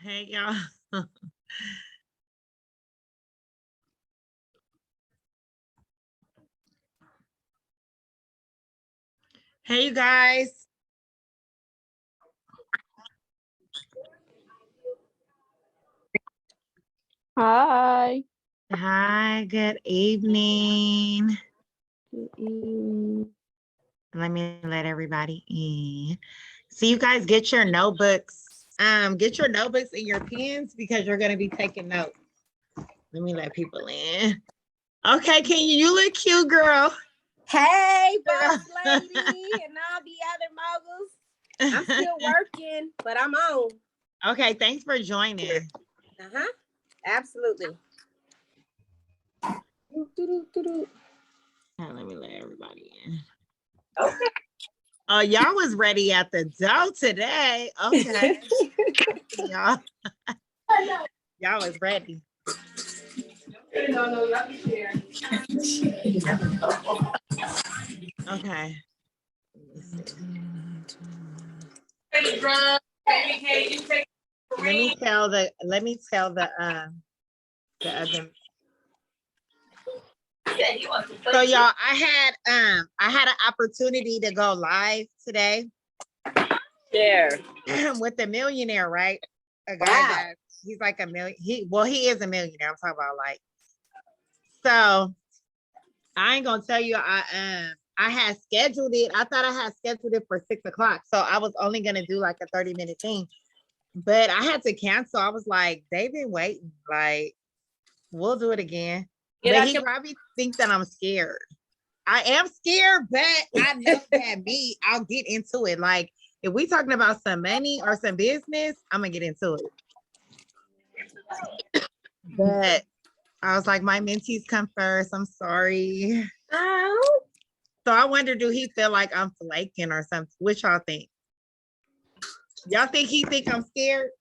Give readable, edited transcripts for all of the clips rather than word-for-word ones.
Hey y'all. Hey you guys. Hi. Hi, good evening. Good evening. Let me let everybody in. So you guys get your notebooks. Get your notebooks and your pens because you're gonna be taking notes. Let me let people in. Okay, can you look cute, girl? Hey, boss lady, and all the other moguls. I'm still working, but I'm on. Okay, thanks for joining. Absolutely. Let me let everybody in. Okay. Oh, y'all was ready at the door today. Okay. y'all was ready. No, y'all can share. Okay. Let me tell the other. So y'all, I had an opportunity to go live today. Share. With a millionaire, right? A guy that he's like a million. He is a millionaire. I'm talking about like. So I ain't gonna tell you. I had scheduled it. I thought I had scheduled it for 6 o'clock. So I was only gonna do like a 30-minute thing, but I had to cancel. I was like, they've been waiting. Like, we'll do it again. But he probably thinks that I'm scared. I am scared, but I know that I'll get into it. Like, if we talking about some money or some business, I'm gonna get into it. But I was like, my mentees come first. I'm sorry. Oh. So I wonder, do he feel like I'm flaking or something? What y'all think? Y'all think he think I'm scared?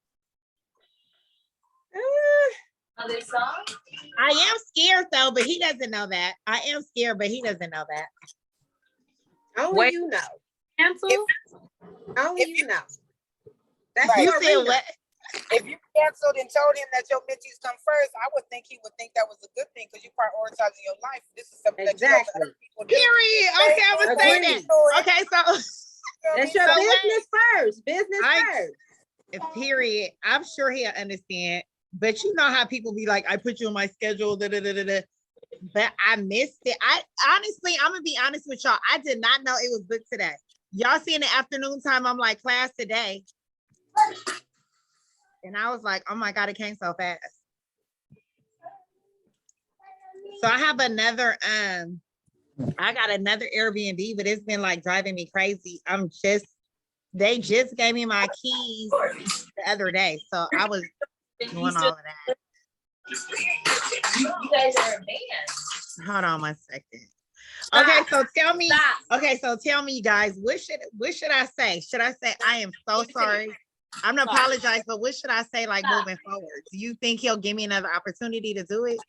I am scared though, but he doesn't know that. I am scared, but he doesn't know that. Only you know. Cancel? Only you know. That's Right. You said arena. what? If you canceled and told him that your mentees come first, I would think he would think that was a good thing because you prioritizing your life. This is something that you know other people do. Period. Okay, I'm gonna say that. Okay, so that's your business first. Business first. Period. I'm sure he'll understand. But you know how people be like, I put you on my schedule, but I missed it. I honestly, I'm gonna be honest with y'all. I did not know it was booked today. Y'all see in the afternoon time, I'm like, class today. And I was like, oh my God, it came so fast. So I have another, I got another Airbnb, but it's been like driving me crazy. They just gave me my keys the other day. So I was doing all of that. You guys are a band. Hold on 1 second. Okay, so tell me. Okay, so tell me, you guys, what should I say? Should I say I am so sorry? I'm gonna apologize, but what should I say like moving forward? Do you think he'll give me another opportunity to do it?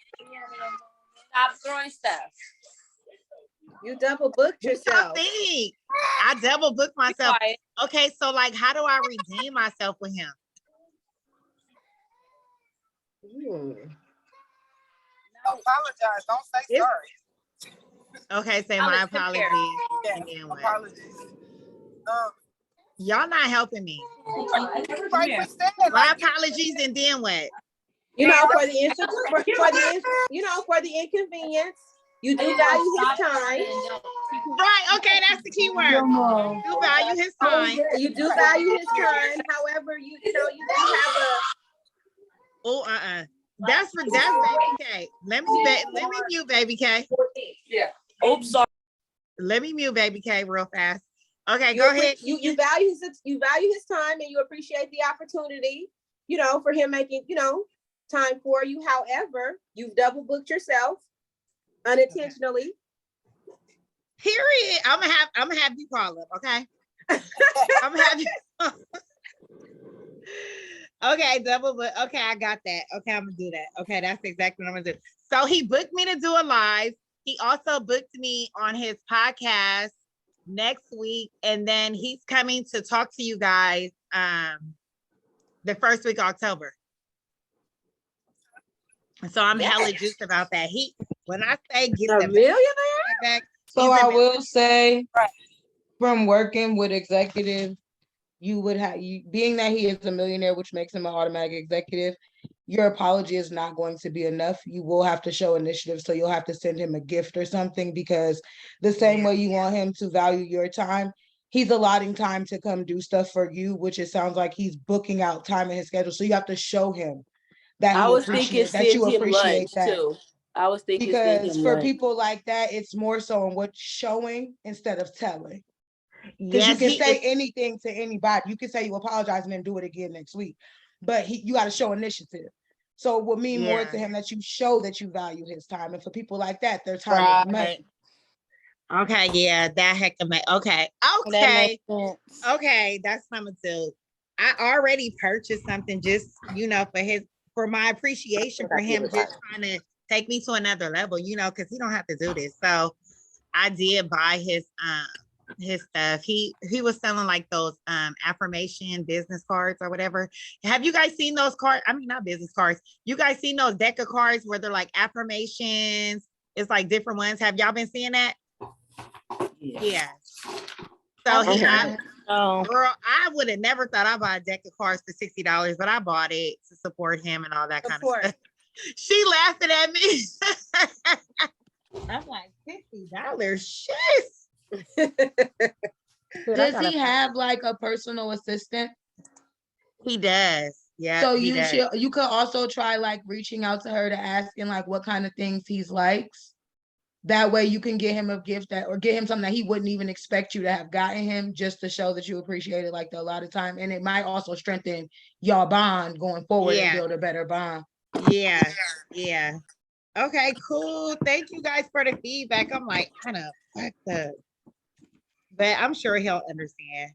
Stop throwing stuff. You double booked yourself. I double booked myself. Okay, so like, how do I redeem myself with him? Don't apologize. Don't say sorry. Okay, say my apologies. Yeah, apologies. Y'all not helping me. My apologies, and then what? You know, for the inconvenience, you do value his time. Right. Okay, that's the key word. You value his time. You do value his time. However, you do have a. Oh, that's Baby K. Let me mute Baby K. Yeah. Oops, sorry. Let me mute Baby K real fast. Okay, go ahead. You value his time, and you appreciate the opportunity, for him making, time for you. However, you've double booked yourself unintentionally. Period. I'm gonna have you call him, okay? I'm gonna have you. Okay, double book. Okay, I got that. Okay, I'm gonna do that. Okay, that's exactly what I'm gonna do. So he booked me to do a live. He also booked me on his podcast next week, and then he's coming to talk to you guys the first week of October. So I'm hella juiced about that. When I say get A the millionaire? back, So he's a I will say, Right. from working with executive, you would have being that he is a millionaire, which makes him an automatic executive. Your apology is not going to be enough. You will have to show initiative. So you'll have to send him a gift or something, because the same way you want him to value your time, he's allotting time to come do stuff for you, which it sounds like he's booking out time in his schedule. So you have to show him that I he was thinking appreciates that send you him appreciate lunch that. too. I was thinking send Because him for lunch. people like that, it's more so on what's showing instead of telling. Because you yes, can he say is. anything to anybody. You can say you apologize and then do it again next week. But you got to show initiative. So it would mean more to Yeah. him that you show that you value his time. And for people like that, their time is money. Okay, yeah, that heck of a okay. That Okay. makes sense. Okay, that's number two. I already purchased something just, for my appreciation for him just trying to take me to another level, because he don't have to do this. So I did buy his stuff. He was selling like those affirmation business cards or whatever. Have you guys seen those cards? I mean, not business cards. You guys seen those deck of cards where they're like affirmations? It's like different ones. Have y'all been seeing that? Yeah. So girl, I would have never thought I'd buy a deck of cards for $60, but I bought it to support him and all that kind of stuff. She laughing at me. I'm like, $50, shit. Does he have like a personal assistant? He does. Yeah. So you could also try like reaching out to her to asking like what kind of things he's likes. That way you can get him a gift or get him something that he wouldn't even expect you to have gotten him, just to show that you appreciate it like a lot of time. And it might also strengthen y'all bond going forward and build a better bond. Yeah. Yeah. Okay, cool. Thank you guys for the feedback. I'm like, kind of fucked up. But I'm sure he'll understand.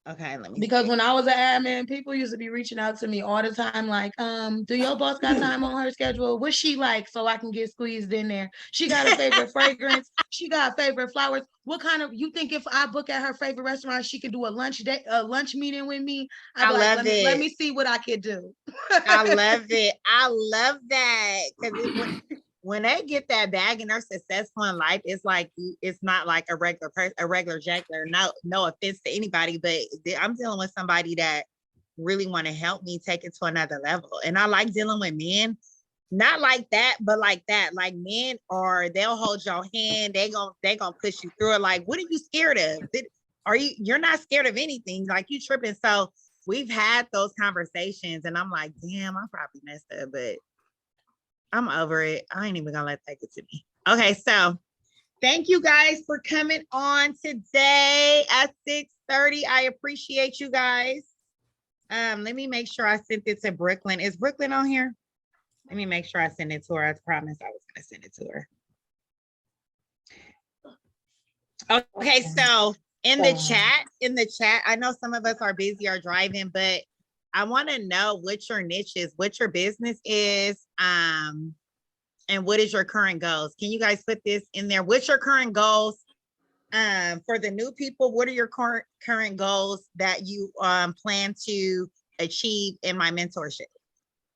Okay, let me Because see. when I was an admin, people used to be reaching out to me all the time, like, do your boss got time on her schedule? What's she like so I can get squeezed in there? She got a favorite fragrance. She got favorite flowers. What kind of, you think if I book at her favorite restaurant, she could do a lunch meeting with me? I love it. Let me see what I could do. I love it. I love that. Because when they get that bag and they're successful in life, it's like, it's not like a regular person, a regular jackler. No offense to anybody, but I'm dealing with somebody that really want to help me take it to another level. And I like dealing with men, not like that, but like that. Like men they'll hold your hand. They gonna push you through it. Like, what are you scared of? You're not scared of anything. Like, you tripping. So we've had those conversations and I'm like, damn, I probably messed up, but I'm over it. I ain't even gonna let that get to me. Okay, so thank you guys for coming on today at 6:30. I appreciate you guys. Let me make sure I sent it to Brooklyn. Is Brooklyn on here? Let me make sure I send it to her. I promised I was gonna send it to her. Okay, so in the chat, I know some of us are busy or driving, but I want to know what your niche is, what your business is, and what is your current goals. Can you guys put this in there? What's your current goals? For the new people, what are your current goals that you plan to achieve in my mentorship?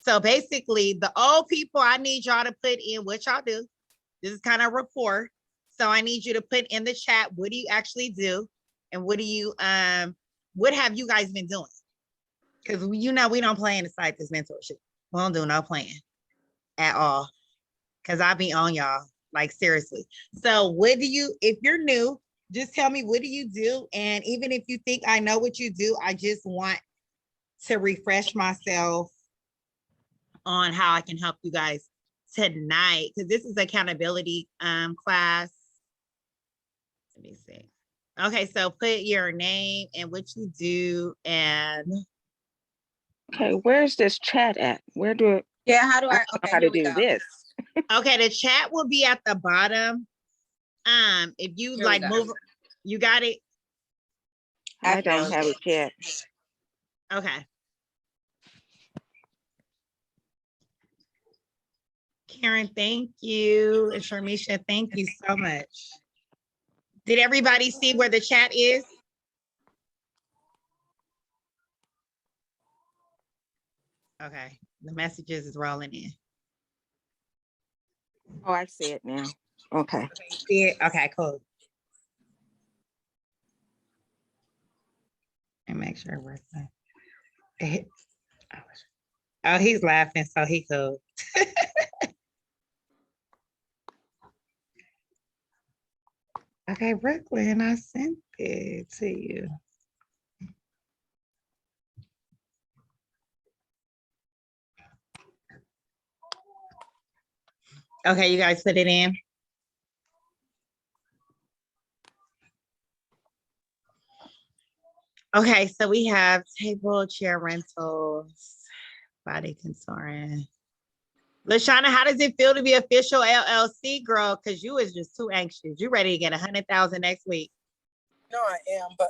So basically, the old people, I need y'all to put in what y'all do. This is kind of a report. So I need you to put in the chat, what do you actually do? And what have you guys been doing? Because we don't plan to start this mentorship. We don't do no plan at all. Because I be on y'all, like seriously. So if you're new, just tell me, what do you do? And even if you think I know what you do, I just want to refresh myself on how I can help you guys tonight. Because this is accountability class. Let me see. Okay, so put your name and what you do and okay, where's this chat at? How do How to do this? Okay, the chat will be at the bottom. If you like move, you got it. I don't have it yet. Okay. Karen, thank you. And Sharmisha, thank you so much. Did everybody see where the chat is? Okay, the messages is rolling in. Oh, I see it now. Okay. Yeah. Okay, cool. And make sure we're fine. Oh, he's laughing, so he cool. Okay, Brooklyn, I sent it to you. Okay, you guys put it in. Okay, so we have table, chair rentals, body contouring. LaShawna, how does it feel to be official LLC, girl? Because you is just too anxious. You ready to get 100,000 next week. No, I am, but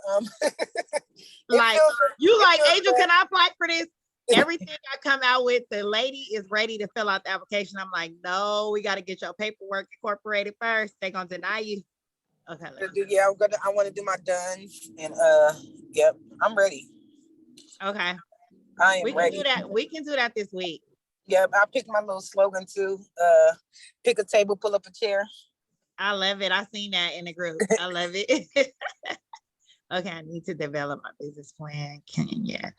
Like, Angel, good. can I apply for this? Everything I come out with, the lady is ready to fill out the application. I'm like, no, we got to get your paperwork incorporated first. They're gonna deny you. Okay. Yeah, I want to do my duns, and yep, I'm ready. Okay. I am We can ready. do that. We can do that this week. Yep, I picked my little slogan too. Pick a table, pull up a chair. I love it. I seen that in the group. I love it. Okay, I need to develop my business plan. Yeah.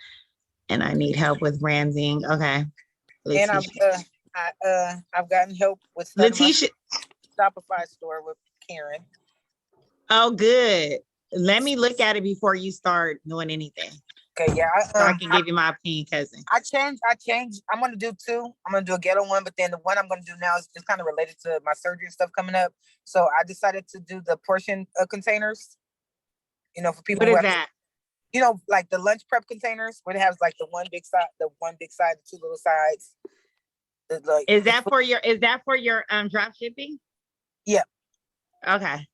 And I need help with branding. Okay. And I've gotten help with starting Letitia. my Shopify store with Karen. Oh, good. Let me look at it before you start doing anything. Okay, yeah. So I can give you my opinion, cousin. I changed. I'm gonna do two. I'm gonna do a ghetto one, but then the one I'm gonna do now is just kind of related to my surgery and stuff coming up. So I decided to do the portion containers. You know, for people. What is that? You know, like the lunch prep containers where it has like the one big side, the two little sides. Is that for your drop shipping? Yeah. Okay.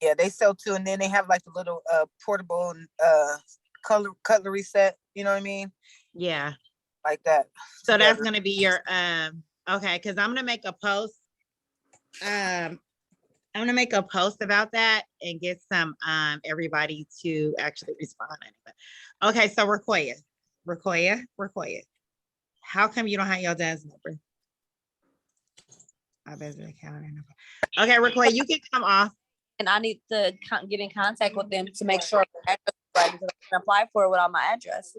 Yeah, they sell two, and then they have like the little portable cutlery set. You know what I mean? Yeah. Like that. So that's gonna be your okay, because I'm gonna make a post. I'm gonna make a post about that and get some everybody to actually respond anyway. Okay, so Rakoya, how come you don't have your dad's number? I bet the calendar number. Okay, Rakoya, you can come off. And I need to get in contact with them to make sure my address is right because I can apply for it without my address.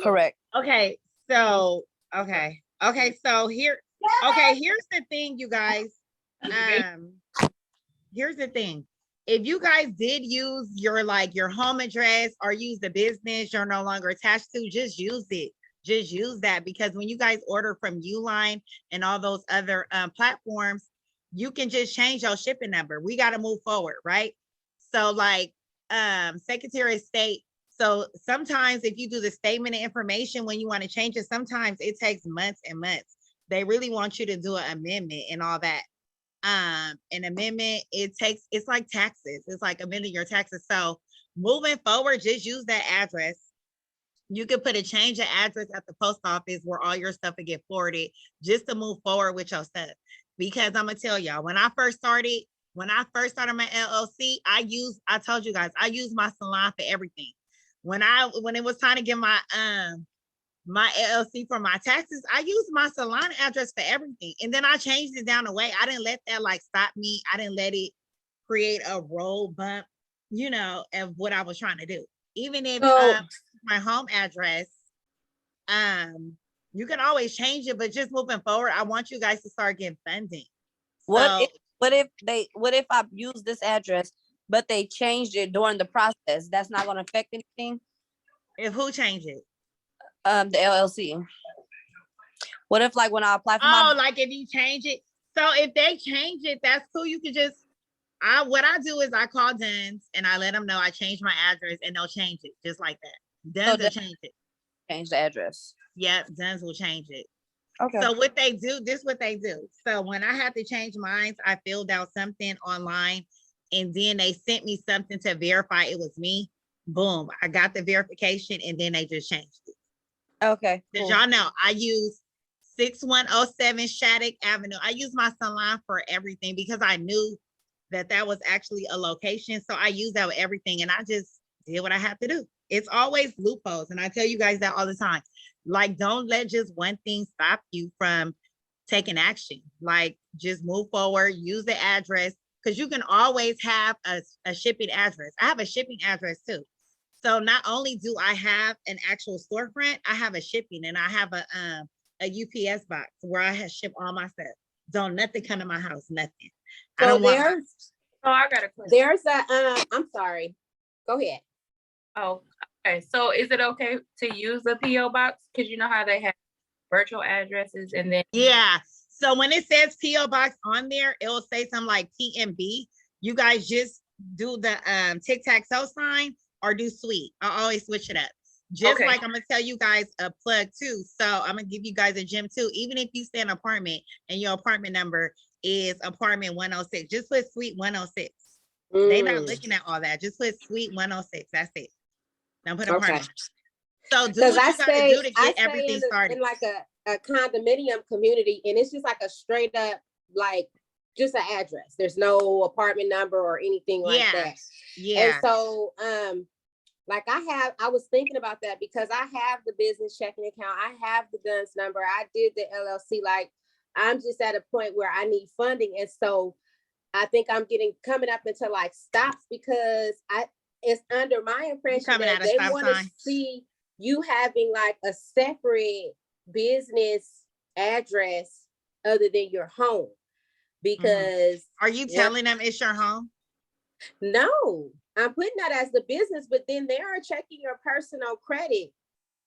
Correct. Okay, so so here's the thing, you guys. Here's the thing. If you guys did use your home address or use the business you're no longer attached to, just use it. Just use that, because when you guys order from Uline and all those other platforms, you can just change your shipping number. We got to move forward, right? So like Secretary of State. So sometimes if you do the statement of information, when you want to change it, sometimes it takes months and months. They really want you to do an amendment and all that. An amendment, it's like taxes. It's like amending your taxes. So moving forward, just use that address. You could put a change of address at the post office where all your stuff will get forwarded, just to move forward with your stuff. Because I'm gonna tell y'all, when I first started my LLC, I told you guys, I used my salon for everything. When it was time to get my LLC for my taxes, I used my salon address for everything. And then I changed it down the way. I didn't let that stop me. I didn't let it create a road bump, of what I was trying to do. Even if my home address, you can always change it, but just moving forward, I want you guys to start getting funding. What if I use this address, but they changed it during the process? That's not going to affect anything? If who changed it? The LLC. What if when I apply for like if you change it? So if they change it, that's cool. You can just, what I do is I call Duns and I let them know I changed my address, and they'll change it just like that. Duns will change it. Change the address. Yep, Duns will change it. Okay. So what they do, this is what they do. So when I had to change mine, I filled out something online, and then they sent me something to verify it was me. Boom, I got the verification, and then they just changed it. Okay. Because y'all know I use 6107 Shattuck Avenue. I use my salon for everything because I knew that was actually a location. So I use that with everything, and I just did what I have to do. It's always loopholes. And I tell you guys that all the time. Like, don't let just one thing stop you from taking action. Like, just move forward, use the address, because you can always have a shipping address. I have a shipping address too. So not only do I have an actual storefront, I have a shipping, and I have a UPS box where I have ship all my stuff. Don't nothing come to my house, nothing. I So don't want Oh, I got a question. there's a, I'm sorry. Go ahead. Oh, okay. So is it okay to use a PO box? Because you know how they have virtual addresses and then Yeah. So when it says PO box on there, it'll say something like PMB. You guys just do the tic-tac-toe sign or do sweet. I always switch it up. Just Okay. like I'm gonna tell you guys a plug too. So I'm gonna give you guys a gym too. Even if you stay in an apartment and your apartment number is apartment 106, just put suite 106. They not looking at all that. Just put suite 106. That's it. Don't put Okay. apartment. So do Because what I you gotta stay, do to I get stay everything started. in like a condominium community, and it's just like a straight up, like, just an address. There's no apartment number or anything like Yeah. that. Yeah. And so, like I was thinking about that because I have the business checking account. I have the DUNS number. I did the LLC. Like, I'm just at a point where I need funding. And so I think I'm coming up into like stops because it's under my impression coming that at a they stop want to sign. see you having like a separate business address other than your home. Because Are you telling them it's your home? no, I'm putting that as the business, but then they are checking your personal credit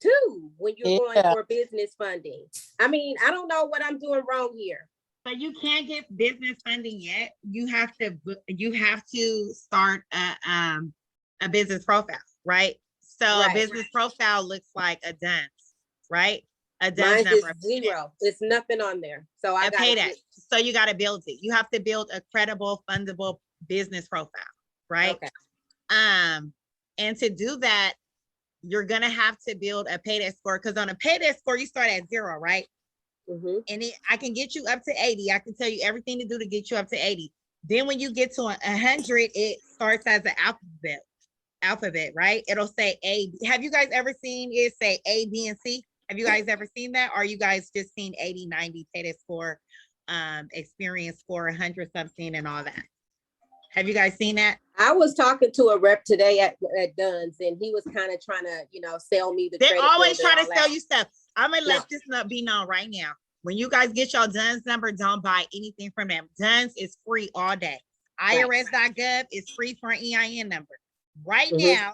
too when you're going Yeah. for business funding. I mean, I don't know what I'm doing wrong here. So you can't get business funding yet. You have to start a business profile, right? So Right. a business profile looks like a DUNS, right? A DUNS Mine's number. is zero. It's nothing on there. So I A got pay that. So you got to build it. You have to build a credible, fundable business profile, right? Okay. And to do that, you're gonna have to build a payday score, because on a payday score, you start at 0, right? Mm-hmm. And I can get you up to 80. I can tell you everything to do to get you up to 80. Then when you get to 100, it starts as an alphabet, right? It'll say A. Have you guys ever seen it say A, B, and C? Have you guys ever seen that? Or you guys just seen 80, 90, payday score, experience score, 100 something and all that? Have you guys seen that? I was talking to a rep today at Dunn's, and he was kind of trying to, sell me the They credit always builder try and to all sell that. you stuff. I'm gonna No. let this be known right now. When you guys get your DUNS number, don't buy anything from them. DUNS is free all day. IRS.gov is free for an EIN number. Right Mhm.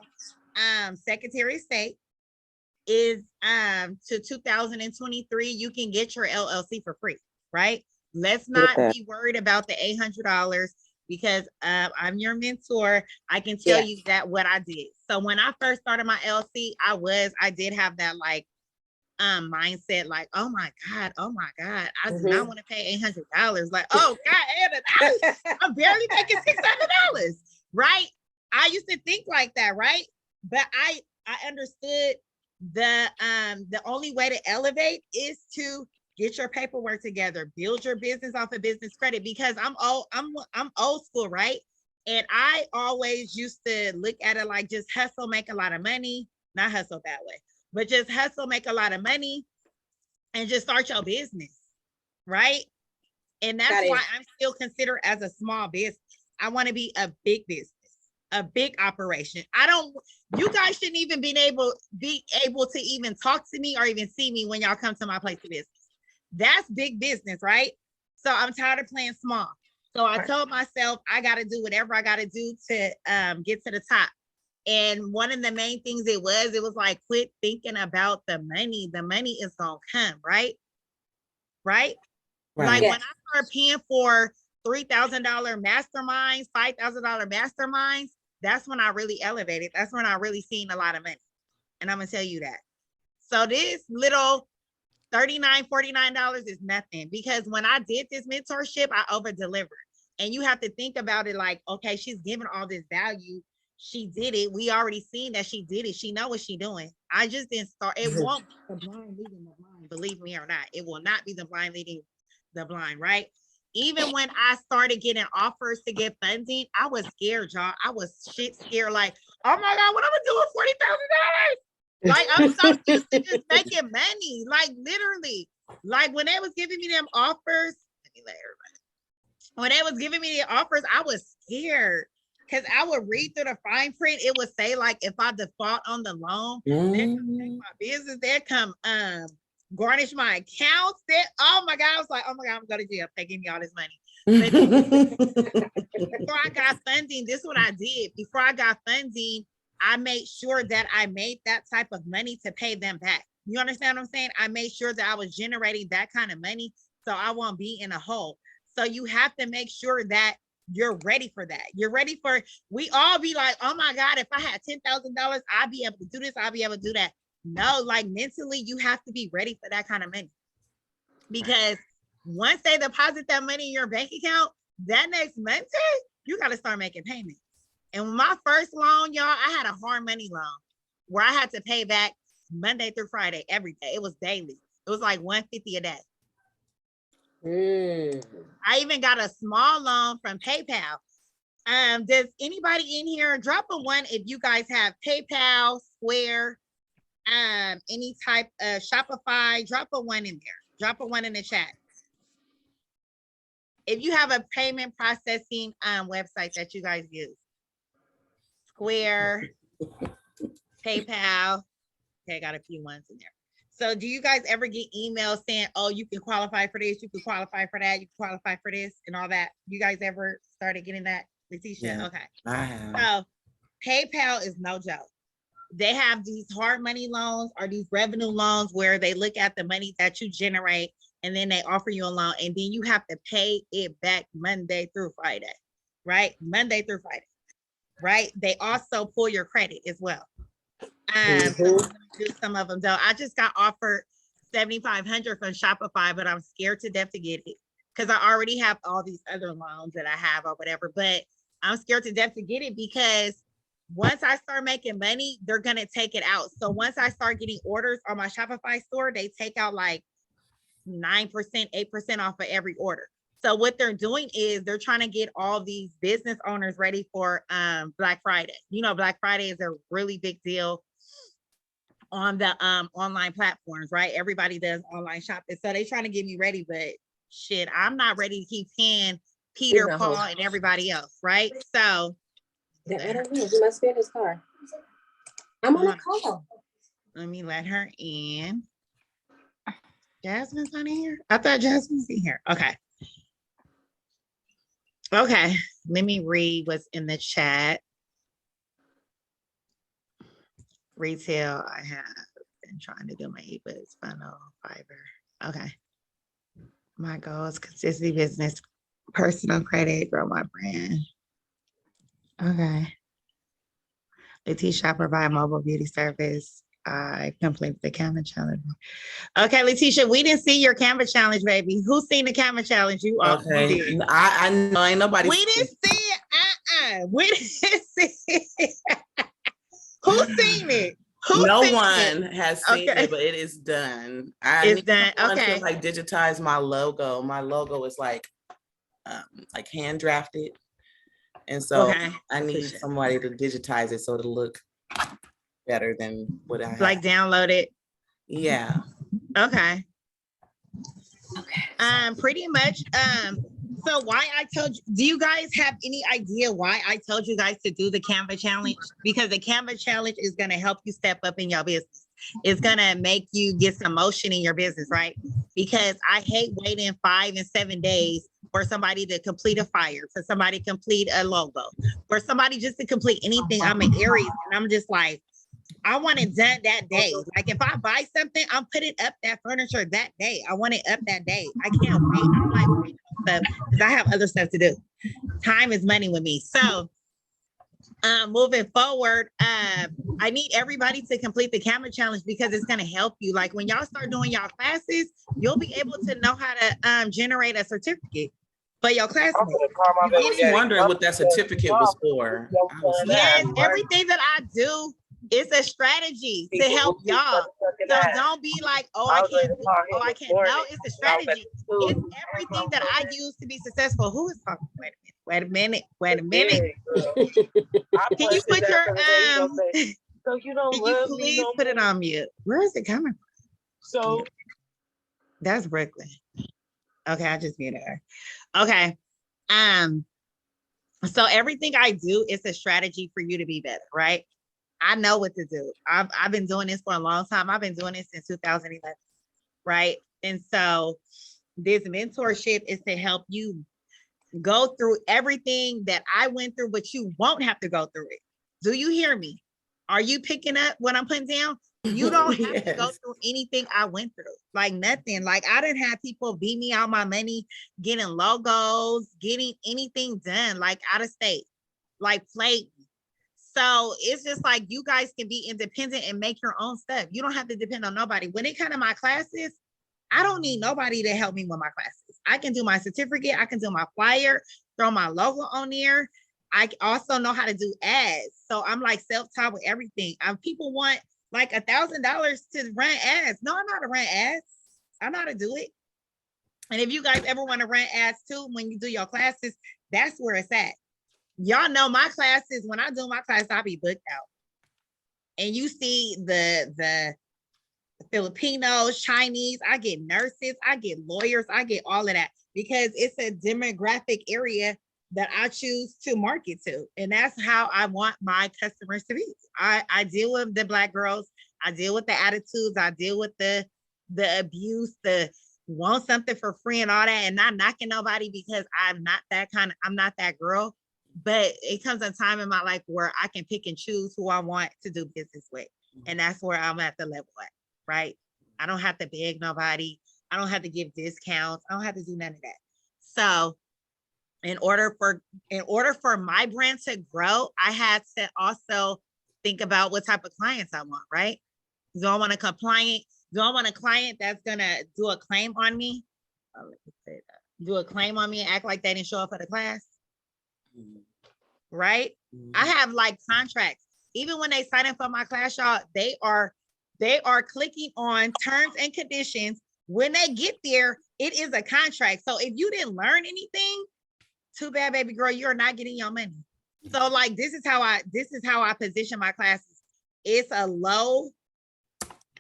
now, Secretary of State is to 2023, you can get your LLC for free, right? Let's not that. be worried about the $800 because I'm your mentor. I can tell Yeah. you that what I did. So when I first started my LLC, I did have that like mindset, like, oh my God, I do not want to pay $800. Like, oh God, $800. I'm barely making $600, right? I used to think like that, right? But I understood the only way to elevate is to get your paperwork together, build your business off of business credit, because I'm old school, right? And I always used to look at it like just hustle, make a lot of money, not hustle that way, but just hustle, make a lot of money, and just start your business, right? And that's why I'm still considered as a small business. I want to be a big business, a big operation. You guys shouldn't even be able to even talk to me or even see me when y'all come to my place of business. That's big business, right? So I'm tired of playing small. So I told myself I got to do whatever I got to do to get to the top. And one of the main things it was like, quit thinking about the money. The money is gonna come, right? Right? Like when I start paying for $3,000 masterminds, $5,000 masterminds, that's when I really elevated. That's when I really seen a lot of money. And I'm gonna tell you that. So this little $39, $49 is nothing, because when I did this mentorship, I over delivered. And you have to think about it like, okay, she's giving all this value. She did it. We already seen that she did it. She know what she's doing. I just didn't start. It won't be the blind leading the blind, believe me or not. It will not be the blind leading the blind, right? Even when I started getting offers to get funding, I was scared, y'all. I was shit scared, like, oh my God, what I'm gonna do with $40,000? Like, I'm so used to just making money. Like, literally. Like, when they was giving me them offers, let me let everybody. When they was giving me the offers, I was scared. Cause I would read through the fine print. It would say, like, if I default on the loan, they come take my business, they come garnish my accounts. Oh my God. I was like, oh my God, I'm going to jail. They give me all this money. But before I got funding, this is what I did. Before I got funding, I made sure that I made that type of money to pay them back. You understand what I'm saying? I made sure that I was generating that kind of money so I won't be in a hole. So you have to make sure that you're ready for that. You're ready for, we all be like, oh my God, if I had $10,000, I'd be able to do this. I'll be able to do that. No, like mentally, you have to be ready for that kind of money. Because once they deposit that money in your bank account, that next month, you got to start making payments. And my first loan, y'all, I had a hard money loan where I had to pay back Monday through Friday, every day. It was daily. It was like $150 a day. I even got a small loan from PayPal. Does anybody in here drop a 1 if you guys have PayPal, Square, any type of Shopify? Drop a 1 in there. Drop a 1 in the chat. If you have a payment processing website that you guys use, Square, PayPal. Okay, I got a few ones in there. So do you guys ever get emails saying, oh, you can qualify for this, you can qualify for that, you can qualify for this and all that? You guys ever started getting that, Letitia? Yeah, okay. I have. So PayPal is no joke. They have these hard money loans or these revenue loans where they look at the money that you generate and then they offer you a loan and then you have to pay it back Monday through Friday, right? Monday through Friday, right? They also pull your credit as well. Some of them don't. I just got offered $7,500 from Shopify, but I'm scared to death to get it because I already have all these other loans that I have or whatever. But I'm scared to death to get it because once I start making money, they're gonna take it out. So once I start getting orders on my Shopify store, they take out like 9%, 8% off of every order. So what they're doing is they're trying to get all these business owners ready for Black Friday. You know, Black Friday is a really big deal on the online platforms, right? Everybody does online shopping. So they're trying to get me ready, but shit, I'm not ready to keep paying Peter, Paul, and everybody else, right? So I don't know. He must be in his car. I'm on a call. Let me let her in. Jasmine's not in here? I thought Jasmine's in here. Okay. Okay, let me read what's in the chat. Retail, I have been trying to do my ebooks, funnel, Fiverr. Okay. My goals, consistency, business, personal credit, grow my brand. Okay. Letitia, I provide mobile beauty service. I complete the Canva challenge. Okay, Letitia, we didn't see your Canva challenge, baby. Who's seen the Canva challenge? You are. Okay, I know ain't nobody. We didn't see it. We didn't see it. Who's seen it? No one has seen it, but it is done. It's done. Okay. To like digitize my logo. My logo is like hand drafted, and so I need somebody to digitize it so it'll look better than what I have. Like download it. Yeah. Okay. Pretty much. So why I told you, do you guys have any idea why I told you guys to do the Canva challenge? Because the Canva challenge is going to help you step up in your business. It's going to make you get some motion in your business, right? Because I hate waiting 5 and 7 days for somebody to complete a flyer, for somebody to complete a logo, for somebody just to complete anything. I'm an Aries and I'm just like, I want it done that day. Like if I buy something, I'm putting up that furniture that day. I want it up that day. I can't wait. I'm like waiting on stuff because I have other stuff to do. Time is money with me. So moving forward, I need everybody to complete the Canva challenge because it's going to help you. Like when y'all start doing y'all classes, you'll be able to know how to generate a certificate for your classmates. I was wondering what that certificate was for. Yes, everything that I do is a strategy to help y'all. So don't be like, oh, I can't. No, it's a strategy. It's everything that I use to be successful. Who is talking? Wait a minute. Wait a minute. Wait a minute. I Can you busted put that your Thursday, he gonna say, so you don't can you love me please no put it more? on mute? Where is it coming from? So That's Brooklyn. Okay, I just muted her. Okay. So everything I do is a strategy for you to be better, right? I know what to do. I've been doing this for a long time. I've been doing this since 2011, right? And so this mentorship is to help you go through everything that I went through, but you won't have to go through it. Do you hear me? Are you picking up what I'm putting down? You don't have to go Yes. through anything I went through. Like nothing. Like I didn't have people beat me out my money, getting logos, getting anything done, like out of state, like played. So it's just like you guys can be independent and make your own stuff. You don't have to depend on nobody. When it comes to my classes, I don't need nobody to help me with my classes. I can do my certificate, I can do my flyer, throw my logo on there. I also know how to do ads. So I'm like self-taught with everything. People want like $1,000 to run ads. No, I know how to run ads. I know how to do it. And if you guys ever want to run ads too, when you do your classes, that's where it's at. Y'all know my classes, when I do my class, I'll be booked out. And you see the Filipinos, Chinese, I get nurses, I get lawyers, I get all of that because it's a demographic area that I choose to market to. And that's how I want my customers to be. I deal with the Black girls, I deal with the attitudes, I deal with the abuse, the want something for free and all that, and not knocking nobody because I'm not that girl. But it comes a time in my life where I can pick and choose who I want to do business with. And that's where I'm at the level at, right? I don't have to beg nobody. I don't have to give discounts. I don't have to do none of that. So in order for my brand to grow, I had to also think about what type of clients I want, right? Do I want a compliant? Do I want a client that's gonna do a claim on me? Oh, let me say that. Do a claim on me and act like they didn't show up for the class? Right? I have like contracts. Even when they sign up for my class, y'all, they are clicking on terms and conditions. When they get there, it is a contract. So if you didn't learn anything, too bad, baby girl, you're not getting your money. So like this is how I position my classes. It's a low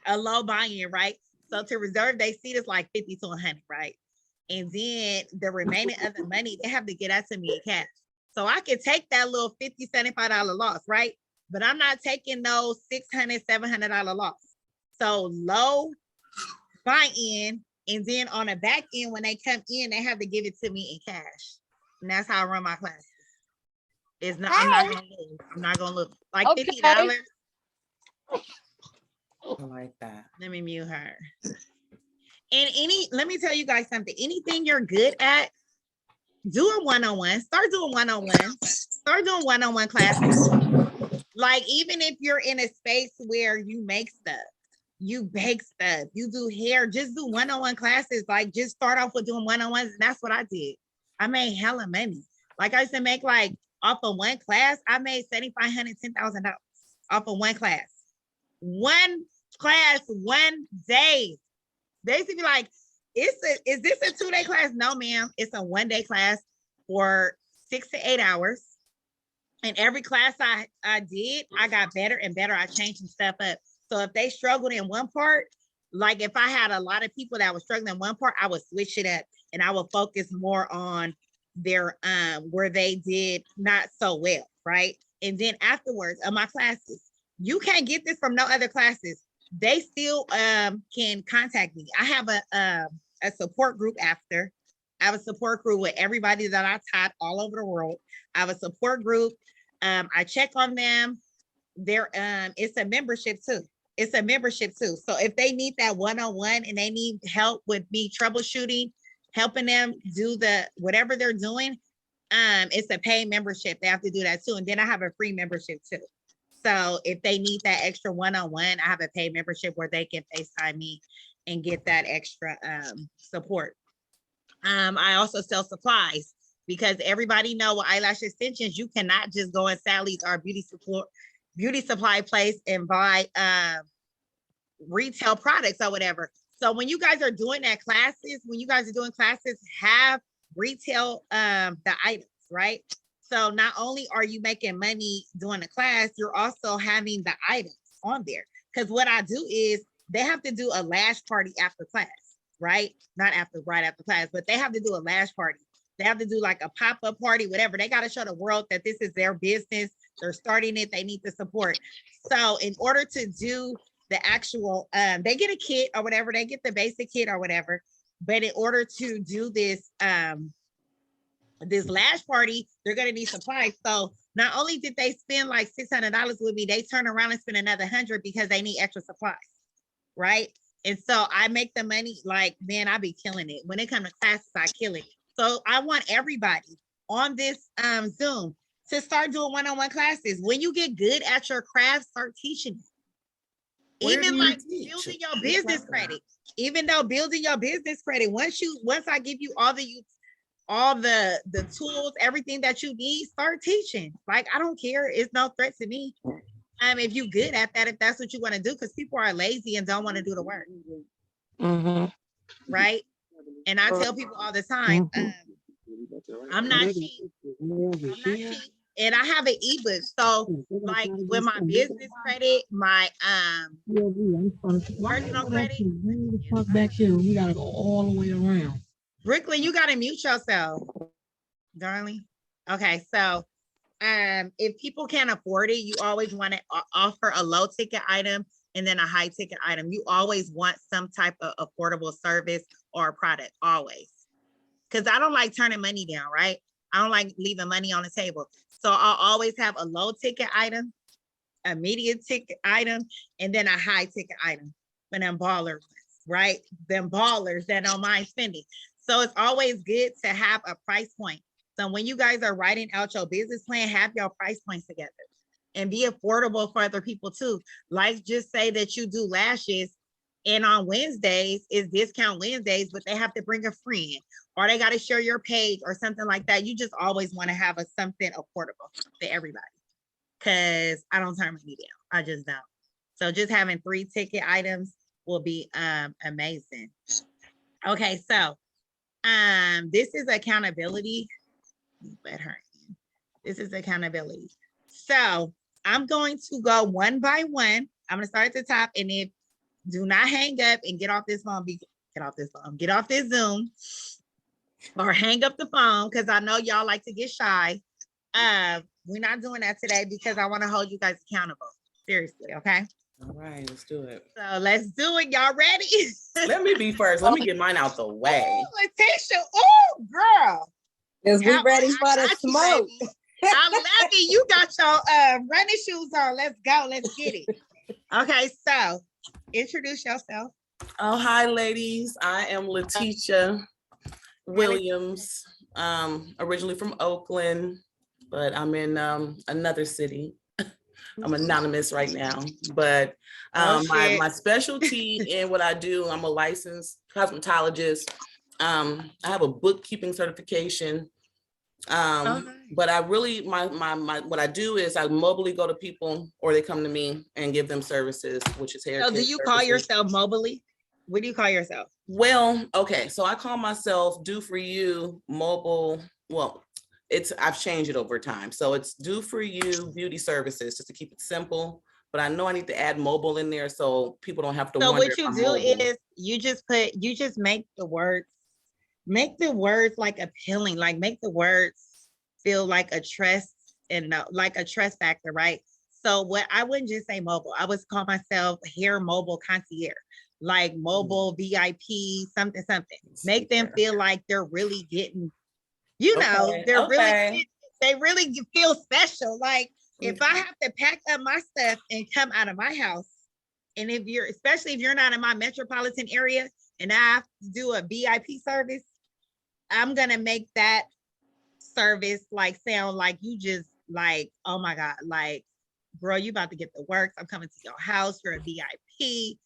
buy-in, right? So to reserve they seat is like 50 to 100, right? And then the remaining of the money, they have to get that to me in cash. So I can take that little $50, $75 loss, right? But I'm not taking those $600, $700 loss. So low buy-in, and then on the back end, when they come in, they have to give it to me in cash. And that's how I run my classes. I'm not gonna lose. I'm not gonna lose. Like $50. I like that. Let me mute her. And let me tell you guys something. Anything you're good at, do a one-on-one. Start doing one-on-one. Start doing one-on-one classes. Like even if you're in a space where you make stuff, you bake stuff, you do hair, just do one-on-one classes. Like just start off with doing one-on-ones. And that's what I did. I made hella money. Like I used to make like off of one class, I made $7,500, $10,000 off of one class. One class, one day. They used to be like, is this a 2-day class? No, ma'am. It's a 1-day class for 6 to 8 hours. And every class I did, I got better and better. I changed some stuff up. So if they struggled in one part, like if I had a lot of people that were struggling in one part, I would switch it up and I would focus more on their where they did not so well, right? And then afterwards of my classes, you can't get this from no other classes. They still can contact me. I have a support group after. I have a support group with everybody that I taught all over the world. I have a support group. I check on them. It's a membership too. It's a membership too. So if they need that one-on-one and they need help with me troubleshooting, helping them do whatever they're doing, it's a paid membership. They have to do that too. And then I have a free membership too. So if they need that extra one-on-one, I have a paid membership where they can FaceTime me and get that extra support. I also sell supplies because everybody know with eyelash extensions, you cannot just go in Sally's or beauty supply place and buy retail products or whatever. So when you guys are doing classes, have retail the items, right? So not only are you making money doing the class, you're also having the items on there. Because what I do is they have to do a lash party after class, right? Not after, right after class, but they have to do a lash party. They have to do like a pop-up party, whatever. They got to show the world that this is their business. They're starting it. They need the support. So in order to do the actual, they get a kit or whatever. They get the basic kit or whatever. But in order to do this, this lash party, they're gonna need supplies. So not only did they spend like $600 with me, they turn around and spend another 100 because they need extra supplies, right? And so I make the money. Like, man, I be killing it. When it comes to classes, I kill it. So I want everybody on this Zoom to start doing one-on-one classes. When you get good at your craft, start teaching it. Where do Even you like teach? building your business credit. Even though building your business credit, once I give you all the tools, everything that you need, start teaching. Like, I don't care. It's no threat to me. If you're good at that, if that's what you want to do, because people are lazy and don't want to do the work. Right? And I tell people all the time, I'm not cheap. And I have an ebook. So like with my business credit, my personal credit. Back here, we gotta go all the way around. Brooklyn, you gotta mute yourself, darling. Okay, so if people can't afford it, you always want to offer a low ticket item and then a high ticket item. You always want some type of affordable service or product, always. Because I don't like turning money down, right? I don't like leaving money on the table. So I'll always have a low ticket item, a medium ticket item, and then a high ticket item for them ballers, right? Them ballers that don't mind spending. So it's always good to have a price point. So when you guys are writing out your business plan, have your price points together and be affordable for other people too. Like, just say that you do lashes and on Wednesdays is discount Wednesdays, but they have to bring a friend or they got to share your page or something like that. You just always want to have something affordable for everybody, because I don't turn money down. I just don't. So just having 3 ticket items will be amazing. Okay, so this is accountability. Let her in. This is accountability. So I'm going to go one by one. I'm gonna start at the top, and if do not hang up and get off this phone. Get off this Zoom, or hang up the phone, because I know y'all like to get shy. We're not doing that today because I want to hold you guys accountable. Seriously, okay? All right, let's do it. So let's do it. Y'all ready? Let me be first. Let me get mine out the way. Oh, Letitia. Oh, girl. Is we ready for the smoke? I love it. You got your running shoes on. Let's go. Let's get it. Okay, so introduce yourself. Oh, hi, ladies. I am Letitia Williams, originally from Oakland, but I'm in another city. I'm anonymous right now, but my specialty in what I do, I'm a licensed cosmetologist. I have a bookkeeping certification. But I really, my what I do is I mobily go to people, or they come to me and give them services, which is hair. So do you call yourself mobily? What do you call yourself? Well, okay, so I call myself Do For You Mobile. Well, I've changed it over time. So it's Do For You Beauty Services, just to keep it simple. But I know I need to add mobile in there so people don't have to wonder. So what you do is you just make the words like appealing, like make the words feel like a trust and like a trust factor, right? So what I wouldn't just say mobile, I would call myself hair mobile concierge, like mobile VIP, something. Make them feel like they're really getting, they really feel special. Like if I have to pack up my stuff and come out of my house, and especially if you're not in my metropolitan area and I have to do a VIP service, I'm gonna make that service like sound like you just like, oh my God, like, girl, you about to get the works. I'm coming to your house. You're a VIP.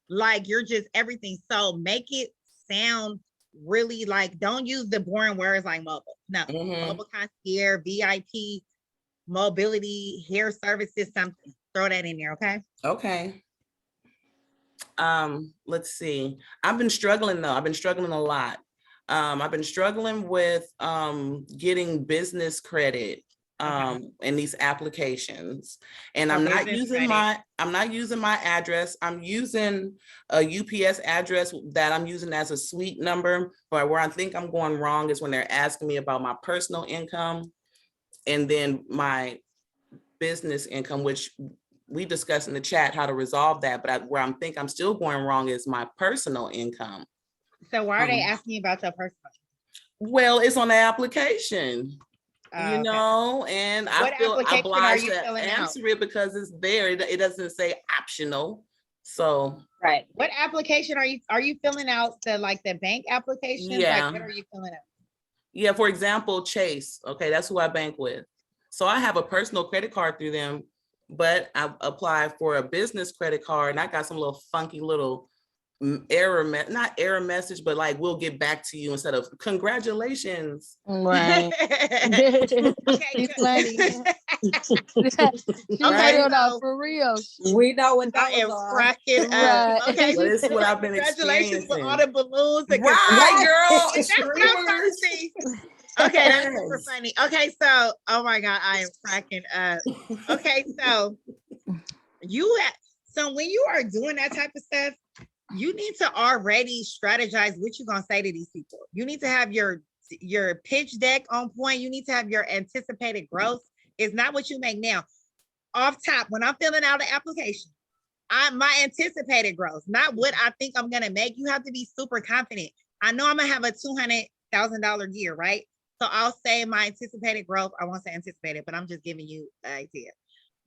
Like, you're just everything. So make it sound really like, don't use the boring words like mobile. No, mobile concierge, VIP, mobility, hair services, something. Throw that in there, okay? Okay. Let's see. I've been struggling though. I've been struggling a lot. I've been struggling with getting business credit in these applications, and I'm not using my address. I'm using a UPS address that I'm using as a suite number, but where I think I'm going wrong is when they're asking me about my personal income and then my business income, which we discussed in the chat how to resolve that, but where I think I'm still going wrong is my personal income. So why are they asking you about your personal? Well, it's on the application, you know, and I feel obliged to answer it because it's there. It doesn't say optional. So right. What application are you filling out? The bank applications? Yeah. Like, what are you filling out? Yeah, for example, Chase. Okay, that's who I bank with. So I have a personal credit card through them, but I applied for a business credit card and I got some little funky little not error message, but like, we'll get back to you instead of congratulations. Right. Okay, funny. Okay, for real. We know what that I am was. cracking Right. up. Okay, But this is what I've been congratulations experiencing. with all the balloons. Right, girl. That's what I'm trying to see. Okay, that's super funny. Okay, so oh my God, I am cracking up. Okay, so so when you are doing that type of stuff, you need to already strategize what you're gonna say to these people. You need to have your pitch deck on point. You need to have your anticipated growth. It's not what you make now. Off top, when I'm filling out an application, my anticipated growth, not what I think I'm gonna make. You have to be super confident. I know I'm gonna have a $200,000 year, right? So I'll say my anticipated growth. I won't say anticipated, but I'm just giving you an idea.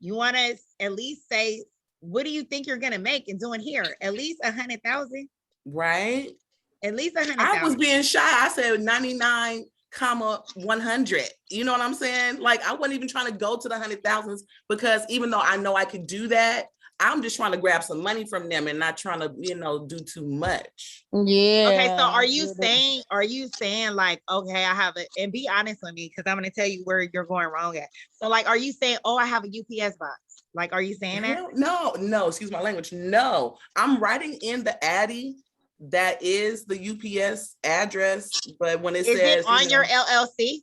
You want to at least say, what do you think you're gonna make and doing here? At least 100,000, right? At least 100,000. I was being shy. I said 99,100. You know what I'm saying? Like, I wasn't even trying to go to the 100,000s because even though I know I could do that, I'm just trying to grab some money from them and not trying to, do too much. Yeah. Okay, so are you saying like, okay, I have it, and be honest with me because I'm gonna tell you where you're going wrong at. So like, are you saying, oh, I have a UPS box? Like, are you saying that? No, excuse my language. No, I'm writing in the Addy that is the UPS address, but when it says it on your LLC?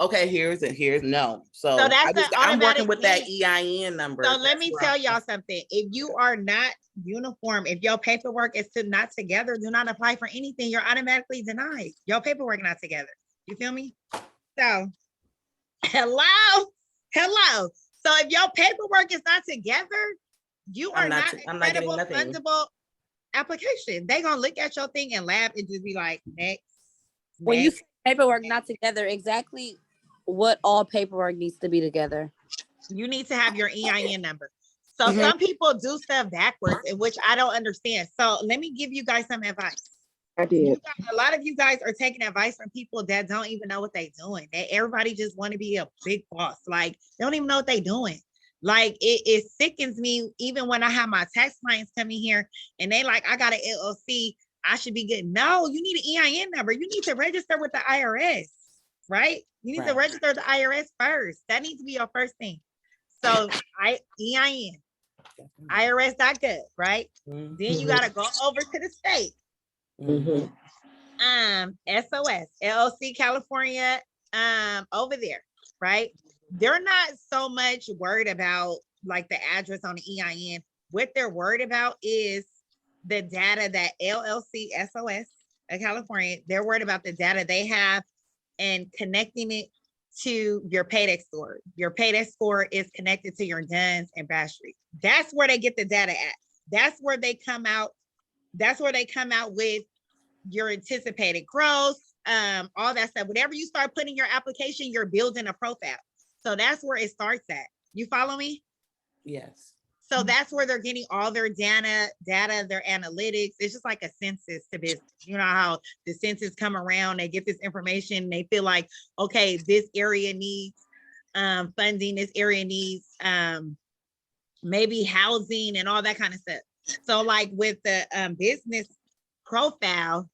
Okay, here's no. So that's I'm working with that EIN number. So let me tell y'all something. If you are not uniform, if your paperwork is not together, do not apply for anything. You're automatically denied. Your paperwork not together. You feel me? So hello. So if your paperwork is not together, you are not a credible, fundable application. They gonna look at your thing and laugh and just be like, next. When you say paperwork not together, exactly what all paperwork needs to be together? You need to have your EIN number. So some people do stuff backwards, in which I don't understand. So let me give you guys some advice. I did. A lot of you guys are taking advice from people that don't even know what they're doing. Everybody just want to be a big boss. Like, they don't even know what they're doing. Like, it sickens me even when I have my tax clients coming here and they like, I got an LLC, I should be good. No, you need an EIN number. You need to register with the IRS, right? You need to register the IRS first. That needs to be your first thing. So EIN, IRS.gov, right? Then you got to go over to the state. SOS, LLC California, over there, right? They're not so much worried about like the address on the EIN. What they're worried about is the data that LLC SOS California, they're worried about the data they have and connecting it to your paydex score. Your paydex score is connected to your DUNS and Bradstreet. That's where they get the data at. That's where they come out. That's where they come out with your anticipated growth, all that stuff. Whenever you start putting your application, you're building a profile. So that's where it starts at. You follow me? Yes. So that's where they're getting all their data, their analytics. It's just like a census to business. You know how the census come around, they get this information, they feel like, okay, this area needs funding, this area needs maybe housing and all that kind of stuff. So like with the business profile,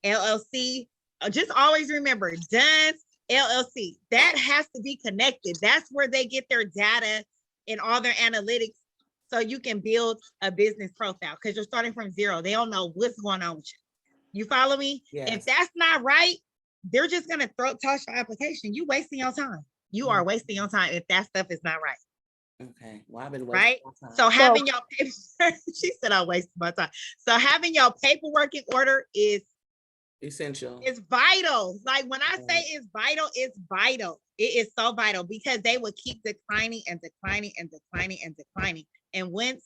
LLC, just always remember DUNS, LLC, that has to be connected. That's where they get their data and all their analytics, so you can build a business profile because you're starting from zero. They don't know what's going on with you. You follow me? Yes. If that's not right, they're just gonna toss your application. You wasting your time. You are wasting your time if that stuff is not right. Okay. Well, I've been wasting Right? my time. So having your paper, she said I wasted my time. So having your paperwork in order is essential. It's vital. Like when I say it's vital, it's vital. It is so vital because they will keep declining and declining and declining and declining. And once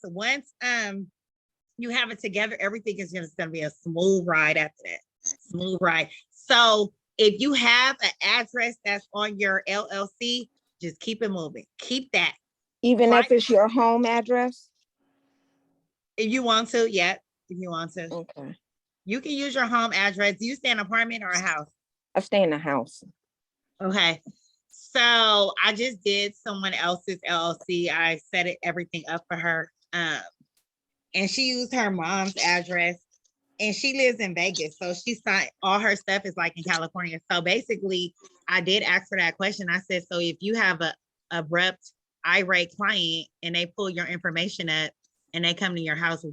you have it together, everything is just gonna be a smooth ride after that. Smooth ride. So if you have an address that's on your LLC, just keep it moving. Keep that. Even if it's your home address? If you want to, yeah. If you want to. Okay. You can use your home address. Do you stay in an apartment or a house? I stay in a house. Okay. So I just did someone else's LLC. I set everything up for her. And she used her mom's address and she lives in Vegas. So she signed all her stuff is like in California. So basically I did ask her that question. I said, so if you have a abrupt, irate client and they pull your information up and they come to your house,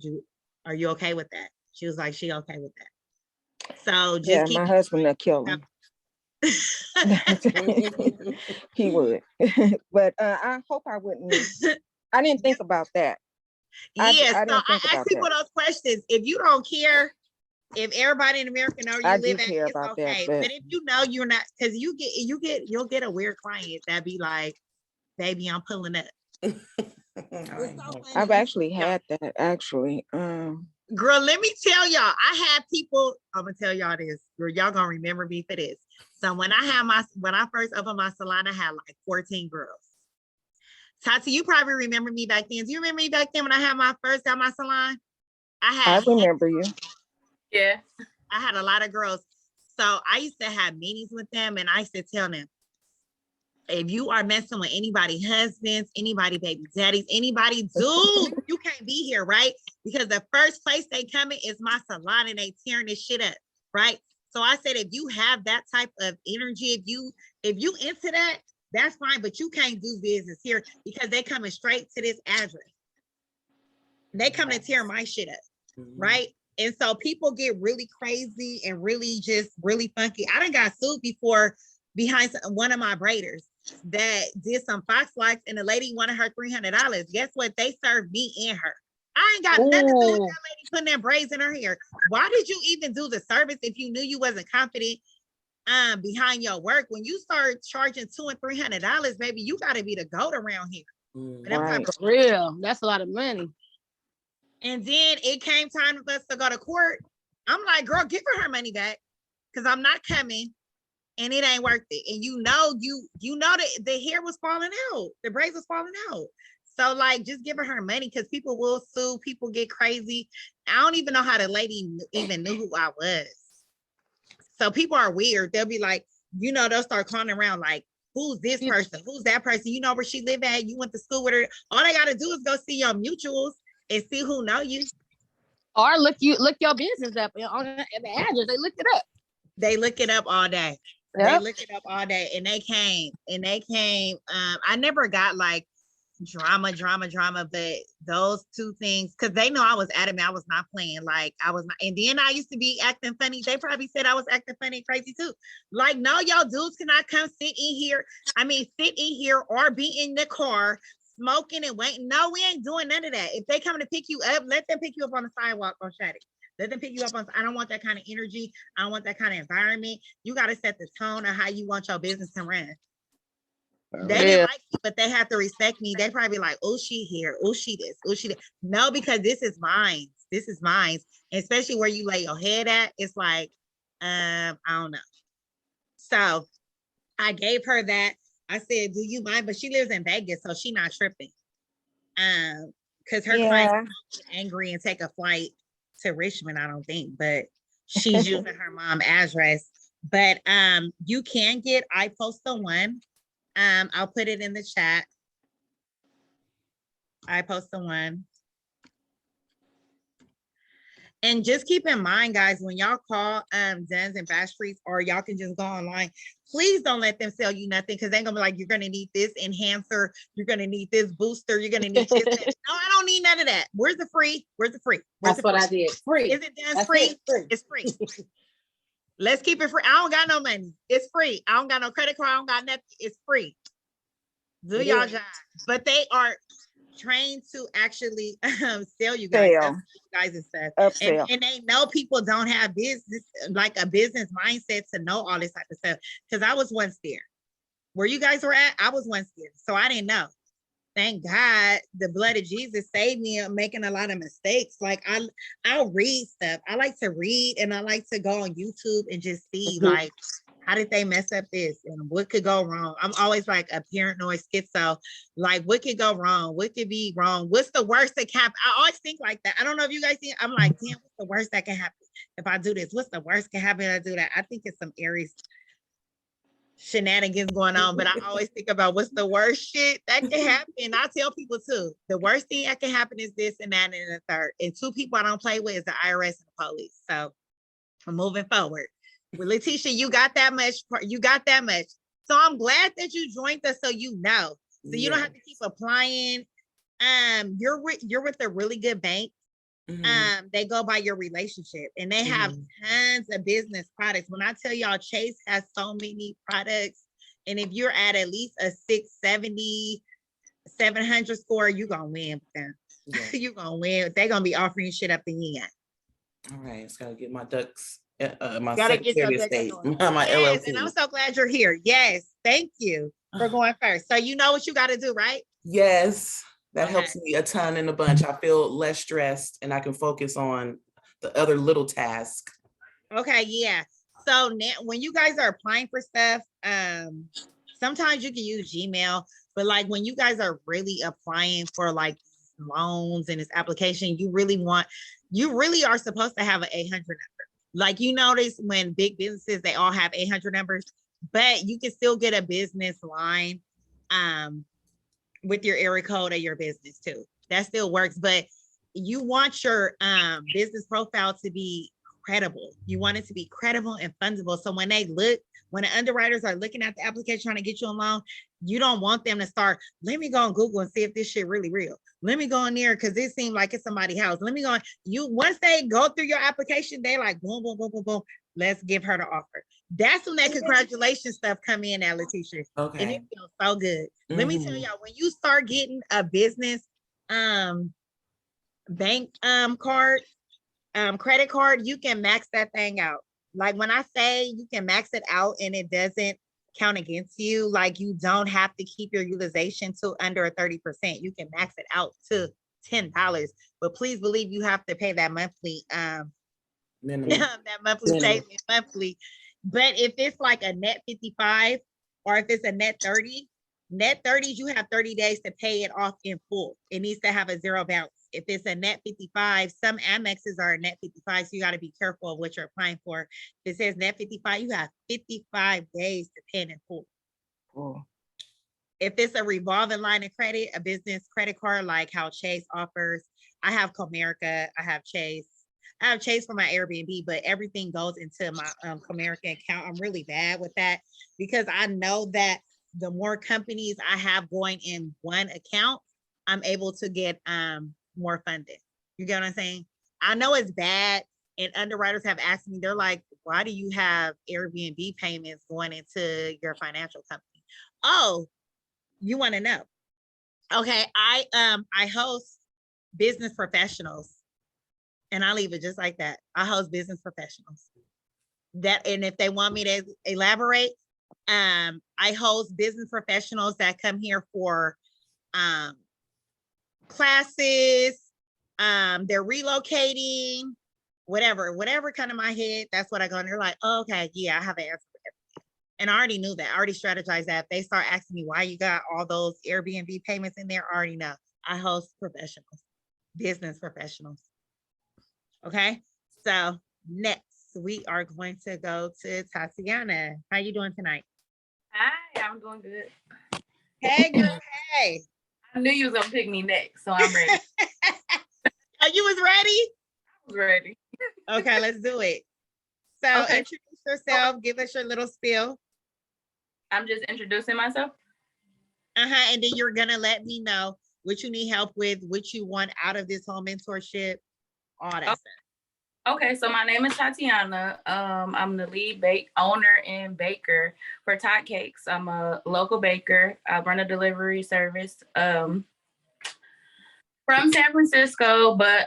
are you okay with that? She was like, she okay with that. So just my husband will kill him. He would. But I hope I wouldn't. I didn't think about that. Yeah, so I ask people those questions. If you don't care, if everybody in America know you live in, it's okay. But if you know you're not, because you'll get a weird client that be like, baby, I'm pulling up. I've actually had that actually. Girl, let me tell y'all, I had people, I'm gonna tell y'all this, girl, y'all gonna remember me for this. So when I first opened my salon, I had like 14 girls. Tati, you probably remember me back then. Do you remember me back then when I had my salon? I remember you. Yeah. I had a lot of girls. So I used to have meetings with them and I used to tell them, if you are messing with anybody, husbands, anybody, baby daddies, anybody, dude, you can't be here, right? Because the first place they come in is my salon and they tearing this shit up, right? So I said, if you have that type of energy, if you into that, that's fine, but you can't do business here because they coming straight to this address. They come to tear my shit up, right? And so people get really crazy and really funky. I done got sued before behind one of my braiders that did some Fox lights and the lady wanted her $300. Guess what? They served me and her. I ain't got nothing to do with that lady putting their braids in her hair. Why did you even do the service if you knew you wasn't confident behind your work? When you start charging $200 and $300, baby, you got to be the goat around here. Right. For real, that's a lot of money. And then it came time for us to go to court. I'm like, girl, give her money back because I'm not coming. And it ain't worth it. And you know that the hair was falling out. The braids was falling out. So like, just give her money because people will sue. People get crazy. I don't even know how the lady even knew who I was. So people are weird. They'll be like, they'll start calling around like, who's this person? Who's that person? You know where she live at? You went to school with her. All they got to do is go see your mutuals and see who know you. Or look your business up on the address. They look it up. They look it up all day. Yep. They look it up all day and they came. I never got like drama, but those two things, because they know I was adamant, I was not playing. Like I was not, and then I used to be acting funny. They probably said I was acting funny and crazy too. Like, no, y'all dudes cannot come sit in here or be in the car smoking and waiting. No, we ain't doing none of that. If they coming to pick you up, let them pick you up on the sidewalk or Shattuck. Let them pick you up on. I don't want that kind of energy. I don't want that kind of environment. You got to set the tone of how you want your business to run. They didn't like me, but they have to respect me. They probably like, oh, she here. Oh, she this. Oh, she this. No, because this is mine. This is mine. Especially where you lay your head at. It's like, I don't know. So I gave her that. I said, do you mind? But she lives in Vegas, so she not tripping. Because her clients get angry and take a flight to Richmond, I don't think, but she's using her mom's address. But you can get I Post the One. I'll put it in the chat. I Post the One. And just keep in mind, guys, when y'all call Duns and Bradstreets, or y'all can just go online, please don't let them sell you nothing, because they're gonna be like, you're gonna need this enhancer, you're gonna need this booster, you're gonna need this. No, I don't need none of that. Where's the free? Where's the free? Where's That's the what free? I did. Free. Is it Duns That's free? it, free. It's free. Let's keep it free. I don't got no money. It's free. I don't got no credit card. I don't got nothing. It's free. Do It y'all is. job. But they are trained to actually sell you guys, Sell. guys and stuff. Upsell. And they know people don't have business, like a business mindset to know all this type of stuff. Because I was once there. Where you guys were at, I was once there. So I didn't know. Thank God the blood of Jesus saved me of making a lot of mistakes. Like I'll read stuff. I like to read, and I like to go on YouTube and just see like, how did they mess up this and what could go wrong? I'm always like a paranoid schizo. Like, what could go wrong? What could be wrong? What's the worst that can happen? I always think like that. I don't know if you guys see. I'm like, damn, what's the worst that can happen if I do this? What's the worst can happen if I do that? I think it's some Aries shenanigans going on, but I always think about what's the worst shit that can happen. I tell people too, the worst thing that can happen is this and that and the third. And two people I don't play with is the IRS and the police. So I'm moving forward. Well, Letitia, you got that much. You got that much. So I'm glad that you joined us, so you know. So you don't have to keep applying. You're with a really good bank. They go by your relationship, and they have tons of business products. When I tell y'all, Chase has so many products, and if you're at least a 670, 700 score, you're gonna win with them. Yeah. You're gonna win. They're gonna be offering shit up the end. All right, it's gotta get my ducks. My Gotta get your estate, my yes, LLC. And I'm so glad you're here. Yes, thank you for going first. So you know what you got to do, right? Yes, that helps me a ton in a bunch. I feel less stressed, and I can focus on the other little task. Okay, yeah. So now, when you guys are applying for stuff, sometimes you can use Gmail, but like when you guys are really applying for like loans and this application, you really are supposed to have an 800 number. Like, you notice when big businesses, they all have 800 numbers, but you can still get a business line with your area code of your business too. That still works, but you want your business profile to be credible. You want it to be credible and fundable. So when the underwriters are looking at the application trying to get you a loan, you don't want them to start, let me go on Google and see if this shit really real. Let me go in there because it seemed like it's somebody's house. Let me go on. Once they go through your application, they like, boom, boom, boom, boom, boom. Let's give her the offer. That's when that congratulations stuff come in at Letitia. Okay. And it feels so good. Let me tell y'all, when you start getting a business bank card, credit card, you can max that thing out. Like when I say you can max it out and it doesn't count against you, like you don't have to keep your utilization to under 30%. You can max it out to $10, but please believe you have to pay that monthly statement monthly. But if it's like a net 55 or if it's a net 30, net 30s, you have 30 days to pay it off in full. It needs to have a zero balance. If it's a net 55, some Amexes are a net 55, so you got to be careful of what you're applying for. If it says net 55, you have 55 days to pay it in full. Cool. If it's a revolving line of credit, a business credit card, like how Chase offers, I have Comerica, I have Chase for my Airbnb, but everything goes into my Comerica account. I'm really bad with that because I know that the more companies I have going in one account, I'm able to get more funded. You get what I'm saying? I know it's bad, and underwriters have asked me, they're like, why do you have Airbnb payments going into your financial company? Oh, you want to know? Okay, I host business professionals, and I leave it just like that. I host business professionals. And if they want me to elaborate, I host business professionals that come here for classes, they're relocating, whatever kind of my head, that's what I go. And they're like, oh, okay, yeah, I have an answer for everything. And I already knew that. I already strategized that. If they start asking me why you got all those Airbnb payments in there, I already know. I host professionals, business professionals. Okay, so next we are going to go to Tatiana. How you doing tonight? Hi, I'm doing good. Hey, girl, hey. I knew you was gonna pick me next, so I'm ready. Oh, you was ready? I was ready. Okay, let's do it. So Okay. introduce yourself, give us your little spiel. I'm just introducing myself. And then you're gonna let me know what you need help with, what you want out of this whole mentorship, all that stuff. Okay, so my name is Tatiana. I'm the lead owner and baker for Tot Cakes. I'm a local baker. I run a delivery service from San Francisco, but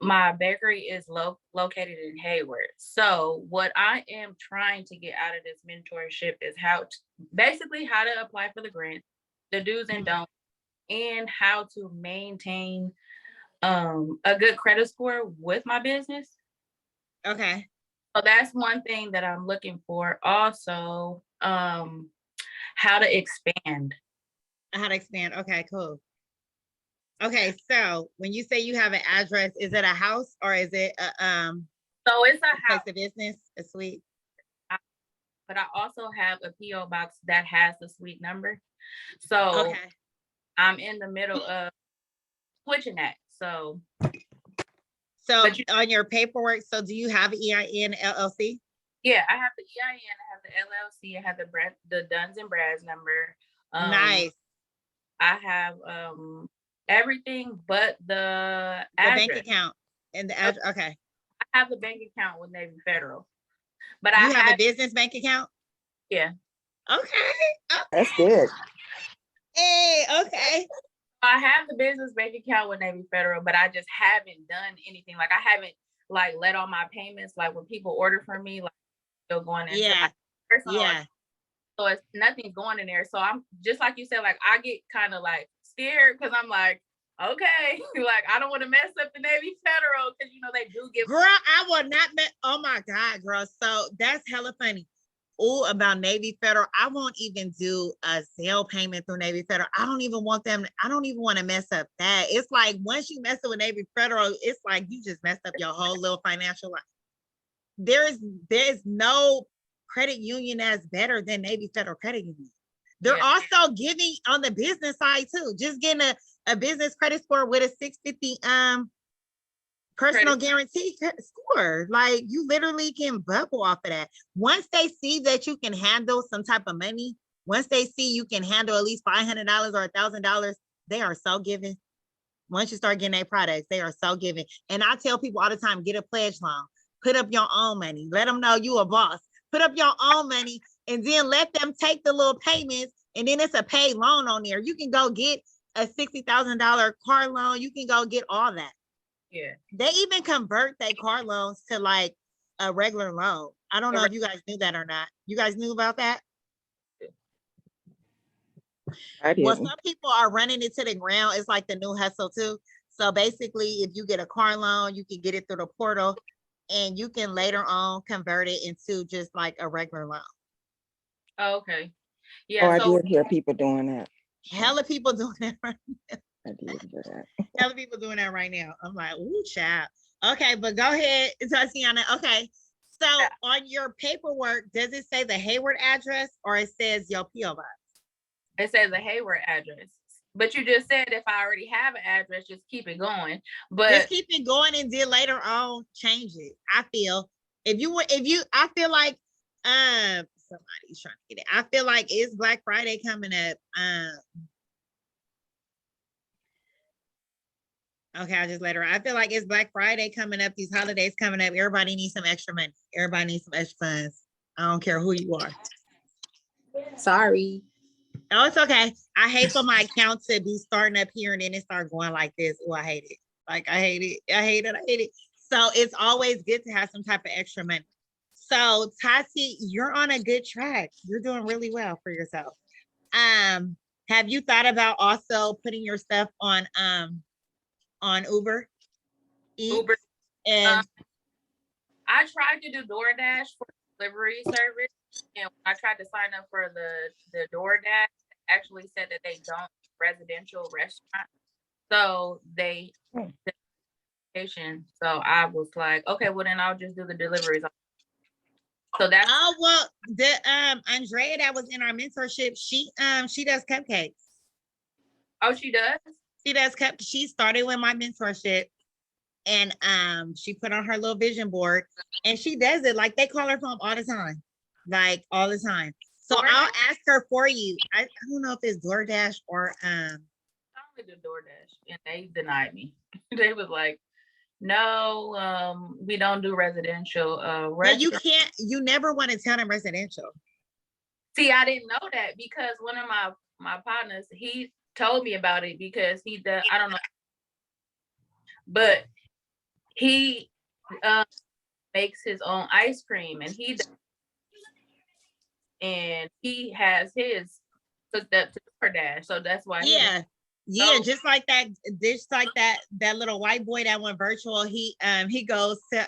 my bakery is located in Hayward. So what I am trying to get out of this mentorship is basically how to apply for the grant, the do's and don'ts, and how to maintain a good credit score with my business. Okay. So that's one thing that I'm looking for. Also, how to expand. How to expand. Okay, cool. Okay, so when you say you have an address, is it a house or is it a So it's a house, a business, a suite? but I also have a PO box that has the suite number. So okay, I'm in the middle of switching that. So on your paperwork, so do you have EIN LLC? Yeah, I have the EIN, I have the LLC, I have the Duns and Brads number. Nice. I have everything but the address. Bank account and the address. Okay. I have the bank account with Navy Federal, but you have a business bank account. Yeah. Okay. That's good. Hey. Okay. I have the business bank account with Navy Federal, but I just haven't done anything. Like I haven't let all my payments. Like when people order from me, like still going into my personal. So it's nothing's going in there. So I'm just like you said, like I get kind of like scared because I'm like, okay, like I don't want to mess up the Navy Federal because they do give. Girl, I will not mess. Oh my God, girl. So that's hella funny. Oh, about Navy Federal. I won't even do a Zelle payment through Navy Federal. I don't even want them. I don't even want to mess up that. It's like once you mess up with Navy Federal, it's like you just messed up your whole little financial life. There's no credit union that's better than Navy Federal Credit Union. They're also giving on the business side too. Just getting a business credit score with a 650 personal guarantee score. Like you literally can bubble off of that. Once they see that you can handle some type of money, once they see you can handle at least $500 or $1,000, they are so giving. Once you start getting their products, they are so giving. And I tell people all the time, get a pledge loan, put up your own money, let them know you a boss, put up your own money, and then let them take the little payments, and then it's a paid loan on there. You can go get a $60,000 car loan. You can go get all that. Yeah. They even convert their car loans to like a regular loan. I don't know if you guys knew that or not. You guys knew about that? I didn't. Well, some people are running it to the ground. It's like the new hustle too. So basically, if you get a car loan, you can get it through the portal and you can later on convert it into just like a regular loan. Oh, okay. Yeah. Oh, I did hear people doing that. Hella people doing that right now. I did hear that. Hella people doing that right now. I'm like, ooh, child. Okay, but go ahead, Tatiana. Okay. So on your paperwork, does it say the Hayward address or it says your PO box? It says a Hayward address. But you just said if I already have an address, just keep it going. But just keep it going and then later on change it. I feel I feel like somebody's trying to get it. I feel like it's Black Friday coming up. Okay, I'll just let her. I feel like it's Black Friday coming up, these holidays coming up. Everybody needs some extra money. Everybody needs some extra funds. I don't care who you are. Sorry. Oh, it's okay. I hate for my account to be starting up here and then it start going like this. Oh, I hate it. Like I hate it. I hate it. I hate it. So it's always good to have some type of extra money. So Tati, you're on a good track. You're doing really well for yourself. Have you thought about also putting your stuff on Uber Eats? Uber. And I tried to do DoorDash for delivery service, and when I tried to sign up for the DoorDash, it actually said that they don't residential restaurant, so they so I was like, okay, well then I'll just do the deliveries. So that's the Andrea that was in our mentorship, she does cupcakes. Oh, she does? She does she started with my mentorship And she put on her little vision board, and she does it like they call her phone all the time, like all the time. So I'll ask her for you. I don't know if it's DoorDash or I only do DoorDash, and they denied me. They was like, no, we don't do residential. Yeah, you can't. You never want to tell them residential. See, I didn't know that because one of my partners, he told me about it because he does. I don't know, but he makes his own ice cream, and he has his hooked up to DoorDash, so that's why. Yeah, just like that little white boy that went virtual. He goes to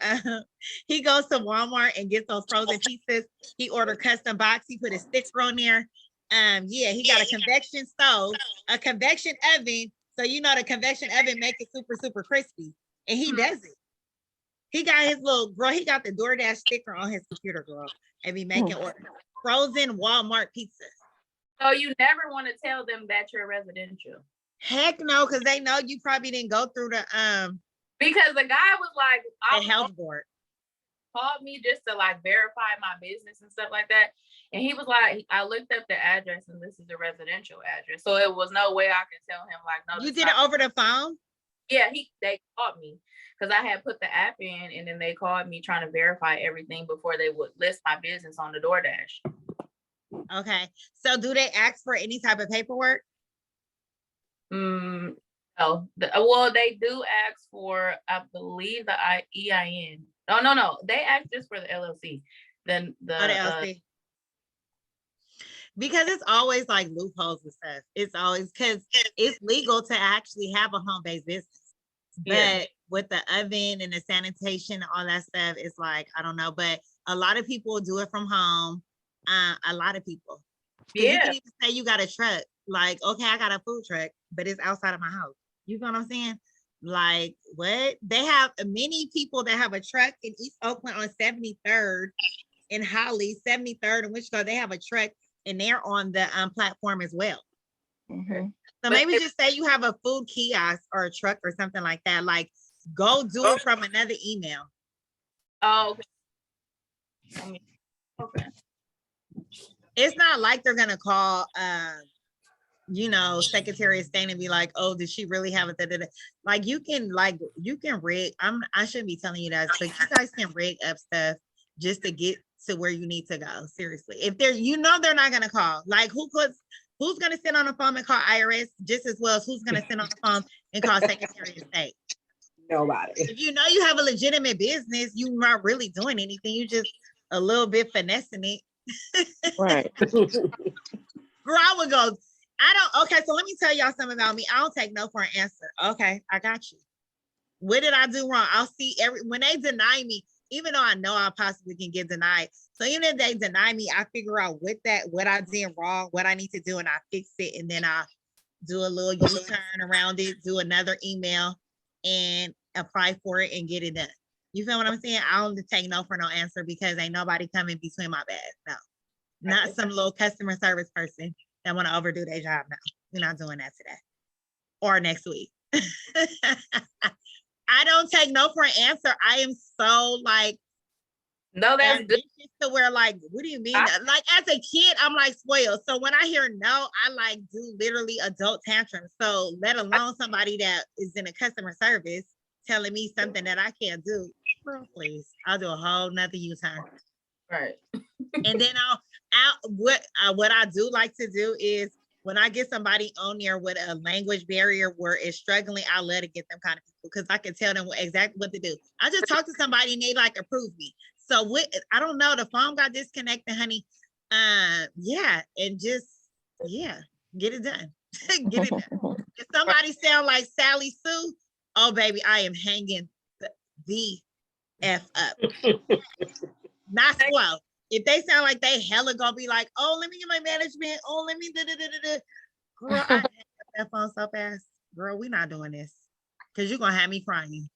Walmart and gets those frozen pizzas. He ordered custom box. He put a sticker on there. Yeah, he got a convection stove, a convection oven. So you know the convection oven make it super, super crispy. And he does it. He got his little girl, he got the DoorDash sticker on his computer, girl, and be making order frozen Walmart pizza. So you never want to tell them that you're residential. Heck no, because they know you probably didn't go through the because the guy was like the health board called me just to like verify my business and stuff like that. And he was like, I looked up the address and this is a residential address. So it was no way I could tell him like, no. You did it over the phone? Yeah, they called me because I had put the app in, and then they called me trying to verify everything before they would list my business on the DoorDash. Okay. So do they ask for any type of paperwork? No. Well, they do ask for, I believe, the EIN. No. They ask just for the LLC. Then the LLC. Because it's always like loopholes and stuff. It's always because it's legal to actually have a home-based business. But with the oven and the sanitation and all that stuff, it's like, I don't know. But a lot of people do it from home. A lot of people. Yeah. You can even say you got a truck. Like, okay, I got a food truck, but it's outside of my house. You know what I'm saying? Like, what? They have many people that have a truck in East Oakland on 73rd, in Holly, 73rd in Wichita. They have a truck, and they're on the platform as well. Mm-hmm. So maybe just say you have a food kiosk or a truck or something like that. Like, go do it from another email. Oh, okay. It's not like they're gonna call Secretary of State and be like, oh, did she really have it? Like you can rig. I shouldn't be telling you that, but you guys can rig up stuff just to get to where you need to go. Seriously. If they're not gonna call. Like who's gonna sit on the phone and call IRS just as well as who's gonna sit on the phone and call Secretary of State? Nobody. If you know you have a legitimate business, you're not really doing anything. You just a little bit finessing it. Right. Girl, I would go, okay, so let me tell y'all something about me. I don't take no for an answer. Okay, I got you. What did I do wrong? I'll see when they deny me, even though I know I possibly can get denied. So even if they deny me, I figure out what I did wrong, what I need to do, and I fix it. And then I do a little U-turn around it, do another email and apply for it and get it done. You feel what I'm saying? I don't take no for no answer because ain't nobody coming between my bag. No, not some little customer service person that want to overdo their job. No, we're not doing that today or next week. I don't take no for an answer. I am so like, no, that's good. To where like, what do you mean? Like as a kid, I'm like spoiled. So when I hear no, I like do literally adult tantrums. So let alone somebody that is in a customer service telling me something that I can't do. Girl, please, I'll do a whole nother U-turn. Right. And then what I do like to do is when I get somebody on there with a language barrier where it's struggling, I'll let it get them kind of people because I can tell them exactly what to do. I just talk to somebody and they like approve me. So I don't know, the phone got disconnected, honey. Yeah, and just get it done. Get it done. If somebody sound like Sally Sue, oh baby, I am hanging the F up. Not slow. If they sound like they hella gonna be like, oh, let me get my management. Oh, let me da. Girl, I hang up that phone so fast. Girl, we not doing this. Cause you're gonna have me crying.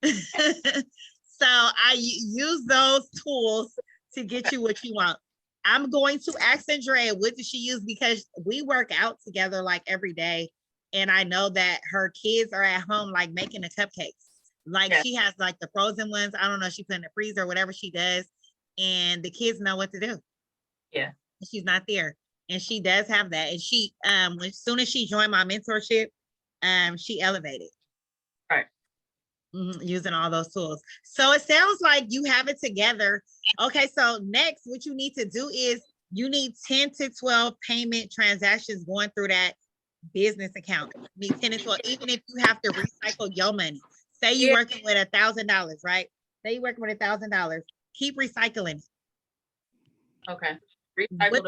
So I use those tools to get you what you want. I'm going to ask Andrea, what does she use? Because we work out together like every day. And I know that her kids are at home like making the cupcakes. Like she has like the frozen ones. I don't know. She put in the freezer, whatever she does, and the kids know what to do. Yeah. She's not there, and she does have that. And she, as soon as she joined my mentorship, she elevated. Right. Using all those tools. So it sounds like you have it together. Okay, so next, what you need to do is you need 10 to 12 payment transactions going through that business account. You need 10 to 12, even if you have to recycle your money. Say you're working with $1,000, right? Say you're working with $1,000. Keep recycling it. Okay. What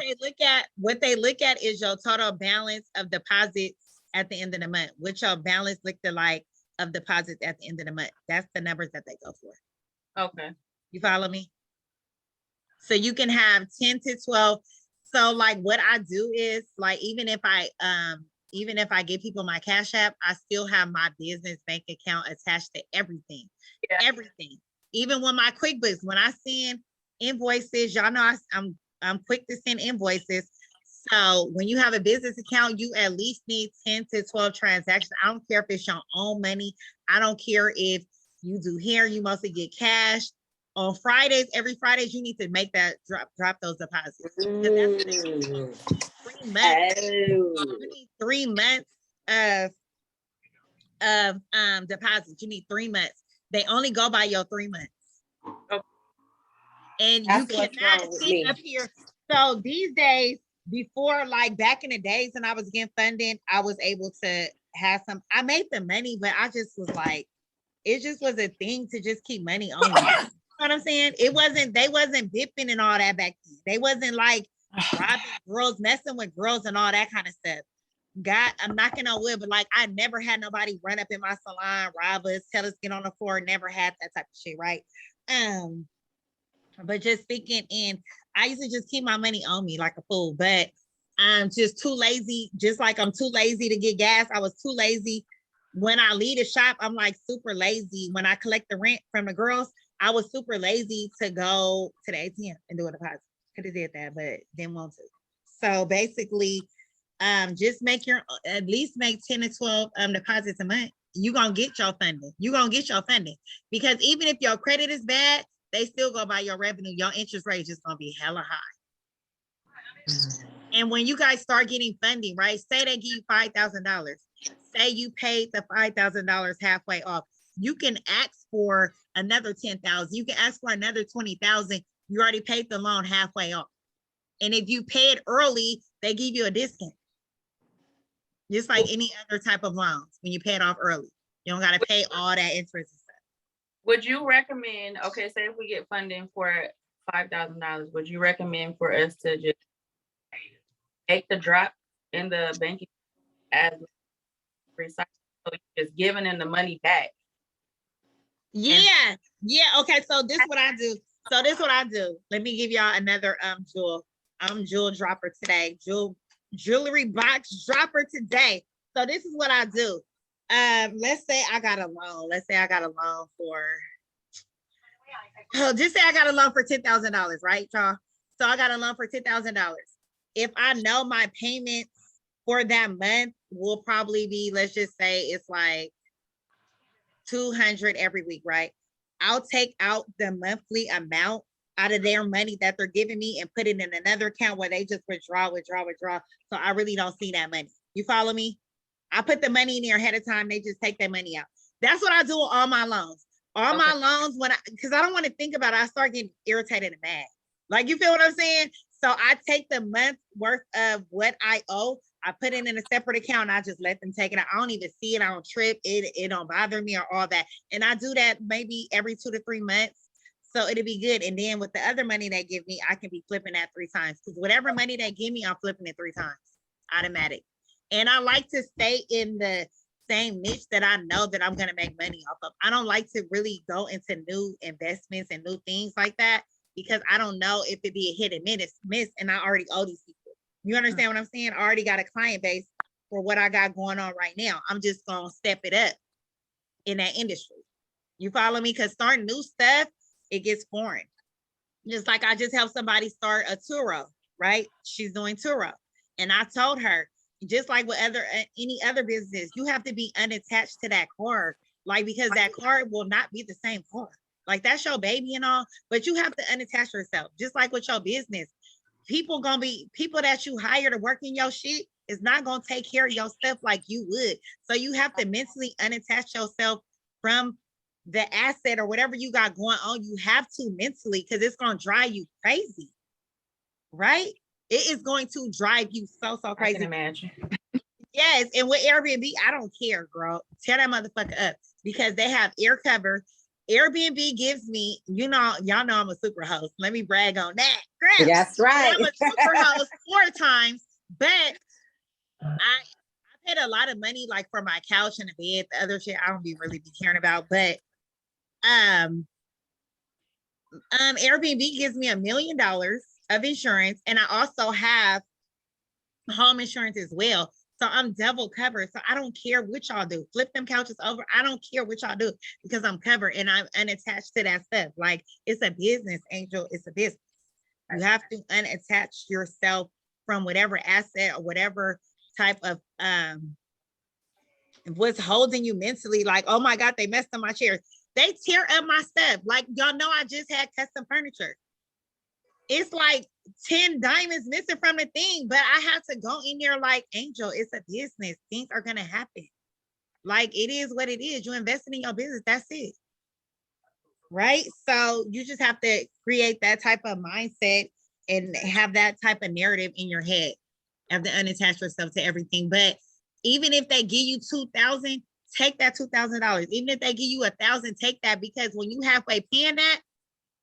they look at is your total balance of deposits at the end of the month. What your balance looked like of deposits at the end of the month. That's the numbers that they go for. Okay. You follow me? So you can have 10 to 12. So like what I do is like, even if I give people my Cash App, I still have my business bank account attached to everything. Yeah. Everything. Even when my QuickBooks, when I send invoices, y'all know I'm quick to send invoices. So when you have a business account, you at least need 10 to 12 transactions. I don't care if it's your own money. I don't care if you do hair, you mostly get cash. On Fridays, every Fridays, you need to make that drop those deposits. That's 3 months. You need 3 months of deposits. You need 3 months. They only go by your 3 months. Okay. And you cannot sit up here. So these days, before, like back in the days when I was getting funding, I was able to have I made the money, but I just was like, it just was a thing to just keep money on me. You know what I'm saying? They wasn't bipping and all that back then. They wasn't like robbing girls, messing with girls and all that kind of stuff. God, I'm knocking on wood, but like I never had nobody run up in my salon, rob us, tell us get on the floor, never had that type of shit, right? But just speaking in, I used to just keep my money on me like a fool, but I'm just too lazy. Just like I'm too lazy to get gas. I was too lazy. When I leave the shop, I'm like super lazy. When I collect the rent from the girls, I was super lazy to go to the ATM and do a deposit. Could have did that, but didn't want to. So basically, just at least make 10 to 12 deposits a month. You're gonna get your funding. Because even if your credit is bad, they still go by your revenue. Your interest rate is just gonna be hella high. And when you guys start getting funding, right? Say they give you $5,000. Say you paid the $5,000 halfway off. You can ask for another $10,000. You can ask for another $20,000. You already paid the loan halfway off. And if you pay it early, they give you a discount. Just like any other type of loans when you pay it off early. You don't gotta pay all that interest and stuff. Would you recommend, okay, say if we get funding for $5,000, would you recommend for us to just take the drop in the banking as recycle, so you're just giving them the money back? Yeah. Okay. So this is what I do. Let me give y'all another jewel dropper today. Jewelry box dropper today. So this is what I do. Let's say I got a loan. Just say I got a loan for $10,000, right, y'all? So I got a loan for $10,000. If I know my payments for that month will probably be, let's just say it's like $200 every week, right? I'll take out the monthly amount out of their money that they're giving me and put it in another account where they just withdraw. So I really don't see that money. You follow me? I put the money in there ahead of time. They just take their money out. That's what I do with all my loans. My loans, because I don't want to think about it, I start getting irritated and mad. Like, you feel what I'm saying? So I take the month worth of what I owe. I put it in a separate account. And I just let them take it. I don't even see it. I don't trip. It don't bother me or all that. And I do that maybe every 2 to 3 months. So it'll be good. And then with the other money they give me, I can be flipping that 3 times. Because whatever money they give me, I'm flipping it 3 times. Automatic. And I like to stay in the same niche that I know that I'm going to make money off of. I don't like to really go into new investments and new things like that, because I don't know if it be a hit and miss, and I already owe these people. You understand what I'm saying? I already got a client base for what I got going on right now. I'm just going to step it up in that industry. You follow me? Because starting new stuff, it gets foreign. Just like I just helped somebody start a Turo, right? She's doing Turo. And I told her, just like with any other business, you have to be unattached to that car Like, because that car will not be the same car. Like, that's your baby and all, but you have to unattach yourself. Just like with your business, people that you hire to work in your shit is not gonna take care of your stuff like you would. So you have to mentally unattach yourself from the asset or whatever you got going on. You have to mentally, because it's gonna drive you crazy, right? It is going to drive you so crazy. I can imagine. Yes, and with Airbnb, I don't care, girl. Tear that motherfucker up because they have air cover. Airbnb gives me, y'all know I'm a super host. Let me brag on that. Girl, That's right. I'm a super host 4 times, but I paid a lot of money like for my couch and the bed. The other shit I don't really be caring about, but Airbnb gives me $1 million of insurance, and I also have home insurance as well. So I'm double covered. So I don't care what y'all do. Flip them couches over. I don't care what y'all do because I'm covered and I'm unattached to that stuff. Like, it's a business, Angel. It's a business. You have to unattach yourself from whatever asset or whatever type of what's holding you mentally. Like, oh my God, they messed up my chairs. They tear up my stuff. Like, y'all know I just had custom furniture. It's like 10 diamonds missing from the thing, but I have to go in there like, Angel, it's a business. Things are going to happen. Like, it is what it is. You're investing in your business. That's it. Right? So you just have to create that type of mindset and have that type of narrative in your head. Have to unattach yourself to everything. But even if they give you $2,000, take that $2,000. Even if they give you $1,000, take that, because when you halfway paying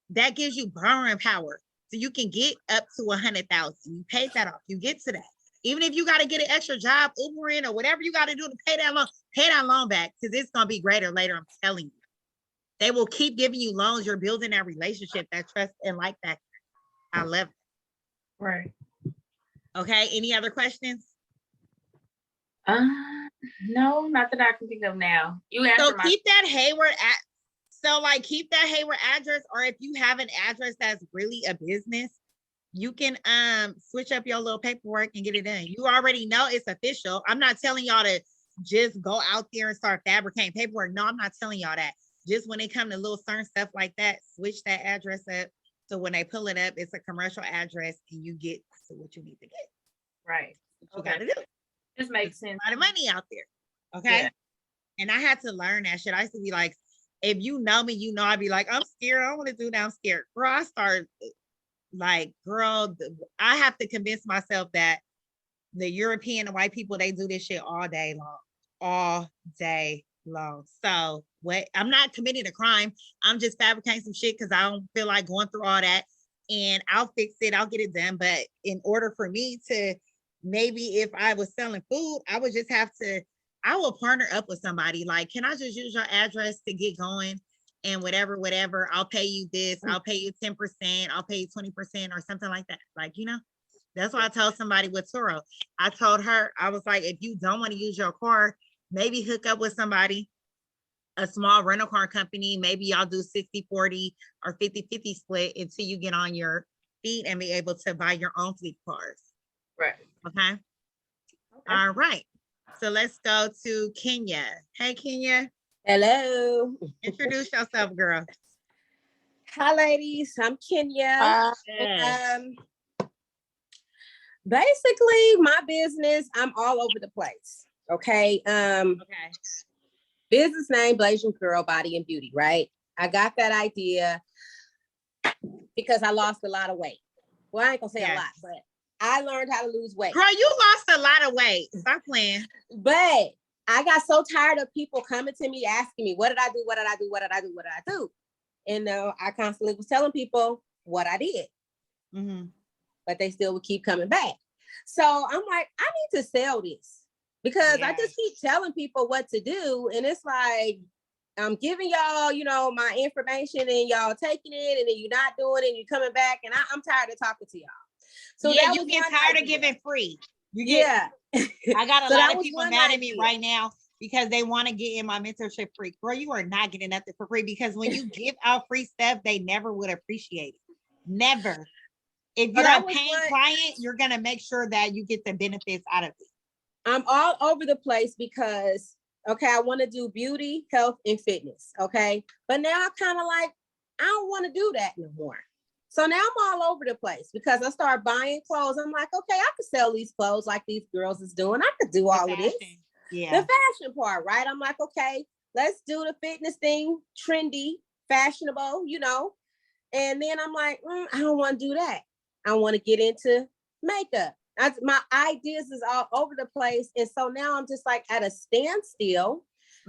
that gives you borrowing power. So you can get up to 100,000. You pay that off. You get to that. Even if you got to get an extra job, Uber in, or whatever you got to do to pay that loan back, because it's going to be greater later. I'm telling you. They will keep giving you loans. You're building that relationship, that trust, and like that. I love it. Right. Okay. Any other questions? No, not that I can think of now. You answered So keep that Hayward address, or if you have an address that's really a business, you can switch up your little paperwork and get it done. You already know it's official. I'm not telling y'all to just go out there and start fabricating paperwork. No, I'm not telling y'all that. Just when it comes to little certain stuff like that, switch that address up. So when they pull it up, it's a commercial address and you get to what you need to get. Right. What you gotta do. This makes sense. A lot of money out there. Okay. Yeah. And I had to learn that shit. I used to be like, if you know me, you know, I'd be like, I'm scared. I don't want to do that. I'm scared. Girl, I started like, girl, I have to convince myself that the European and white people, they do this shit all day long. So what? I'm not committing a crime. I'm just fabricating some shit because I don't feel like going through all that. And I'll fix it. I'll get it done. But in order for me to, maybe if I was selling food, I would just have to, I will partner up with somebody. Like, can I just use your address to get going? And whatever, I'll pay you this. I'll pay you 10%. I'll pay you 20% or something like that. Like, you know, that's why I told somebody with Turo. I told her, I was like, if you don't want to use your car, maybe hook up with somebody, a small rental car company. Maybe y'all do 60-40 or 50-50 split until you get on your feet and be able to buy your own fleet cars. Right. Okay. All right. So let's go to Kenya. Hey, Kenya. Hello. Introduce yourself, girl. Hi, ladies. I'm Kenya. Basically, my business, I'm all over the place. Okay. Business name, Blasian Girl Body and Beauty, right? I got that idea because I lost a lot of weight. Well, I ain't gonna say a lot, but I learned how to lose weight. Girl, you lost a lot of weight. Stop playing. But I got so tired of people coming to me asking me, what did I do? What did I do? What did I do? What did I do? And I constantly was telling people what I did. Mm-hmm. But they still would keep coming back. So I'm like, I need to sell this because I just keep telling people what to do. And it's like, I'm giving y'all, you know, my information and y'all taking it and then you're not doing it and you're coming back. And I'm tired of talking to y'all. So yeah, you get tired of giving free. I got a lot of people mad at me right now because they want to get in my mentorship free. Girl, you are not getting nothing for free because when you give out free stuff, they never would appreciate it. Never. If you're a paying client, you're going to make sure that you get the benefits out of it. I'm all over the place because Okay, I want to do beauty, health, and fitness. Okay, but now I kind of like, I don't want to do that no more. So now I'm all over the place because I start buying clothes. I'm like, okay, I could sell these clothes like these girls is doing. I could do all of this. Yeah. The fashion part, right? I'm like, okay, let's do the fitness thing, trendy, fashionable, you know. And then I'm like, I don't want to do that. I want to get into makeup. My ideas is all over the place. And so now I'm just like at a standstill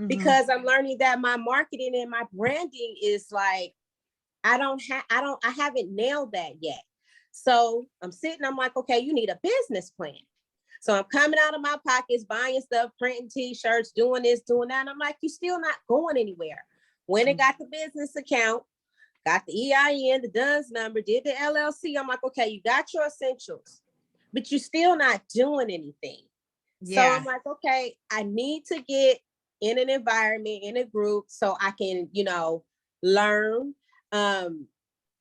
because I'm learning that my marketing and my branding is like, I haven't nailed that yet. So I'm like, okay, you need a business plan. So I'm coming out of my pockets, buying stuff, printing t-shirts, doing this, doing that. And I'm like, you're still not going anywhere. When it got the business account, got the EIN, the DUNS number, did the LLC. I'm like, okay, you got your essentials, but you're still not doing anything. Yeah. So I'm like, okay, I need to get in an environment, in a group, so I can, you know, learn. And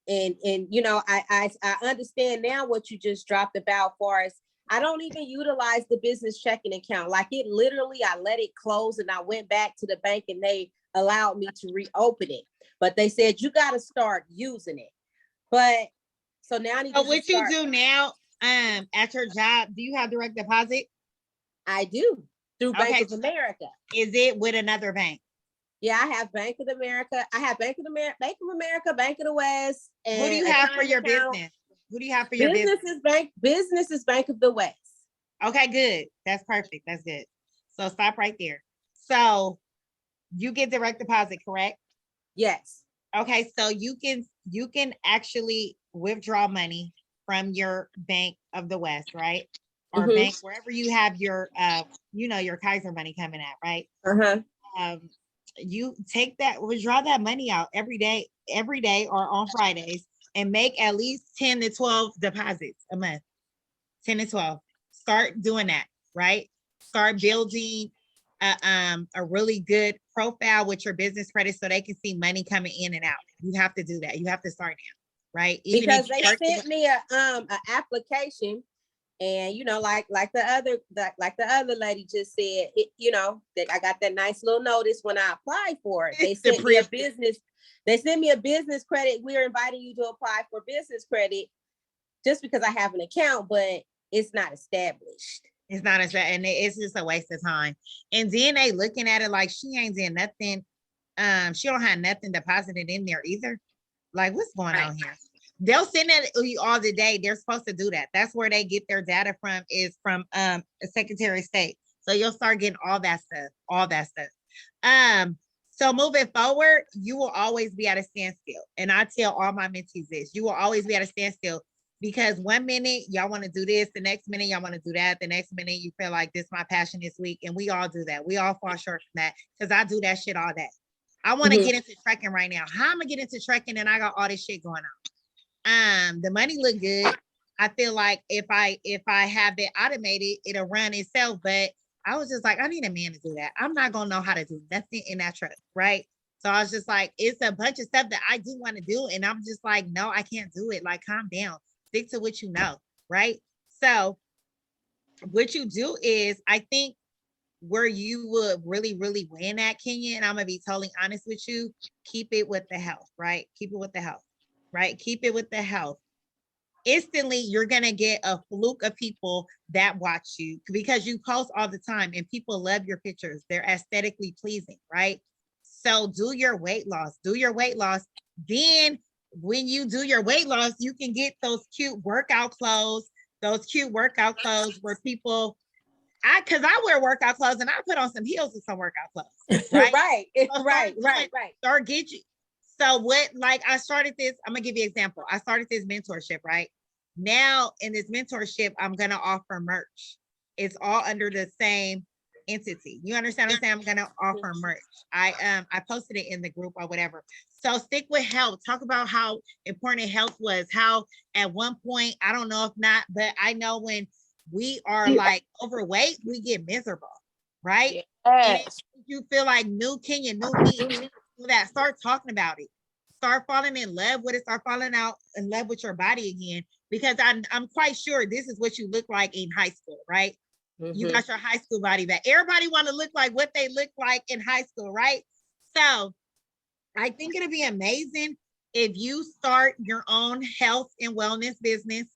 you know, I understand now what you just dropped about far as I don't even utilize the business checking account. Like it literally, I let it close and I went back to the bank and they allowed me to reopen it. But they said, you got to start using it. But so now I need to what you do now at your job, do you have direct deposit? I do through Bank of America. Is it with another bank? Yeah, I have Bank of America. I have Bank of America, Bank of the West. And who do you have for your business? Who do you have for your business? Business is Bank of the West. Okay, good. That's perfect. That's good. So stop right there. So you get direct deposit, correct? Yes. Okay, so you can actually withdraw money from your Bank of the West, right? Or bank wherever you have your you know, your Kaiser money coming at, right? You take that, withdraw that money out every day or on Fridays and make at least 10 to 12 deposits a month. 10 to 12. Start doing that, right? Start building a really good profile with your business credit so they can see money coming in and out. You have to do that. You have to start now, right? Even because they sent me a application. And you know, like the other lady just said, you know, that I got that nice little notice when I applied for it. They sent me a business. They sent me a business credit. We're inviting you to apply for business credit, just because I have an account, but it's not established. It's not and it's just a waste of time. And then they looking at it like she ain't doing nothing. She don't have nothing deposited in there either. Like, what's going on here? They'll send it you all the day. They're supposed to do that. That's where they get their data from, is from a Secretary of State. So you'll start getting all that stuff. So moving forward, you will always be at a standstill. And I tell all my mentees this, you will always be at a standstill, because one minute y'all want to do this, the next minute y'all want to do that, the next minute you feel like this is my passion this week. And we all do that. We all fall short from that, because I do that shit all day. I want to get into trekking right now. How am I getting into trekking and I got all this shit going on? The money look good. I feel like if I have it automated, it'll run itself. But I was just like, I need a man to do that. I'm not gonna know how to do nothing in that truck, right? So I was just like, it's a bunch of stuff that I do want to do, and I'm just like, no, I can't do it. Like, calm down, stick to what you know, right? So what you do is, I think where you would really, really win at, Kenya, and I'm gonna be totally honest with you, keep it with the health, right? Keep it with the health, right? Keep it with the health. Instantly, you're gonna get a fluke of people that watch you because you post all the time and people love your pictures. They're aesthetically pleasing, right? So do your weight loss. Then when you do your weight loss, you can get those cute workout clothes where people, because I wear workout clothes and I put on some heels with some workout clothes, right? right. Start get you. So what, like, I started this, I'm gonna give you an example. I started this mentorship, right? Now in this mentorship, I'm gonna offer merch. It's all under the same entity. You understand what I'm saying? I'm gonna offer merch. I posted it in the group or whatever. So stick with health. Talk about how important health was. How at one point, I don't know if not, but I know when we are like overweight, we get miserable, right? Yes. You feel like new Kenya, new me. That start talking about it. Start falling in love with it. Start falling out in love with your body again. Because I'm quite sure this is what you look like in high school, right? You got your high school body back. Everybody want to look like what they look like in high school, right? So I think it'll be amazing if you start your own health and wellness business.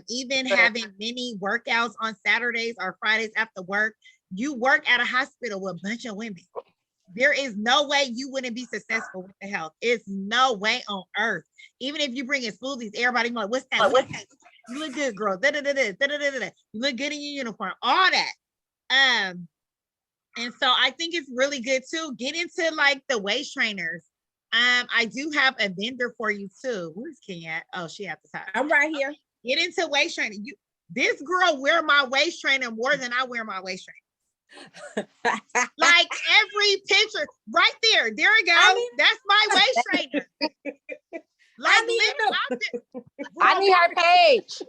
Even having mini workouts on Saturdays or Fridays after work. You work at a hospital with a bunch of women. There is no way you wouldn't be successful with the health. It's no way on earth. Even if you bring in smoothies, everybody like, what's that? What's that? You look good, girl. Da, da, da, da, da, da, da, da. You look good in your uniform. All that. And so I think it's really good too. Get into like the waist trainers. I do have a vendor for you too. Where's Kenya at? Oh, she at the top. I'm right here. Get into waist training. This girl wear my waist trainer more than I wear my waist trainer. Like every picture right there. There we go. That's my waist trainer. Like I need her page.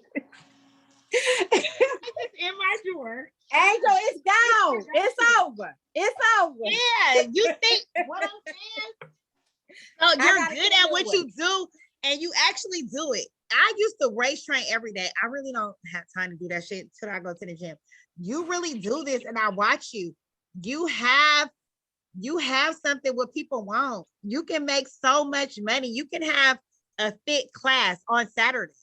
It's in my drawer. Angel, it's gone. It's over. It's over. Yeah, you think what I'm saying? So you're good at what you do, and you actually do it. I used to race train every day. I really don't have time to do that shit till I go to the gym. You really do this, and I watch you. You have something what people want. You can make so much money. You can have a fit class on Saturdays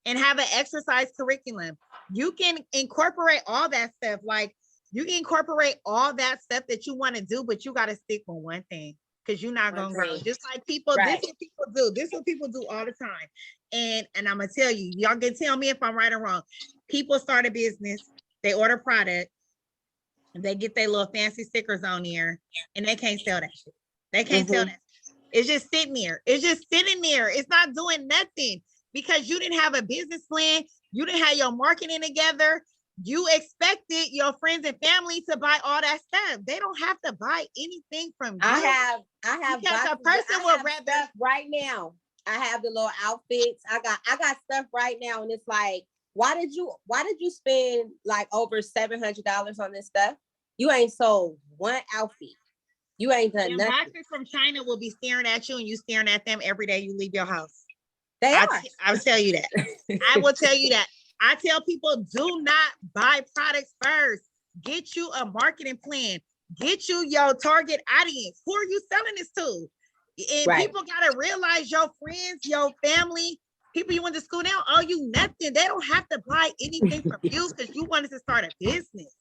and have an exercise curriculum. You can incorporate all that stuff. Like you can incorporate all that stuff that you want to do, but you got to stick with one thing because you're not going to grow. Just like people, This is what people do. This is what people do all the time. And I'm going to tell you, y'all can tell me if I'm right or wrong. People start a business, they order product, they get their little fancy stickers on there, and they can't sell that shit. They can't sell that. It's just sitting there. It's just sitting there. It's not doing nothing because you didn't have a business plan. You didn't have your marketing together. You expected your friends and family to buy all that stuff. They don't have to buy anything from you. I have because a boxes, person will rather stuff right now. I have the little outfits. I got stuff right now, and it's like, why did you spend like over $700 on this stuff? You ain't sold one outfit. You ain't done nothing. Boxers from China will be staring at you, and you staring at them every day you leave your house. They are. I'll tell you that. I will tell you that. I tell people, do not buy products first. Get you a marketing plan. Get you your target audience. Who are you selling this to? And people got to realize your friends, your family, people you went to school now, owe you nothing. They don't have to buy anything from you because you wanted to start a business.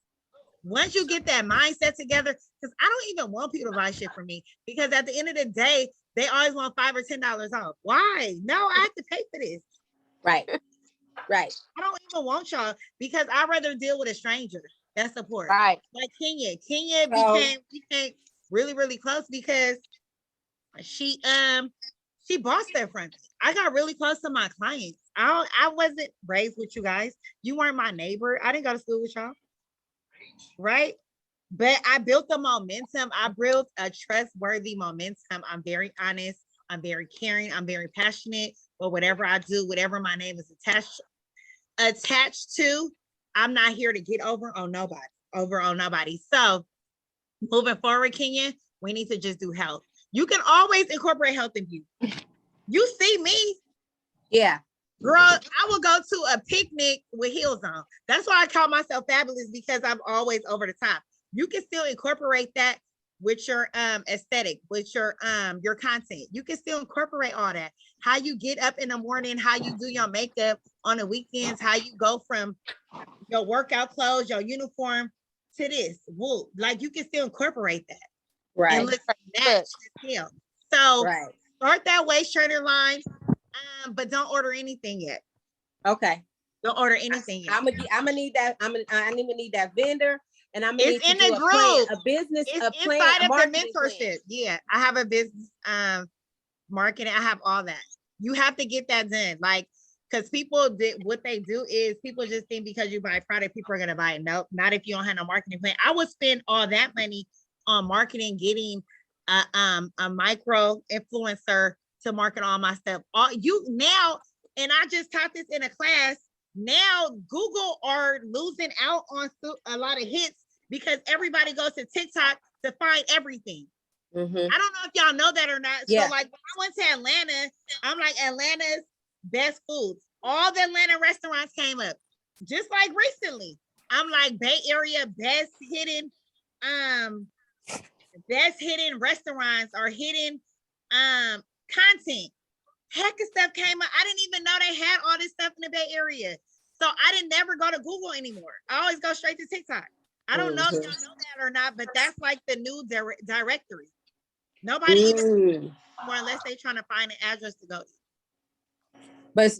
Once you get that mindset together, because I don't even want people to buy shit from me because at the end of the day, they always want $5 or $10 off. Why? No, I have to pay for this. Right. I don't even want y'all because I'd rather deal with a stranger that support. Right. Like Kenya. Kenya became really, really close because she bought stuff from me. I got really close to my clients. I wasn't raised with you guys. You weren't my neighbor. I didn't go to school with y'all. Right? But I built the momentum. I built a trustworthy momentum. I'm very honest. I'm very caring. I'm very passionate. But whatever I do, whatever my name is attached to, I'm not here to get over on nobody. So moving forward, Kenya, we need to just do health. You can always incorporate health in you. You see me. Yeah. Girl, I will go to a picnic with heels on. That's why I call myself fabulous because I'm always over the top. You can still incorporate that with your aesthetic, with your content. You can still incorporate all that. How you get up in the morning, how you do your makeup on the weekends, how you go from your workout clothes, your uniform to this. Woo. Like you can still incorporate that. Right. And look natural still. So start that waist trainer line. But don't order anything yet. Okay. Don't order anything yet. I'm gonna need that. I need that vendor, and I'm gonna need in to do the group. a business, it's a plan, inside a of the mentorship. plan. Yeah, I have a business marketing. I have all that. You have to get that done, like because people did what they do is people just think because you buy a product, people are gonna buy it. Nope, not if you don't have no marketing plan. I would spend all that money on marketing, getting a micro influencer to market all my stuff. And I just taught this in a class. Now Google are losing out on a lot of hits because everybody goes to TikTok to find everything. I don't know if y'all know that or not. So like when I went to Atlanta, I'm like Atlanta's best foods. All the Atlanta restaurants came up. just like recently, I'm like Bay Area best hidden restaurants or hidden content. Heck of stuff came up. I didn't even know they had all this stuff in the Bay Area. So I didn't never go to Google anymore. I always go straight to TikTok. I don't know if y'all know that or not, but that's like the new directory. Nobody even more unless they trying to find an address to go to. But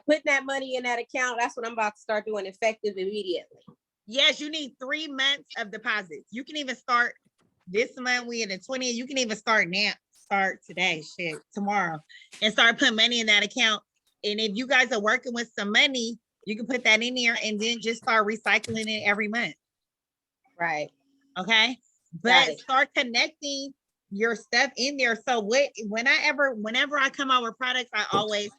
putting that money in that account, that's what I'm about to start doing effective immediately. Yes, you need 3 months of deposits. You can even start this month. We in the 20th. You can even start now. Start today, tomorrow, and start putting money in that account. And if you guys are working with some money, you can put that in there and then just start recycling it every month. Right. Okay. But start connecting your stuff in there. So whenever I come out with products, I always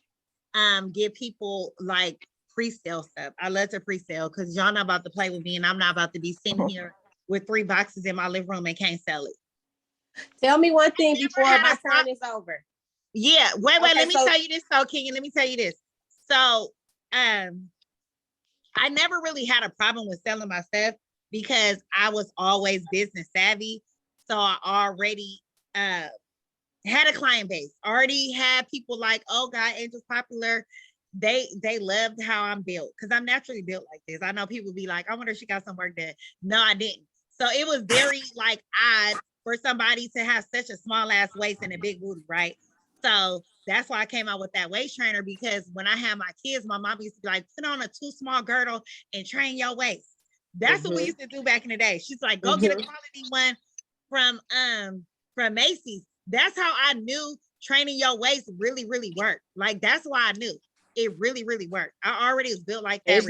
give people like pre-sale stuff. I love to pre-sale because y'all not about to play with me, and I'm not about to be sitting here with 3 boxes in my living room and can't sell it. Tell me one thing before my time is over. Yeah, wait, okay, let me tell you this, so Kenyon, let me tell you this. So I never really had a problem with selling my stuff because I was always business savvy. So I already had a client base, already had people like, oh God, Angel's popular. They loved how I'm built because I'm naturally built like this. I know people be like, I wonder if she got some work done. No, I didn't. So it was very like odd for somebody to have such a small ass waist and a big booty, right? So that's why I came out with that waist trainer, because when I had my kids, my mom used to be like, put on a too small girdle and train your waist. That's what we used to do back in the day. She's like, go get a quality one from Macy's. That's how I knew training your waist really, really worked. Like, that's why I knew it really, really worked. I already was built like that.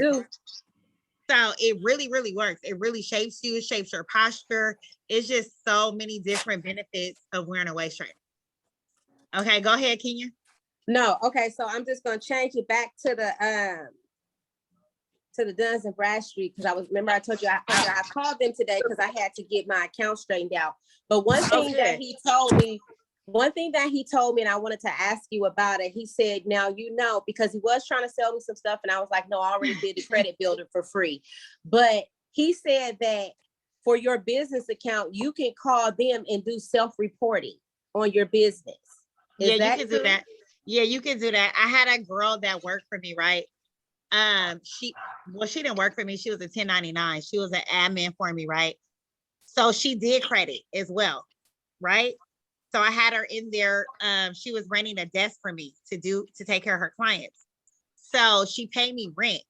So it really, really works. It really shapes you, it shapes your posture. It's just so many different benefits of wearing a waist trainer. Okay, go ahead, Kenya. No, okay, so I'm just gonna change it back to the Duns and Bradstreet, because I told you I called them today because I had to get my account straightened out. But one thing that he told me, and I wanted to ask you about it. He said, now, because he was trying to sell me some stuff, and I was like, no, I already did the credit builder for free. But he said that for your business account, you can call them and do self-reporting on your business. You can do that. Yeah, you can do that. I had a girl that worked for me, right? She didn't work for me. She was a 1099. She was an admin for me, right? So she did credit as well, right? So I had her in there. She was renting a desk for me to take care of her clients. So she paid me rent.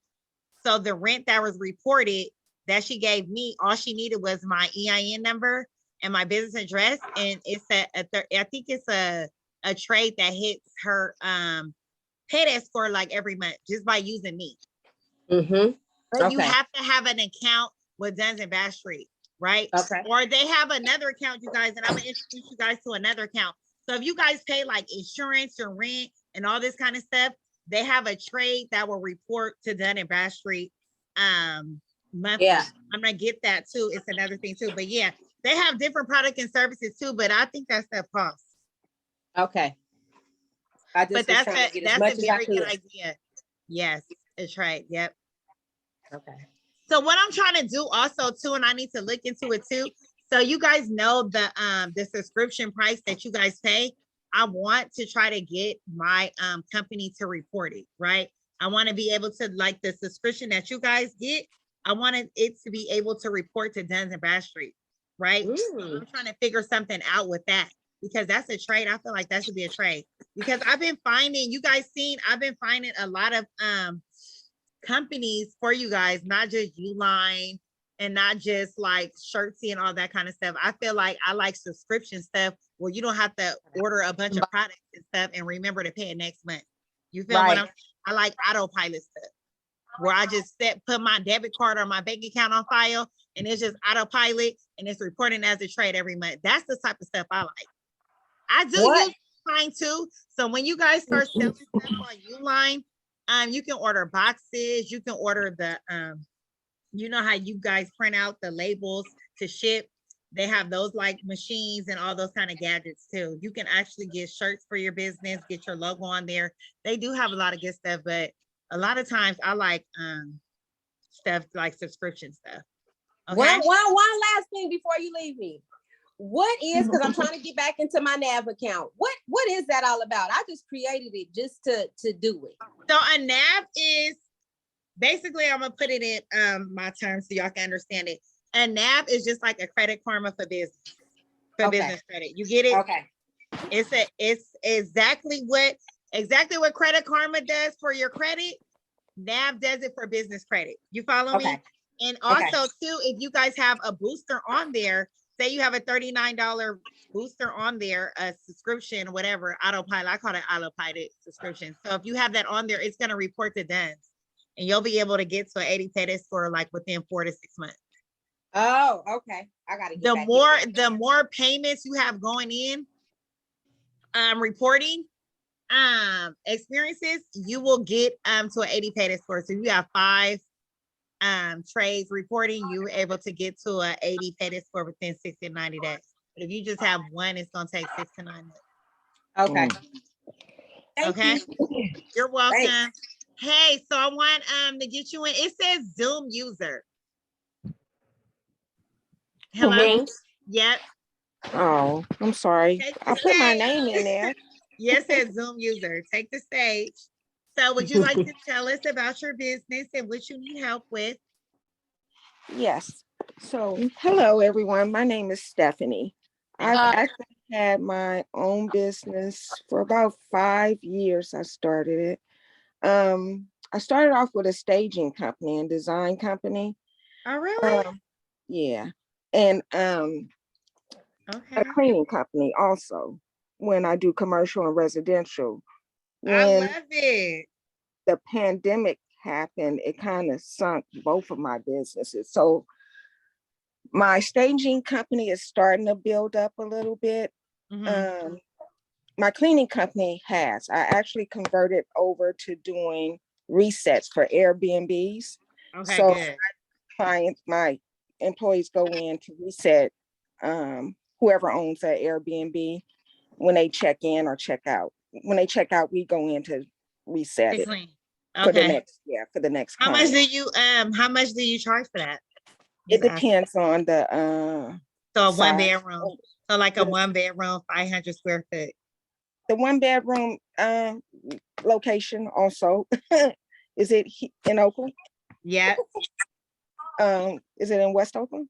So the rent that was reported that she gave me, all she needed was my EIN number and my business address. And it's I think it's a trade that hits her payday score like every month just by using me. But you have to have an account with Duns and Bradstreet, right? Okay. Or they have another account, you guys, and I'm gonna introduce you guys to another account. So if you guys pay like insurance or rent and all this kind of stuff, they have a trade that will report to Duns and Bradstreet monthly. Yeah. I'm gonna get that too. It's another thing too. But yeah, they have different product and services too, but I think that stuff costs. Okay. But that's a very good idea. Yes, it's right. Yep. Okay. So what I'm trying to do also too, and I need to look into it too. So you guys know the subscription price that you guys pay. I want to try to get my company to report it, right? I want to be able to, like, the subscription that you guys get, I wanted it to be able to report to Duns and Bradstreet, right? I'm trying to figure something out with that, because that's a trade. I feel like that should be a trade, because I've been finding a lot of companies for you guys, not just Uline and not just like Shirtsy and all that kind of stuff. I feel like I like subscription stuff where you don't have to order a bunch of products and stuff and remember to pay it next month. You feel what I like autopilot stuff where I just put my debit card or my bank account on file and it's just autopilot and it's reporting as a trade every month. That's the type of stuff I like. I do use Uline too. So when you guys start selling stuff on Uline, you can order boxes, you can order the you know how you guys print out the labels to ship. They have those like machines and all those kind of gadgets too. You can actually get shirts for your business, get your logo on there. They do have a lot of good stuff, but a lot of times I like stuff like subscription stuff. Okay. One last thing before you leave me. What is, because I'm trying to get back into my NAV account. What is that all about? I just created it just to do it. So a NAV is basically, I'm gonna put it in my terms so y'all can understand it. A NAV is just like a credit karma for business. Business credit. You get it? Okay. It's exactly what Credit Karma does for your credit. NAV does it for business credit. You follow me? And also too, if you guys have a booster on there, say you have a $39 booster on there, a subscription, whatever, autopilot. I call it autopilot subscription. So if you have that on there, it's going to report the DUNS and you'll be able to get to an 80 credit score like within 4 to 6 months. Oh, okay. I got to get the more payments you have going in, reporting experiences, you will get to an 80 credit score. So if you have 5 trades reporting, you're able to get to an 80 credit score within 60 to 90 days. But if you just have one, it's gonna take 6 to 9 months. Okay. Okay. You're welcome. Thanks. Hey, so I want to get you in. It says Zoom user. Hello. Me? Yep. Oh, I'm sorry. I put my name in there. Yes, it says Zoom user. Take the stage. So would you like to tell us about your business and what you need help with? Yes. So, hello, everyone. My name is Stephanie. I've actually had my own business for about 5 years. I started it. I started off with a staging company and design company. Oh, really? Yeah. And a cleaning company also when I do commercial and residential. I love it. The pandemic happened, it kind of sunk both of my businesses. So my staging company is starting to build up a little bit. My cleaning company I actually converted over to doing resets for Airbnbs. Okay, so good. My employees go in to reset whoever owns that Airbnb when they check in or check out. When they check out, we go in to reset it for the next How client. much do you charge for that? It depends on the so a 1 bedroom. So like a 1 bedroom, 500 square foot. The 1 bedroom location also. Is it in Oakland? Yeah. Is it in West Oakland?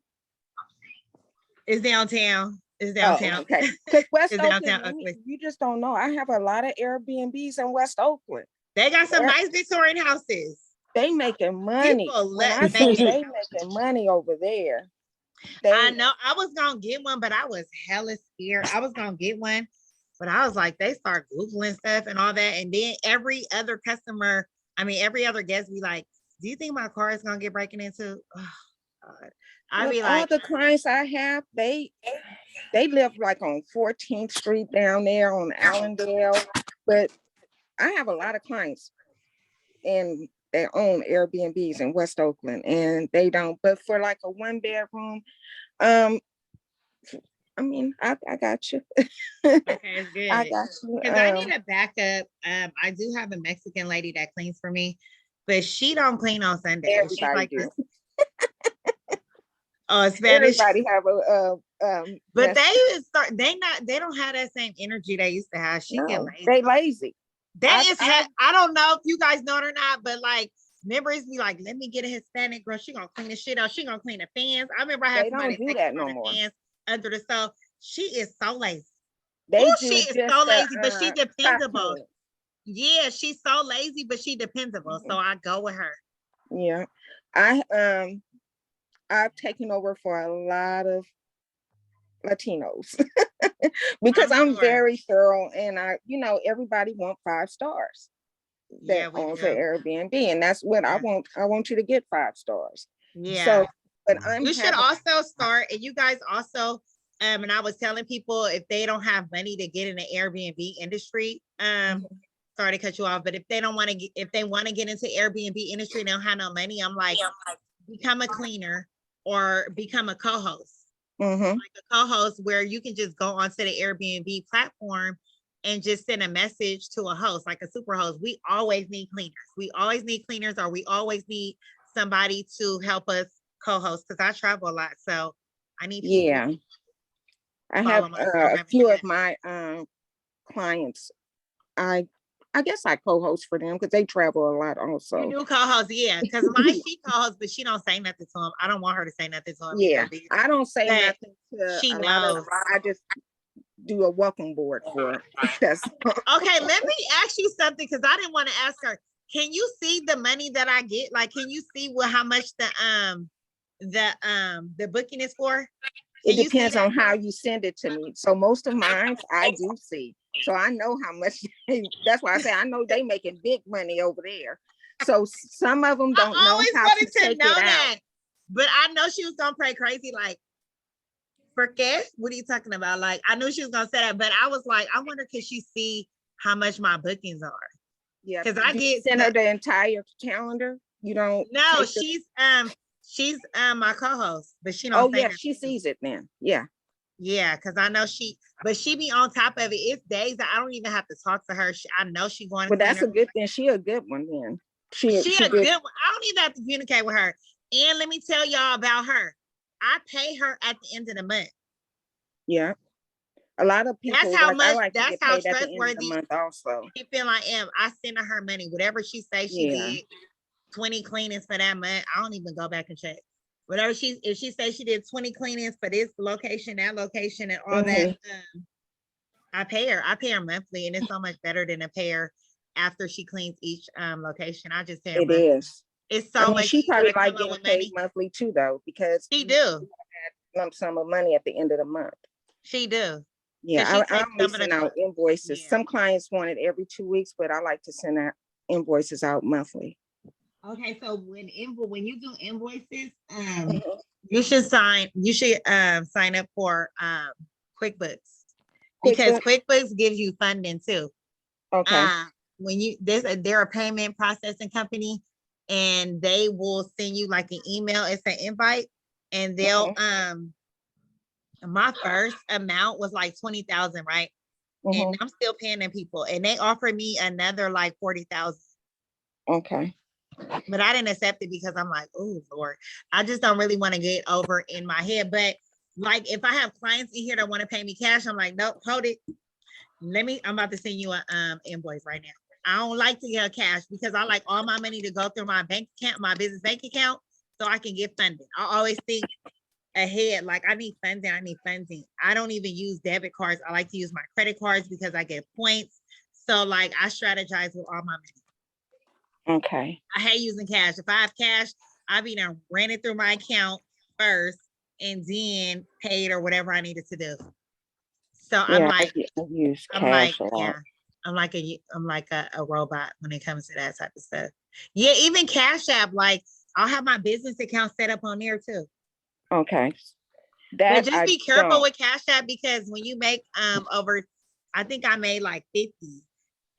It's downtown. It's downtown. Oh, okay. Because West Oakland, you just don't know. I have a lot of Airbnbs in West Oakland. They got some nice Victorian houses. They making money. When I say they making money over there. I know. I was gonna get one, but I was hella scared. I was gonna get one, but I was like, they start Googling stuff and all that. And then every other guest be like, do you think my car is gonna get breaking into? Oh, God. I'd be like, all the clients I have, they live like on 14th Street down there on Allendale. But I have a lot of clients and they own Airbnbs in West Oakland and they don't. But for like a 1 bedroom, I mean, I got you. Okay, it's good. I got you. Because I need a backup. I do have a Mexican lady that cleans for me, but she don't clean on Sunday. She's like, oh, Spanish. Everybody have but they don't have that same energy they used to have. She get lazy. They lazy. I don't know if you guys know it or not, but like members be like, let me get a Hispanic girl. She gonna clean the shit out. She gonna clean the fans. I remember I had somebody do that no more. Fans under the stove. She is so lazy. She is just so lazy, but she dependable. Yeah, she's so lazy, but she dependable. So I go with her. Yeah. I've taken over for a lot of Latinos because I'm very thorough and everybody want 5 stars that owns an Airbnb. And that's what I want. I want you to get 5 stars. Yeah. So, but you should also start, and you guys also, and I was telling people if they don't have money to get in the Airbnb industry, sorry to cut you off, but if they don't want to, if they want to get into Airbnb industry and they don't have no money, I'm like, become a cleaner or become a co-host. Like a co-host where you can just go onto the Airbnb platform and just send a message to a host, like a super host. We always need cleaners. We always need cleaners, or we always need somebody to help us co-host because I travel a lot. So I need people Yeah, to I have follow my a program. few of my clients. I I guess I co-host for them because they travel a lot You also. do co-host, yeah. Because my she co-hosts, but she don't say nothing to him. I don't want her to say nothing to him Yeah, either. I don't say But nothing to she a lot of. knows. I just do a welcome board for it. That's Okay, let me ask you something because I didn't want to ask her. Can you see the money that I get? Like, can you see what how much the booking is for? it Can you see depends that? on how you send it to me. So most of mine I do see. So I know how much that's why I say I know they making big money over there. So some of them don't I know always how to wanted to take know it out. that, but I know she was gonna pray crazy. Like, for cash? What are you talking about? Like, I knew she was gonna say that, but I was like, I wonder could she see how much my bookings are? Yeah. Because I Do you get send her the entire calendar? You don't no, take the, she's my co-host, but she oh don't say yeah, nothing. she sees it then. Yeah. Yeah, because I know but she be on top of it. It's days that I don't even have to talk to her. I know she going to Well, clean that's her. a good thing. She a good one then. She a good. good one. I don't even have to communicate with her. And let me tell y'all about her. I pay her at the end of the month. Yeah. A lot of people That's how like I much. like to That's get how paid at the end of the trustworthy month also. she feel I am. I send her money. Whatever she say she Yeah. did, 20 cleanings for that month. I don't even go back and check. Whatever if she say she did 20 cleanings for this location, that location, and all that, I pay her. I pay her monthly, and it's so much better than a pay her after she cleans each location. I just pay her It monthly. is. It's I so mean, much she easier probably to come like up getting with paid money. monthly too, though, because She do. lump sum of money at the end of the month. She do. Yeah, she I takes only some of the send out invoices. Yeah. Some clients want it every 2 weeks, but I like to send out invoices out monthly. Okay, so when you do invoices, you should sign up for QuickBooks because QuickBooks gives you funding too. Okay. When they're a payment processing company, and they will send you like an email. It's an invite, and they'll my first amount was like 20,000, right? And I'm still paying them people, and they offered me another like 40,000. Okay. But I didn't accept it because I'm like, oh Lord, I just don't really want to get over in my head. But like, if I have clients in here that want to pay me cash, I'm like, nope, hold it. I'm about to send you an invoice right now. I don't like to get cash because I like all my money to go through my bank account, my business bank account, so I can get funded. I always think ahead, like I need funding. I don't even use debit cards. I like to use my credit cards because I get points. So like I strategize with all my money. Okay. I hate using cash. If I have cash, I've either ran it through my account first and then paid or whatever I needed to do. So Yeah, I'm like, I use cash a lot. I'm like a robot when it comes to that type of stuff. Yeah, even Cash App, like I'll have my business account set up on there too. Okay. But just be careful with Cash App because when you make over, I think I made like 50,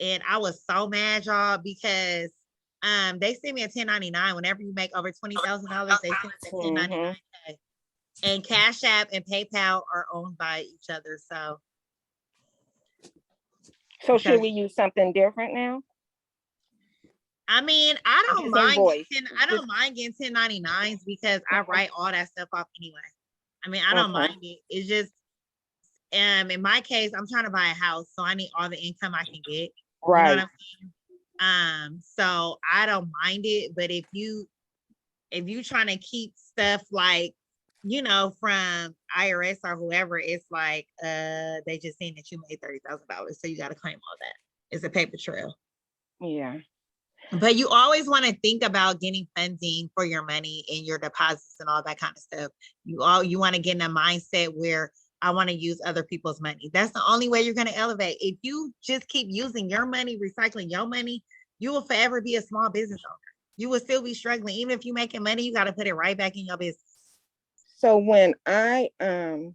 and I was so mad, y'all, because they send me a 1099 whenever you make over $20,000. They send me a 1099. And Cash App and PayPal are owned by each other. So should we use something different now? I mean, I don't mind getting 1099s because I write all that stuff off anyway. I mean, I don't mind it. It's just in my case, I'm trying to buy a house, so I need all the income I can get. Right. You know what I'm saying? So I don't mind it, but if you trying to keep stuff like, you know, from IRS or whoever, it's like they just saying that you made $30,000, so you got to claim all that. It's a paper trail. Yeah. But you always want to think about getting funding for your money and your deposits and all that kind of stuff. You want to get in a mindset where I want to use other people's money. That's the only way you're going to elevate. If you just keep using your money, recycling your money, you will forever be a small business owner. You will still be struggling. Even if you're making money, you got to put it right back in your business. So when I do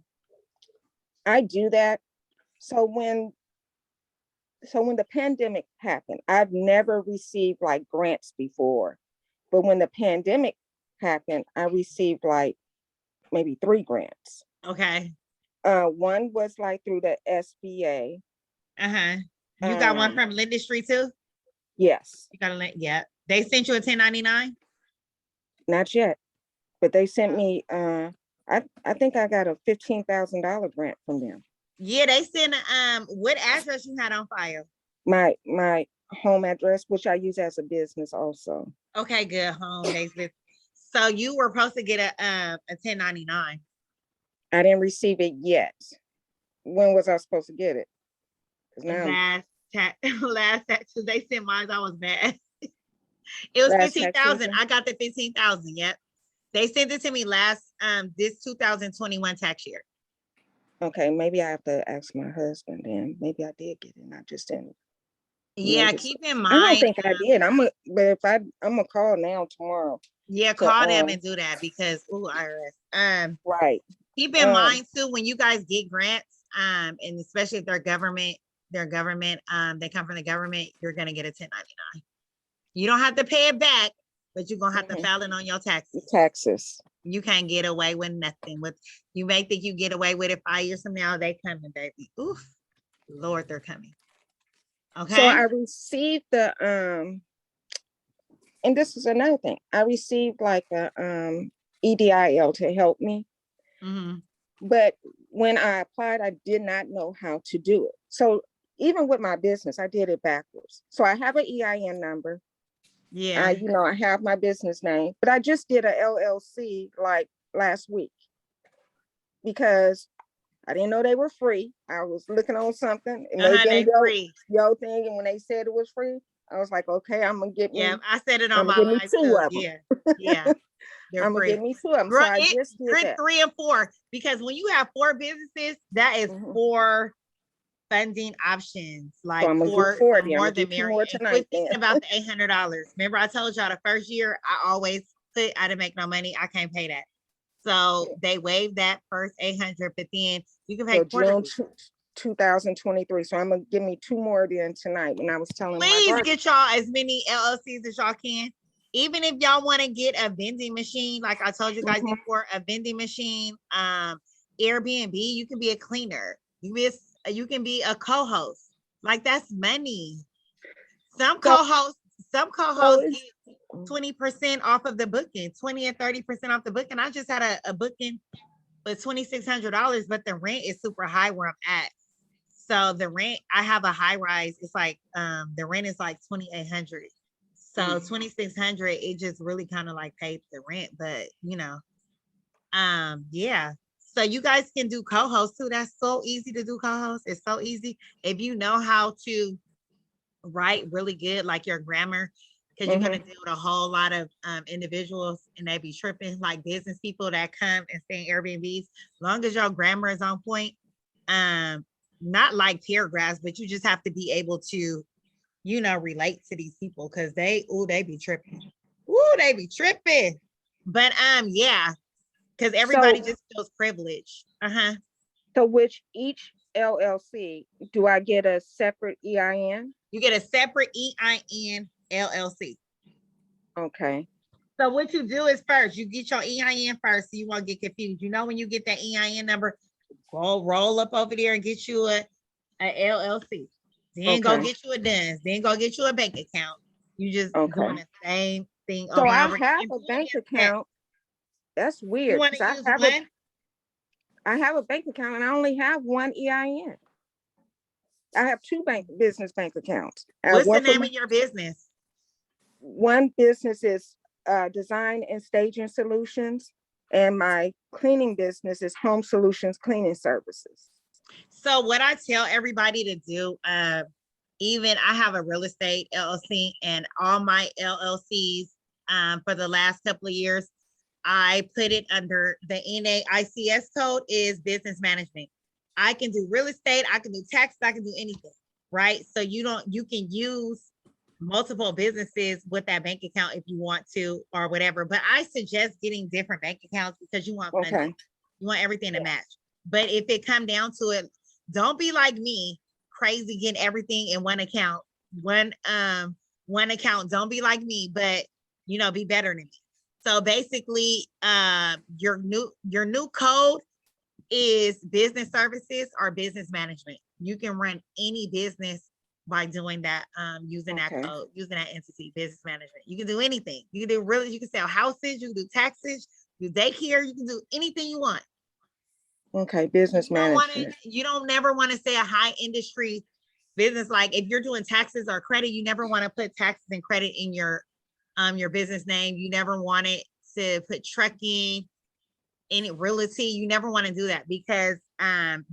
that, so when the pandemic happened, I've never received like grants before, but when the pandemic happened, I received like maybe 3 grants. Okay. One was like through the SBA. You got one from Lindustry too? Yes. You got yeah. They sent you a 1099? Not yet, but they sent me, I think I got a $15,000 grant from them. Yeah, they sent what address you had on file? My home address, which I use as a business also. Okay, good. Home. So you were supposed to get a 1099. I didn't receive it yet. When was I supposed to get it? 'Cause now Last taxes they sent mine. I was mad. It was last 15,000. season? I got the 15,000. Yep. They sent it to me last this 2021 tax year. Okay, maybe I have to ask my husband then. Maybe I did get it and I just didn't Yeah, notice keep it. in I don't mind. think I did. But if I'm gonna call now tomorrow. Yeah, to, call them and do that because IRS. Right. Keep in mind too when you guys get grants, and especially if they're government, they come from the government, you're gonna get a 1099. You don't have to pay it back, but you're gonna have to file it on your taxes. Taxes. You can't get away with nothing. You may think you get away with it 5 years from now, they coming, baby. Oof, Lord, they're coming. Okay. So I received the and this is another thing. I received like a EDIL to help me. But when I applied, I did not know how to do it. So even with my business, I did it backwards. So I have an EIN number. Yeah. I have my business name, but I just did a LLC like last week because I didn't know they were free. I was looking on something and they didn't go yo thing. And when they said it was free, I was like, okay, I'm gonna get me. Yeah, I said it on my live too. Of them. Yeah. I'm gonna get me 2 of them. So I just did that. 3 and 4 because when you have 4 businesses, that is 4 funding options. Like so I'm gonna four, do 4 more than Mary. more tonight. Thinking about the $800. Remember, I told y'all the first year I always put I didn't make no money. I can't pay that. So they waived that first 800, but then you can pay June 2023. So I'm gonna give me 2 more then tonight. And I was telling please get y'all as many LLCs as y'all can. Even if y'all want to get a vending machine, like I told you guys before, a vending machine, Airbnb, you can be a cleaner. You can be a co-host. Like that's money. Some co-hosts get 20% off of the booking, 20 and 30% off the booking. I just had a booking for $2,600, but the rent is super high where I'm at. So the rent, I have a high rise. It's like the rent is like $2,800. So $2,600, it just really kind of like paid the rent, but yeah. So you guys can do co-host too. That's so easy to do co-host. It's so easy if you know how to write really good, like your grammar, because you're gonna deal with a whole lot of individuals, and they be tripping, like business people that come and stay in Airbnbs. Long as your grammar is on point, not like paragraphs, but you just have to be able to relate to these people because they be tripping. They be tripping. But yeah, because everybody just feels privileged. So which each LLC, do I get a separate EIN? You get a separate EIN LLC. Okay. So what you do is first, you get your EIN first so you won't get confused. When you get that EIN number, go roll up over there and get you a LLC. Then go get you a DUNS. Then go get you a bank account. You just doing the same thing. So I have a bank account. That's weird. You want to use one? I have a bank account and I only have one EIN. I have 2 business bank accounts. What's the name of your business? One business is Design and Staging Solutions, and my cleaning business is Home Solutions Cleaning Services. So what I tell everybody to do, even I have a real estate LLC, and all my LLCs for the last couple of years, I put it under the NAICS code is business management. I can do real estate, I can do taxes, I can do anything, right? So you can use multiple businesses with that bank account if you want to or whatever. But I suggest getting different bank accounts because you want money. You want everything to match. But if it come down to it, don't be like me, crazy getting everything in one account. One account. Don't be like me, but be better than me. So basically, your new code is business services or business management. You can run any business by doing that, using that Okay. code, using that entity, business management. You can do anything. You can do really, you can sell houses, you can do taxes, you daycare, you can do anything you want. Okay, business You don't want to, management. you don't never want to say a high industry business. Like if you're doing taxes or credit, you never want to put taxes and credit in your business name. You never want it to put trucking, any realty. You never want to do that because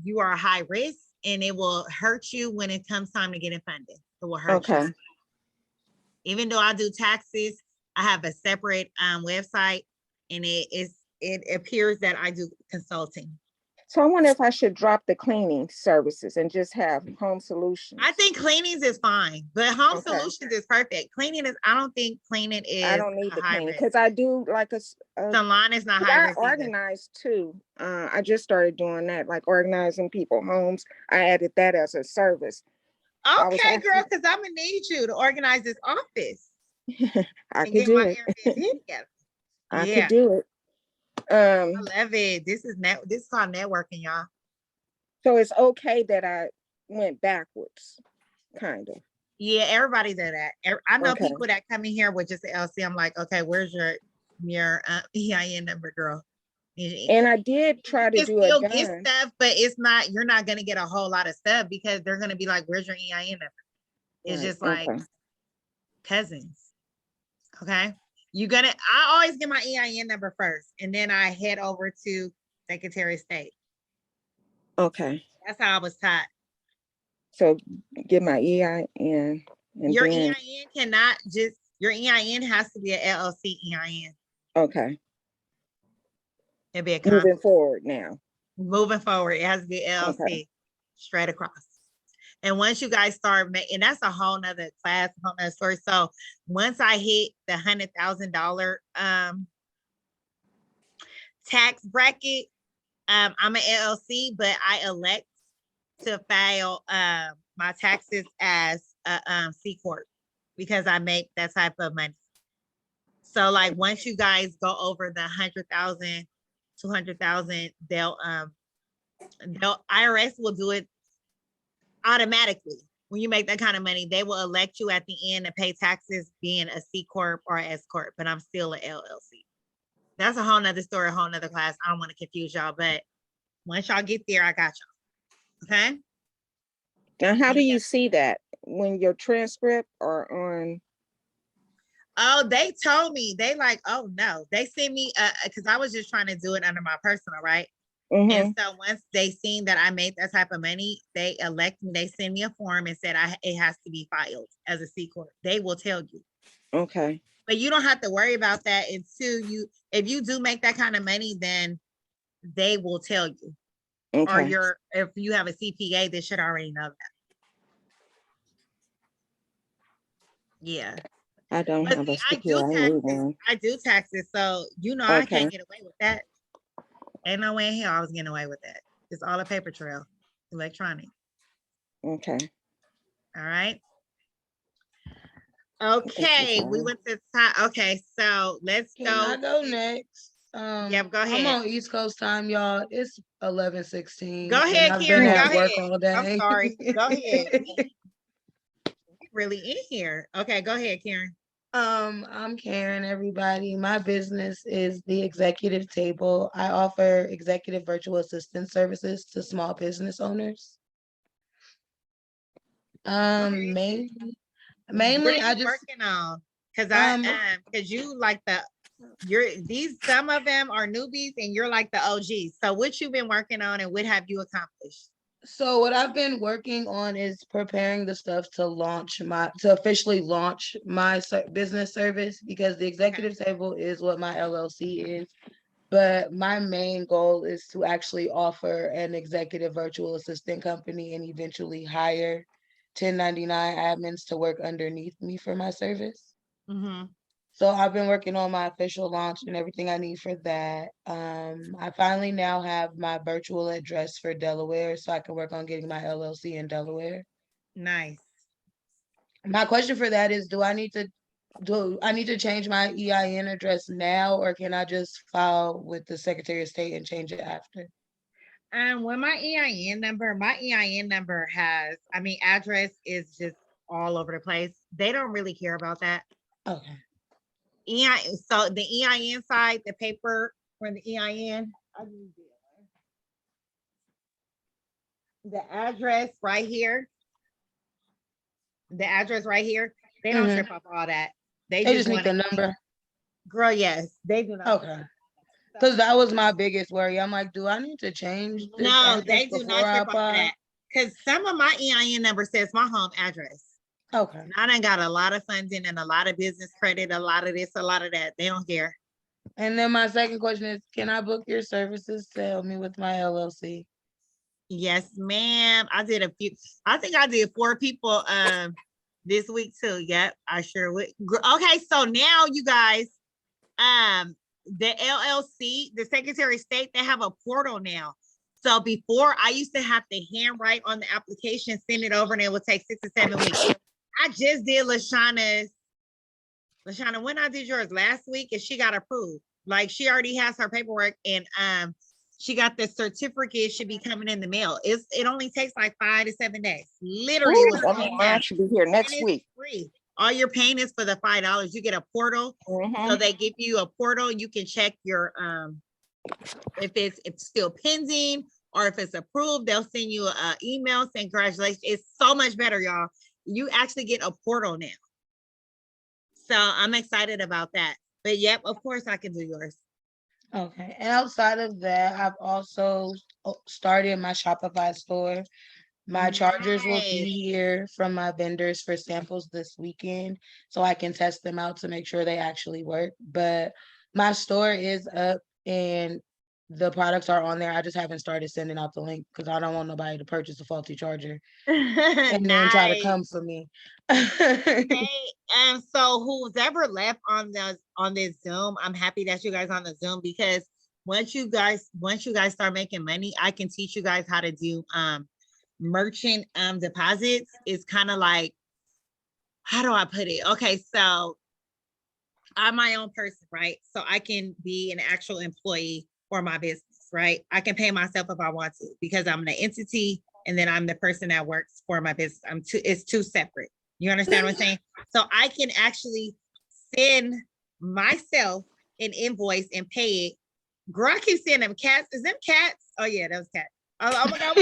you are a high risk and it will hurt you when it comes time to get it funded. It will hurt Okay. you. Even though I do taxes, I have a separate website and it appears that I do consulting. So I wonder if I should drop the cleaning services and just have home solutions. I think cleanings is fine, but home Okay. solutions is perfect. Cleaning is, I don't think cleaning is I don't need a the high cleaning risk. because I do like a Salon is not 'cause high I risk either. organize too. I just started doing that, like organizing people homes. I added that as a service. I was Okay, hoping- girl, because I'm gonna need you to organize this office I and could get do my it. Airbnb together. I Yeah, could do it. I love it. This is called networking, y'all. So it's okay that I went backwards, kind of. Yeah, everybody does that. I know Okay. people that come in here with just an LC. I'm like, okay, where's your EIN number, girl? And I did try to You can do a still get done. stuff, but it's not. You're not gonna get a whole lot of stuff because they're gonna be like, "Where's your EIN number?" It's Right, just like okay. cousins. Okay, I always get my EIN number first, and then I head over to Secretary of State. Okay. That's how I was taught. So get my EIN and Your then EIN cannot just. Your EIN has to be an LLC EIN. okay. It'd be a Moving forward now. Moving forward, it has to be LLC Okay. straight across. And once you guys start making, and that's a whole nother class, a whole nother story. So once I hit the $100,000 tax bracket, I'm an LLC, but I elect to file my taxes as a C corp because I make that type of money. So like once you guys go over the 100,000, 200,000, IRS will do it automatically. When you make that kind of money, they will elect you at the end to pay taxes being a C corp or S corp, but I'm still a LLC. That's a whole nother story, a whole nother class. I don't want to confuse y'all, but once y'all get there, I got y'all. Okay. Now, how do you see that when your transcript or on? Oh, they told me, they like, oh no, they sent me, because I was just trying to do it under my personal, right? And so once they seen that I made that type of money, they elect me, they send me a form and said it has to be filed as a C corp. They will tell you. Okay. But you don't have to worry about that until if you do make that kind of money, then they will tell you. Okay. Or if you have a CPA, they should already know that. Yeah. I don't But have a see, I CPA. do I need taxes. one. I do taxes, so I Okay. can't get away with that. Ain't no way in hell I was getting away with that. It's all a paper trail, electronic. Okay. All right. Okay, we went to time. Okay, so let's Can go. I go next? Yeah, go I'm ahead. on East Coast time, y'all. It's 11:16. Go ahead, I've Karen. been Go at work ahead. all day. I'm sorry. Go ahead. Really in here. Okay, go ahead, Karen. I'm Karen, everybody. My business is the Executive Table. I offer executive virtual assistant services to small business owners. Mainly What are I you just working on? Because because you like some of them are newbies and you're like the OGs. So what you've been working on and what have you accomplished? So what I've been working on is preparing the stuff to officially launch my business service, because the Executive Table is what my LLC is. But my main goal is to actually offer an executive virtual assistant company and eventually hire 1099 admins to work underneath me for my service. Mm-hmm. So I've been working on my official launch and everything I need for that. I finally now have my virtual address for Delaware, so I can work on getting my LLC in Delaware. Nice. My question for that is, do I need to change my EIN address now, or can I just file with the Secretary of State and change it after? When my EIN number has, address is just all over the place. They don't really care about that. Okay. So the EIN side, the paper for the EIN, the address right here. The address right here. They don't trip off all that. They just need the number. Girl, yes, they do not. Okay. Because that was my biggest worry. I'm like, do I need to change this No, they do before not I trip off apply? that. Because some of my EIN number says my home address. Okay. And I done got a lot of funding and a lot of business credit, a lot of this, a lot of that. They don't care. And then my second question is, can I book your services to help me with my LLC? Yes, ma'am. I did a few. I think I did 4 people this week too. Yep, I sure would. Okay, so now you guys, the LLC, the Secretary of State, they have a portal now. So before I used to have to handwrite on the application, send it over, and it would take 6 to 7 weeks. I just did Lashana's. Lashana, when I did yours last week, and she got approved. Like she already has her paperwork, and she got the certificate. Should be coming in the mail. It only takes like 5 to 7 days. Literally, Ooh, that means mine should be here next week. Free. All you're paying is for the $5. You get a portal, so they give you a portal. You can check your if it's still pending or if it's approved. They'll send you an email saying congratulations. It's so much better, y'all. You actually get a portal now. So I'm excited about that. But yep, of course I can do yours. Okay. And outside of that, I've also started my Shopify store. My chargers will be here from my vendors for samples this weekend, so I can test them out to make sure they actually work. But my store is up and the products are on there. I just haven't started sending out the link because I don't want nobody to purchase a faulty charger and then try to come for me. Okay, so who's ever left on this Zoom, I'm happy that you guys on the Zoom, because once you guys start making money, I can teach you guys how to do merchant deposits. Is kind of like, how do I put it? Okay, so I'm my own person, right? So I can be an actual employee for my business, right? I can pay myself if I want to because I'm the entity and then I'm the person that works for my business. It's two separate. You understand what I'm saying? So I can actually send myself an invoice and pay it. Girl, I keep seeing them cats. Is them cats? Oh yeah, that was cats. Oh my God.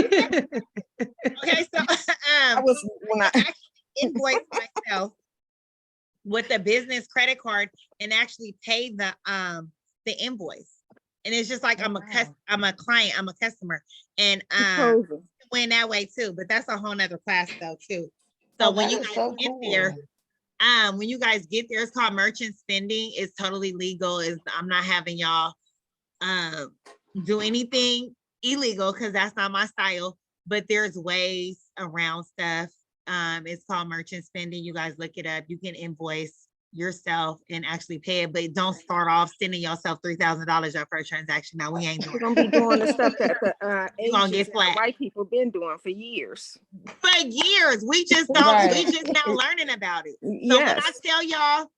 Okay, so I was when I actually invoice myself with a business credit card and actually pay the invoice. And it's just like I'm a client, I'm a customer, and win that way too. But that's a whole nother class though too. So when you guys get there, it's called merchant spending. It's totally legal. I'm not having y'all do anything illegal because that's not my style. But there's ways around stuff. It's called merchant spending. You guys look it up. You can invoice yourself and actually pay it, but don't start off sending yourself $3,000 your first transaction. Now we ain't doing. We're gonna be doing the stuff that the gonna get Asians and flat. the white people been doing for years. For years, we just don't. Right. We just now learning about it. So Yes. when I tell y'all,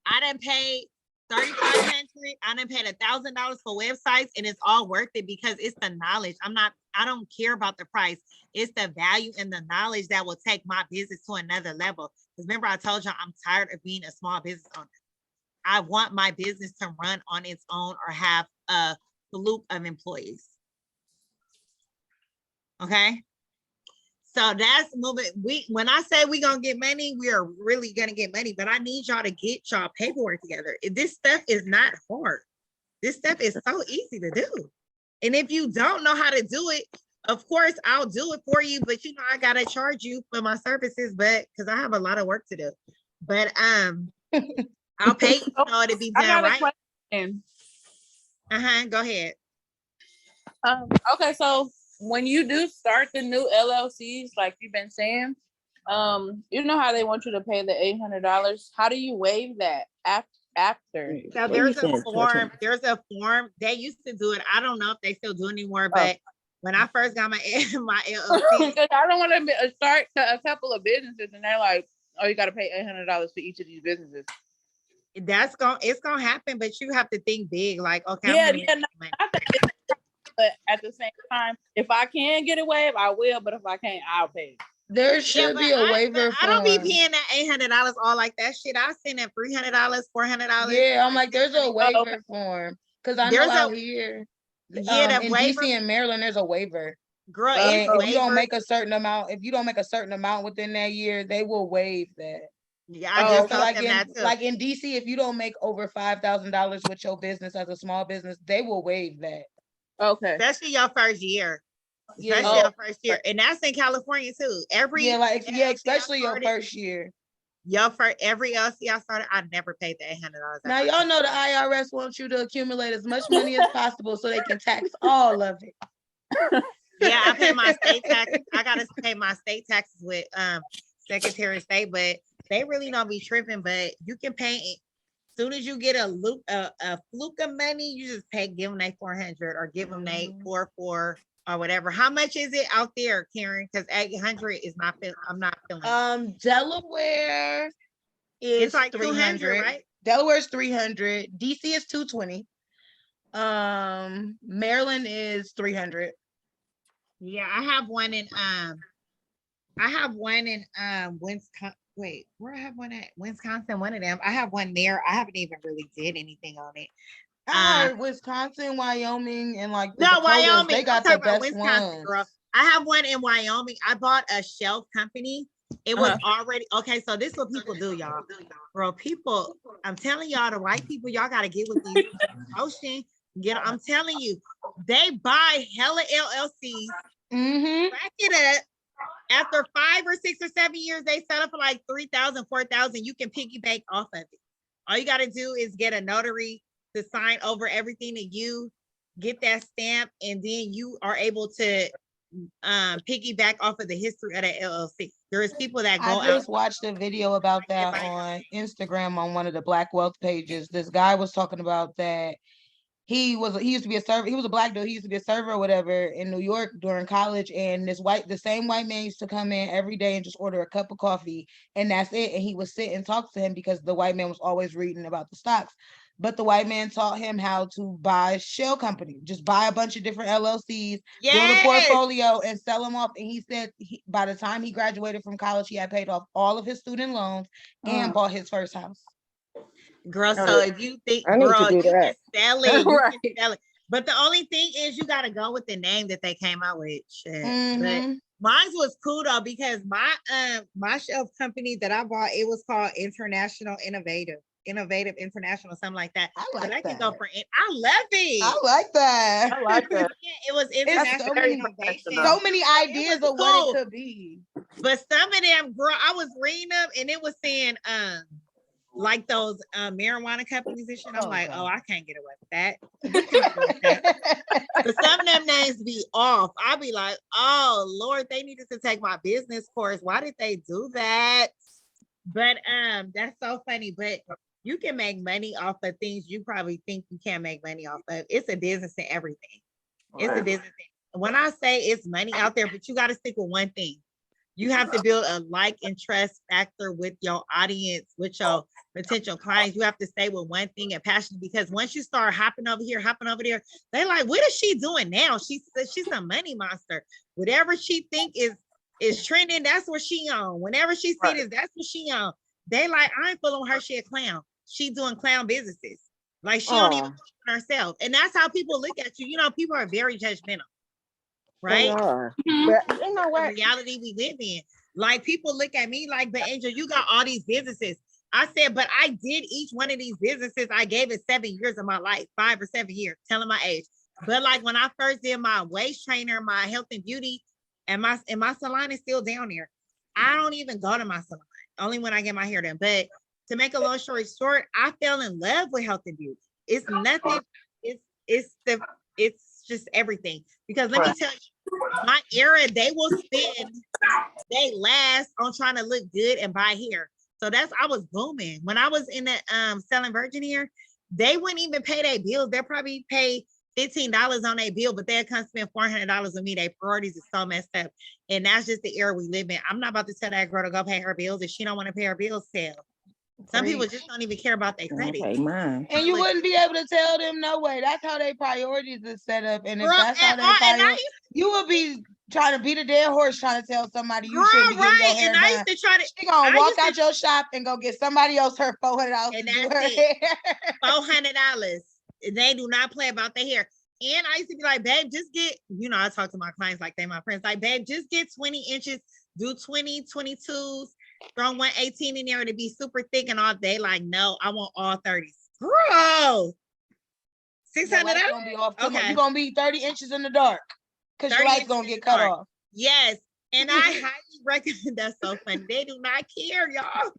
I done paid $3,500. I done paid $1,000 for websites, and it's all worth it because it's the knowledge. I don't care about the price. It's the value and the knowledge that will take my business to another level. Because remember, I told y'all I'm tired of being a small business owner. I want my business to run on its own or have a group of employees. Okay. So that's moving. When I say we're gonna get money, we are really gonna get money, but I need y'all to get y'all paperwork together. This stuff is not hard. This stuff is so easy to do. And if you don't know how to do it, of course I'll do it for you, but I gotta charge you for my services, but because I have a lot of work to do. But I'll pay you so it'll be done right. Question. Go ahead. Okay, so when you do start the new LLCs, like you've been saying, you know how they want you to pay the $800. How do you waive that after? So there's a form. They used to do it. I don't know if they still do anymore, but when I first got my LLC, I don't want to start a couple of businesses and they're like, oh, you got to pay $800 for each of these businesses. It's gonna happen, but you have to think big. Like, okay, but at the same time, if I can get a waive, I will. But if I can't, I'll pay. There should be a waiver I don't be form. paying that $800 all like that shit. I send that $300, $400. Yeah, I'm like, there's a waiver form because I know out here, the in waiver. DC and Maryland, there's a waiver. Girl, And it's if you don't waiver. make a certain amount, if you don't make a certain amount within that year, they will waive that. Yeah, I just told them that too. Like in DC, if you don't make over $5,000 with your business as a small business, they will waive that. Okay. Especially your first year. Yeah. Especially your first year. And that's in California too. Especially your first year. Every LC I started, I never paid the $800. Now y'all know the IRS wants you to accumulate as much money as possible so they can tax all of it. Yeah, I pay my state taxes. I gotta pay my state taxes with Secretary of State, but they really don't be tripping. But you can pay it. As soon as you get a fluke of money, you just give them they 400 or give them they 4 or whatever. How much is it out there, Karen? Because 800 is not. I'm not feeling. Delaware is it's like 300, right? Delaware's 300. DC is 220. Maryland is 300. Yeah, I have one in Wisconsin. Wait, where I have one at Wisconsin? One of them. I have one there. I haven't even really did anything on it. I heard Wisconsin, Wyoming, and like Wyoming. They got the best ones. Girl. I have one in Wyoming. I bought a shelf company. It was already okay. So this is what people do, y'all. Bro, people, I'm telling y'all, the white people, y'all gotta get with these ocean. I'm telling you, they buy hella LLCs, back it up. After 5 or 6 or 7 years, they sell it for like 3,000, 4,000. You can piggyback off of it. All you got to do is get a notary to sign over everything that you get that stamp, and then you are able to piggyback off of the history of the LLC. There is people that go. I just watched a video about that on Instagram on one of the Black Wealth pages. This guy was talking about that. He used to be a server. He was a black dude. He used to be a server or whatever in New York during college. And the same white man used to come in every day and just order a cup of coffee, and that's it. And he would sit and talk to him because the white man was always reading about the stocks. But the white man taught him how to buy shell company, just buy a bunch of different LLCs, build a portfolio, and sell them off. And he said by the time he graduated from college, he had paid off all of his student loans and bought his first house. Girl, so if you think, I need to do that. Sell it, you can sell it. But the only thing is you got to go with the name that they came out with. Shit. But mine was cool though, because my shelf company that I bought, it was called Innovative International, something like that. I can go for it. I love it. I like that. Yeah, it was international innovation. So many ideas of what it could be. But some of them, girl, I was reading them and it was saying like those marijuana companies and shit. I'm like, God. I can't get away with that. But some of them names be off. I'll be like, oh Lord, they needed to take my business course. Why did they do that? But that's so funny. But you can make money off of things you probably think you can't make money off of. It's a business and everything. It's a business thing. When I say it's money out there, but you got to stick with one thing. You have to build a like and trust factor with your audience, with your potential clients. You have to stay with one thing and passion, because once you start hopping over here, hopping over there, they like, what is she doing now? She's a money monster. Whatever she think is trending, that's what she on. Whenever she see this, that's what she on. They like, I ain't fooling her. She a clown. She doing clown businesses. Like she don't even believe in herself. And that's how people look at you. You know, people are very judgmental. Right? But you know what? The reality we live in. Like people look at me like, but Angel, you got all these businesses. I said, but I did each one of these businesses. I gave it 7 years of my life, 5 or 7 years, telling my age. But like when I first did my waist trainer, my health and beauty, and my salon is still down there. I don't even go to my salon, only when I get my hair done. But to make a long story short, I fell in love with health and beauty. It's nothing. It's just everything. Because let me tell you, my era, they will spend they last on trying to look good and buy hair. So I was booming. When I was in the selling virgin hair, they wouldn't even pay their bills. They'll probably pay $15 on their bill, but they'll come spend $400 with me. Their priorities is so messed up. And that's just the era we live in. I'm not about to tell that girl to go pay her bills. If she don't want to pay her bills, sell. Some people just don't even care about their credit. Okay, mine. And you wouldn't be able to tell them no way. That's how their priorities is set up. And if that's how they priorities, you would be trying to beat a dead horse, trying to tell somebody you Girl, shouldn't be getting your right. hair And I done. used to try to. She gonna I walk used out to- your shop and go get somebody else her $400 to And do that's her it. hair. $400. They do not play about their hair. And I used to be like, babe, just get, you know, I talk to my clients like they my friends, like, babe, just get 20 inches, do 20, 22s, throw 118 in there and it be super thick and all day. Like, no, I want all 30s. Bro, Your $600? lights gonna be off tomorrow. Okay. You're gonna be 30 inches in the dark because your 30 lights inches gonna in get the cut dark. off. Yes. And I highly recommend, that's so funny. They do not care, y'all.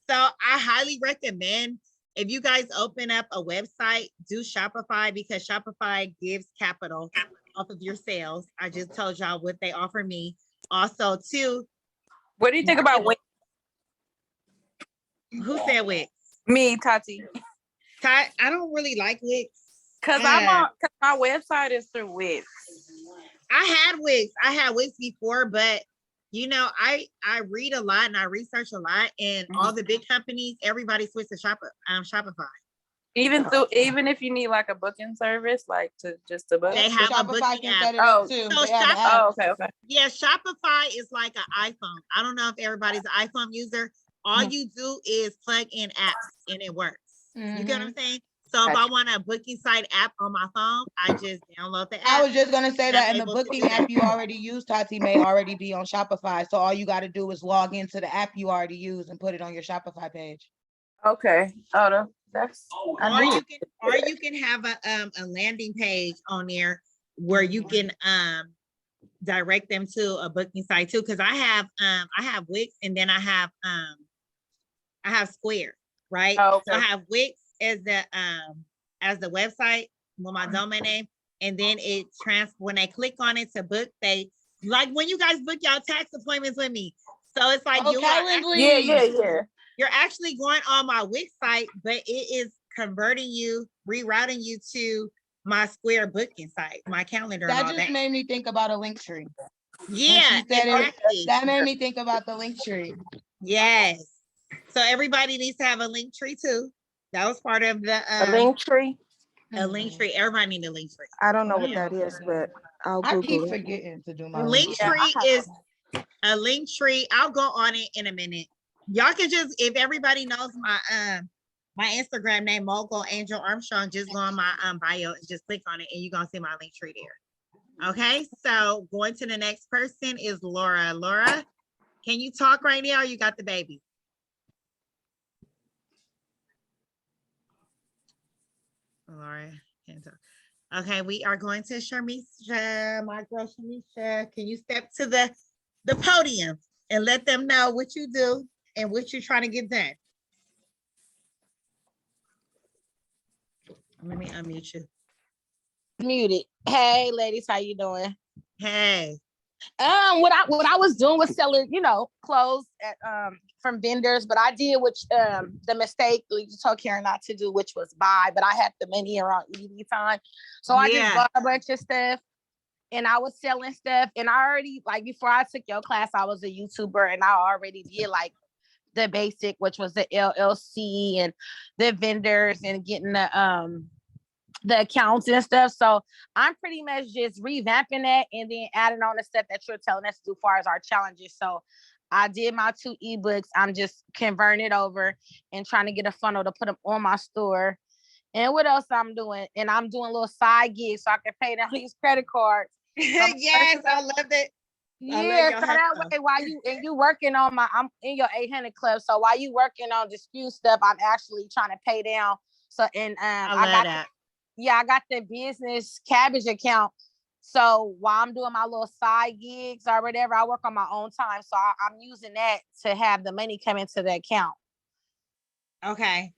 So I highly recommend if you guys open up a website, do Shopify because Shopify gives capital off of your sales. I just told y'all what they offer me. Also, too, What do you think about Wix? who said Wix? Me, Tati. I don't really like Wix. Cause cause my website is through Wix. I had Wix before, but you know, I read a lot and I research a lot, and all the big companies, everybody switched to Shopify. Even if you need like a booking service, like to book. They have a Shopify booking can app. set it up too. So They have an app. okay. Yeah, Shopify is like an iPhone. I don't know if everybody's an iPhone user. All you do is plug in apps and it works. You get what I'm saying? So if I want a booking site app on my phone, I just download the app. I was just gonna say that, and the able to booking do app that. you already use, Tati, may already be on Shopify. So all you got to do is log into the app you already use and put it on your Shopify page. Okay. Oh, that's. Or you can have a landing page on there where you can direct them to a booking site too. Because I have Wix and then I have Square, right? Oh, okay. So I have Wix as the website with my domain name, and then when they click on it to book, they like when you guys book y'all tax appointments with me. So it's like you're actually going on my Wix site, but it is rerouting you to my Square booking site, my calendar. That and all just that. made me think about a link tree. Yeah, exactly. That made me think about the link tree. Yes. So everybody needs to have a link tree too. That was part of the A link tree. A link tree. Everybody need a link tree. I don't know what that is, but I'll Google keep it. forgetting to do my link tree is a link tree. I'll go on it in a minute. Y'all can just, if everybody knows my Instagram name, Mogul Angel Armstrong, just go on my bio and just click on it and you're gonna see my link tree there. Okay, so going to the next person is Laura. Laura, can you talk right now or you got the baby? Laura can't talk. Okay, we are going to Sharmisha, my girl Sharmisha. Can you step to the podium and let them know what you do and what you're trying to get done? Let me unmute you. Muted. Hey, ladies, how you doing? Hey. What I was doing was selling, clothes at from vendors, but I did the mistake you told Karen not to do, which was buy, but I had the money around ED time. So I just bought a bunch of stuff and I was selling stuff. And I already, like, before I took your class, I was a YouTuber and I already did like the basic, which was the LLC and the vendors and getting the accounts and stuff. So I'm pretty much just revamping that and then adding on the stuff that you're telling us to do as far as our challenges. So I did my 2 ebooks. I'm just converting it over and trying to get a funnel to put them on my store. And what else I'm doing? And I'm doing little side gigs so I can pay down these credit cards. Yes, I love it. Yeah, so that way while you working on I'm in your 800 club. So while you working on dispute stuff, I'm actually trying to pay down. So and I got the business cabbage account. So while I'm doing my little side gigs or whatever, I work on my own time. So I'm using that to have the money come into the account. Okay.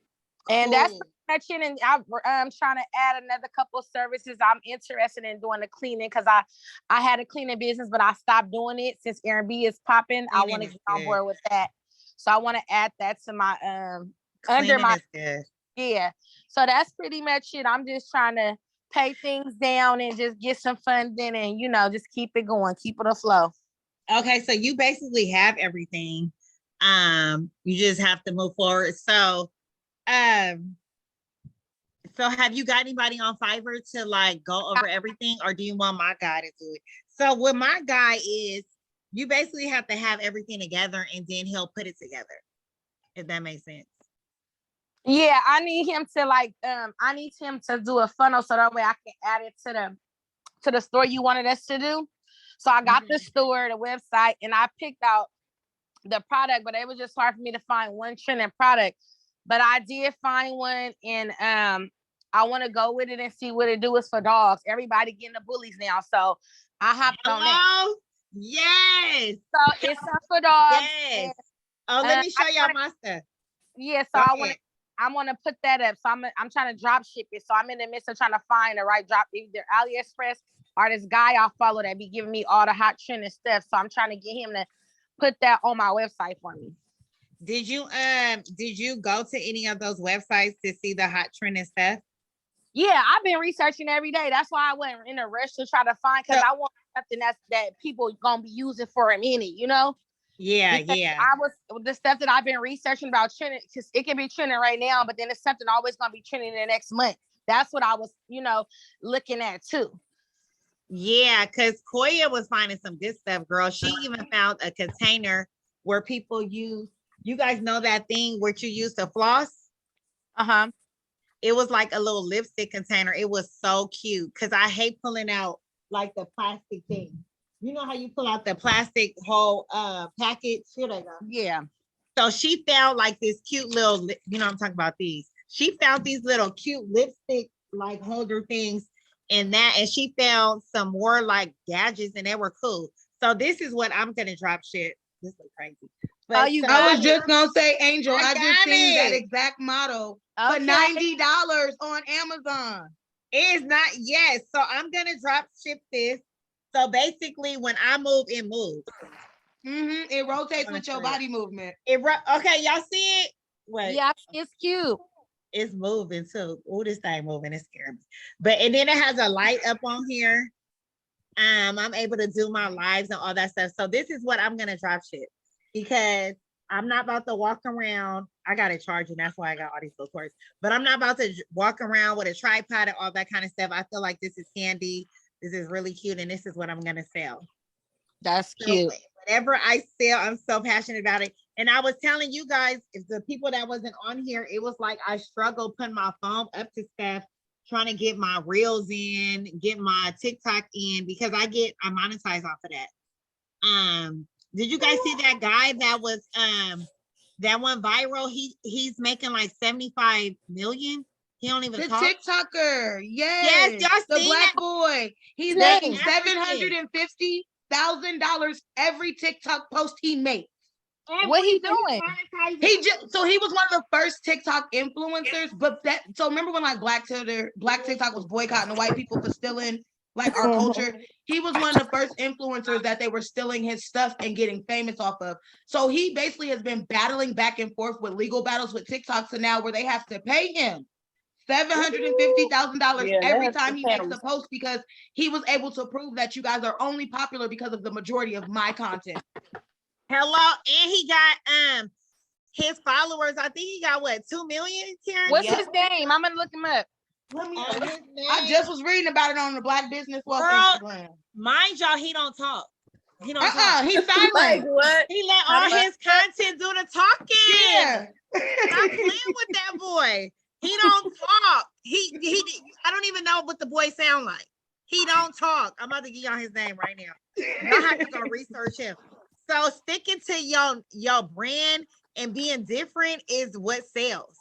And that's pretty much it. And I'm trying to add another couple of services. I'm interested in doing the cleaning because I had a cleaning business, but I stopped doing it since Airbnb is popping. I want to get on board with that. So I want to add that to my under my yeah. So that's pretty much it. I'm just trying to pay things down and just get some funding and just keep it going, keep it afloat. Okay, so you basically have everything. You just have to move forward. So So have you got anybody on Fiverr to like go over everything, or do you want my guy to do it? So what my guy is, you basically have to have everything together and then he'll put it together. If that makes sense. Yeah, I need him to like I need him to do a funnel so that way I can add it to the store you wanted us to do. So I got the store, the website, and I picked out the product, but it was just hard for me to find one trending product. But I did find one, and I want to go with it and see what it do is for dogs. Everybody getting the bullies now, so I hopped on that. Yes. So it's up for dogs. Yes. And, Oh, let me show y'all my stuff. yeah, so I want to put that up. So I'm trying to drop ship it. So I'm in the midst of trying to find the right drop, either AliExpress or this guy I follow that be giving me all the hot trending stuff. So I'm trying to get him to put that on my website for me. Did you go to any of those websites to see the hot trending stuff? Yeah, I've been researching every day. That's why I went in a rush to try to find, because I want something that people gonna be using for a minute, you know? Yeah, because yeah. The stuff that I've been researching about trending, because it can be trending right now, but then it's something always gonna be trending in the next month. That's what I was, looking at too. Yeah, because Koya was finding some good stuff, girl. She even found a container where people use, you guys know that thing where you use to floss? Uh-huh. It was like a little lipstick container. It was so cute because I hate pulling out like the plastic thing. You know how you pull out the plastic whole package? Here they go. Yeah. So she found like this cute little, I'm talking about these. She found these little cute lipstick like holder things and she found some more like gadgets and they were cool. So this is what I'm gonna drop shit. This is crazy. But I was just gonna say, Angel, I just seen that it. exact model for $90 on Amazon. It's not yet. So I'm gonna drop ship this. So basically, when I move, it moves. It rotates with your body movement. Okay, y'all see it? Wait. Yeah, it's cute. It's moving too. Oh, this thing moving. It's scary. And then it has a light up on here. I'm able to do my lives and all that stuff. So this is what I'm gonna drop ship because I'm not about to walk around. I got it charging. That's why I got all these little cords. But I'm not about to walk around with a tripod and all that kind of stuff. I feel like this is candy. This is really cute, and this is what I'm gonna sell. That's cute. So whatever I sell, I'm so passionate about it. And I was telling you guys, if the people that wasn't on here, it was like I struggled putting my phone up to stuff, trying to get my reels in, get my TikTok in, because I monetize off of that. Did you guys see that guy that was that went viral? He's making like 75 million. He don't even talk. TikToker, yes, y'all the black boy. He's making $750,000 every TikTok post he makes. What he doing? He was one of the first TikTok influencers, but so remember when like Black TikTok was boycotting the white people for stealing like our culture? He was one of the first influencers that they were stealing his stuff and getting famous off of. So he basically has been battling back and forth with legal battles with TikTok to now where they have to pay him $750,000 every time he makes a post because he was able to prove that you guys are only popular because of the majority of my content. Hello, and he got his followers. I think he got what, 2 million? Karen? What's his name? I'm gonna look him up. I just was reading about it on the Black Business Wealth Instagram. Mind y'all, he don't talk. He don't talk. He's silent. Like what? He let all his content do the talking. Yeah. Stop playing with that boy. He don't talk. He I don't even know what the boy sound like. He don't talk. I'm about to give y'all his name right now. Y'all have to go research him. So sticking to your brand and being different is what sells.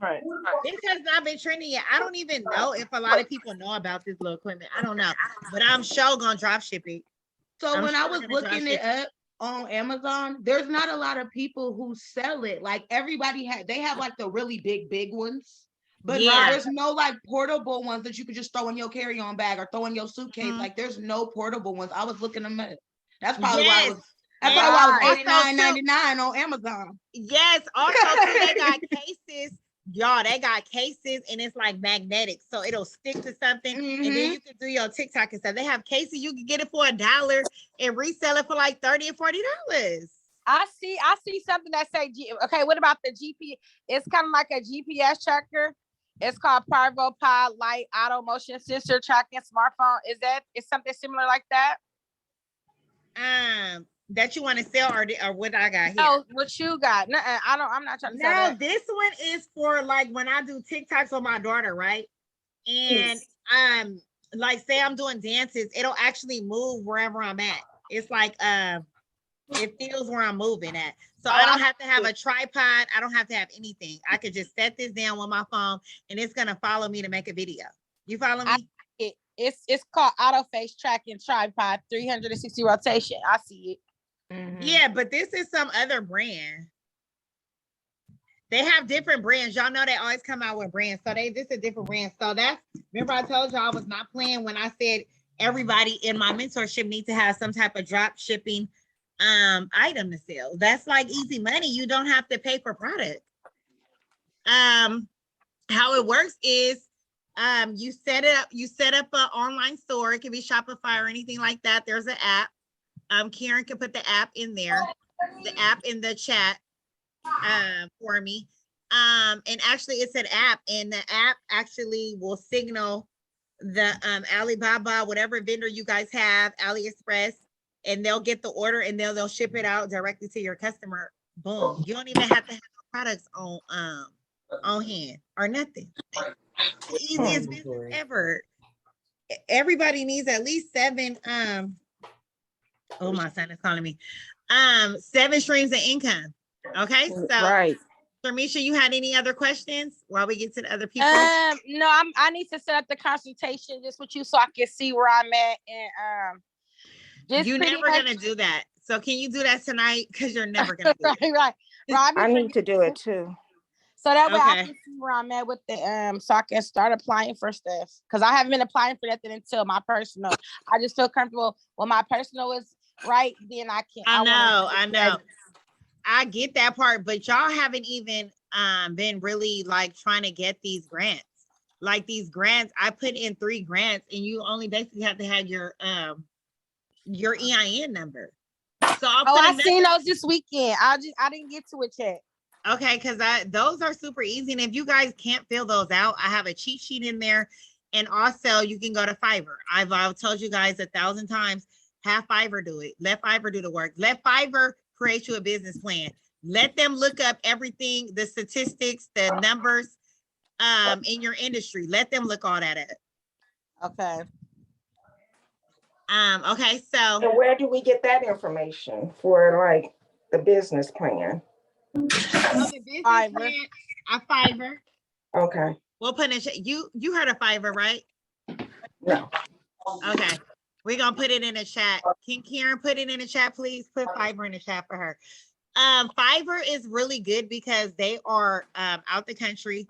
Right. This has not been trending yet. I don't even know if a lot of people know about this little equipment. I don't know, but I'm sure gonna drop ship it. So when I was looking it up on Amazon, there's not a lot of people who sell it. Like everybody they have like the really big ones, but there's no like portable ones that you could just throw in your carry-on bag or throw in your suitcase. Like there's no portable ones. I was looking them up. That's probably why I was $89.99 on Amazon. Yes, also they got cases. Y'all, they got cases and it's like magnetic, so it'll stick to something, and then you can do your TikTok and stuff. They have cases you can get it for $1 and resell it for like $30 or $40. I see something that say, okay, what about the GPS? It's kind of like a GPS tracker, It's called Parvo Pod Light Auto Motion Sensor Tracking Smartphone. Is something similar like that? That you want to sell or what I got here? No, what you got? No, I'm not trying to sell No, that. this one is for like when I do TikToks with my daughter, right? And like say I'm doing dances, it'll actually move wherever I'm at. It's like it feels where I'm moving at. So I don't have to have a tripod. I don't have to have anything. I could just set this down with my phone and it's gonna follow me to make a video. You follow me? It's called Auto Face Tracking Tripod 360 rotation. I see it. Yeah, but this is some other brand. They have different brands. Y'all know they always come out with brands. So this is a different brand. So that's, remember I told y'all I was not playing when I said everybody in my mentorship needs to have some type of drop shipping item to sell. That's like easy money. You don't have to pay for product. How it works is you set up an online store. It can be Shopify or anything like that. There's an app. Karen can put the app in there, the app in the chat for me. And actually it's an app, and the app actually will signal the Alibaba, whatever vendor you guys have, AliExpress, and they'll get the order and they'll ship it out directly to your customer. Boom. You don't even have to have products on hand or nothing. The easiest business ever. Everybody needs at least 7 oh, my son is calling me. 7 streams of income. Okay, so right. Termisha, you had any other questions while we get to the other people? No, I need to set up the consultation just with you so I can see where I'm at, and you're never gonna do that. So can you do that tonight? Because you're never gonna do it. right. I need to do it too. So that way I can see where I'm at with the so I can start applying for stuff. Because I haven't been applying for nothing until my personal. I just feel comfortable when my personal is right, then I can. I know. I get that part, but y'all haven't even been really like trying to get these grants. Like these grants, I put in 3 grants, and you only basically have to have your EIN number. So I seen those this weekend. I didn't get to it yet. Okay, because those are super easy. And if you guys can't fill those out, I have a cheat sheet in there. And also you can go to Fiverr. I've told you guys 1,000 times, have Fiverr do it. Let Fiverr do the work. Let Fiverr create you a business plan. Let them look up everything, the statistics, the numbers in your industry. Let them look all that up. Okay. Okay, so. And where do we get that information for like the business plan? The business plan, Fiverr. Okay. We'll put in you heard of Fiverr, right? No. Okay. We're gonna put it in the chat. Can Karen put it in the chat, please? Put Fiverr in the chat for her. Fiverr is really good because they are out the country.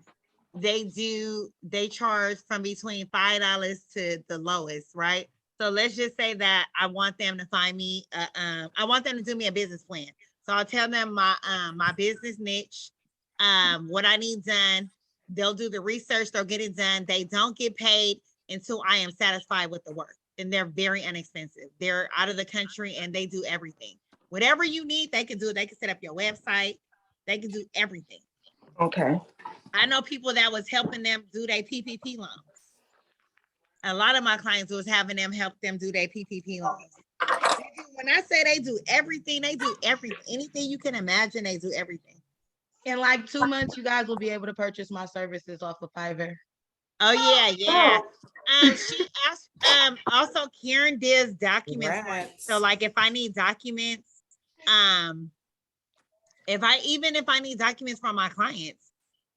They charge from between $5 to the lowest, right? So let's just say that I want them to find me I want them to do me a business plan. So I'll tell them my business niche, what I need done. They'll do the research, they'll get it done. They don't get paid until I am satisfied with the work. And they're very inexpensive. They're out of the country and they do everything. Whatever you need, they can do it. They can set up your website. They can do everything. Okay. I know people that was helping them do their PPP loans. A lot of my clients was having them help them do their PPP loans. When I say they do everything, they do everything. Anything you can imagine, they do everything. In like 2 months, you guys will be able to purchase my services off of Fiverr. Oh yeah. She asked. Also, Karen does documents. So like, if I need documents, if I need documents from my clients,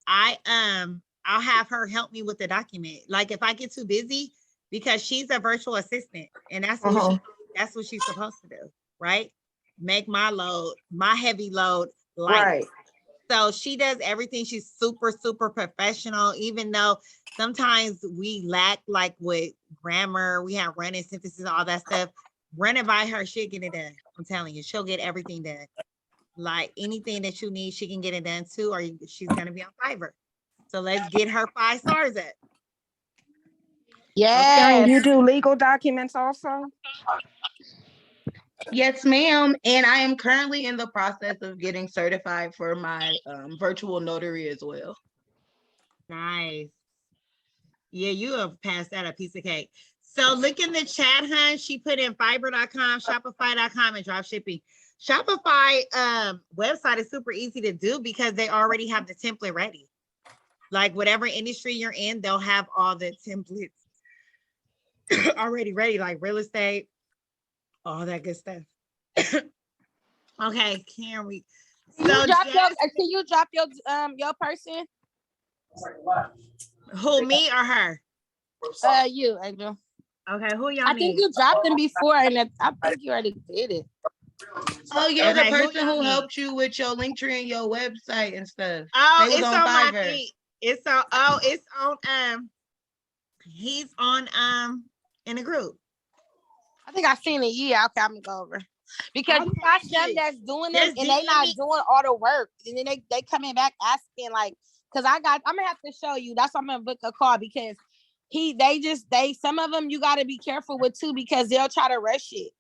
I'll have her help me with the document. Like if I get too busy, because she's a virtual assistant, and that's what she's supposed to do, right? Make my heavy load light. Right. So she does everything. She's super, super professional, even though sometimes we lack like with grammar, we have running sentences, all that stuff. Run it by her, she'll get it done. I'm telling you, she'll get everything done. Like anything that you need, she can get it done too, or she's gonna be on Fiverr. So let's get her 5 stars up. Yeah. You do legal documents also? Yes, ma'am. And I am currently in the process of getting certified for my virtual notary as well. Nice. Yeah, you have passed that a piece of cake. So look in the chat, hun. She put in fiverr.com, shopify.com, and drop shipping. Shopify website is super easy to do because they already have the template ready. Like whatever industry you're in, they'll have all the templates already ready, like real estate, all that good stuff. Okay, can we? Can you drop your person? Who, me or her? You, Angel. Okay, who y'all I need? think you dropped them before, and I think you already did it. Oh yeah, Okay, the person who need? helped you with your link tree and your website and stuff. Oh, They was it's on on my Fiverr. thing. It's on he's on in the group. I think I seen it. Yeah, okay, I'm gonna go over. Because you got some that's doing them and they not doing all the work. And then they coming back asking like, cause I'm gonna have to show you. That's why I'm gonna book a call because some of them you gotta be careful with too because they'll try to rush it.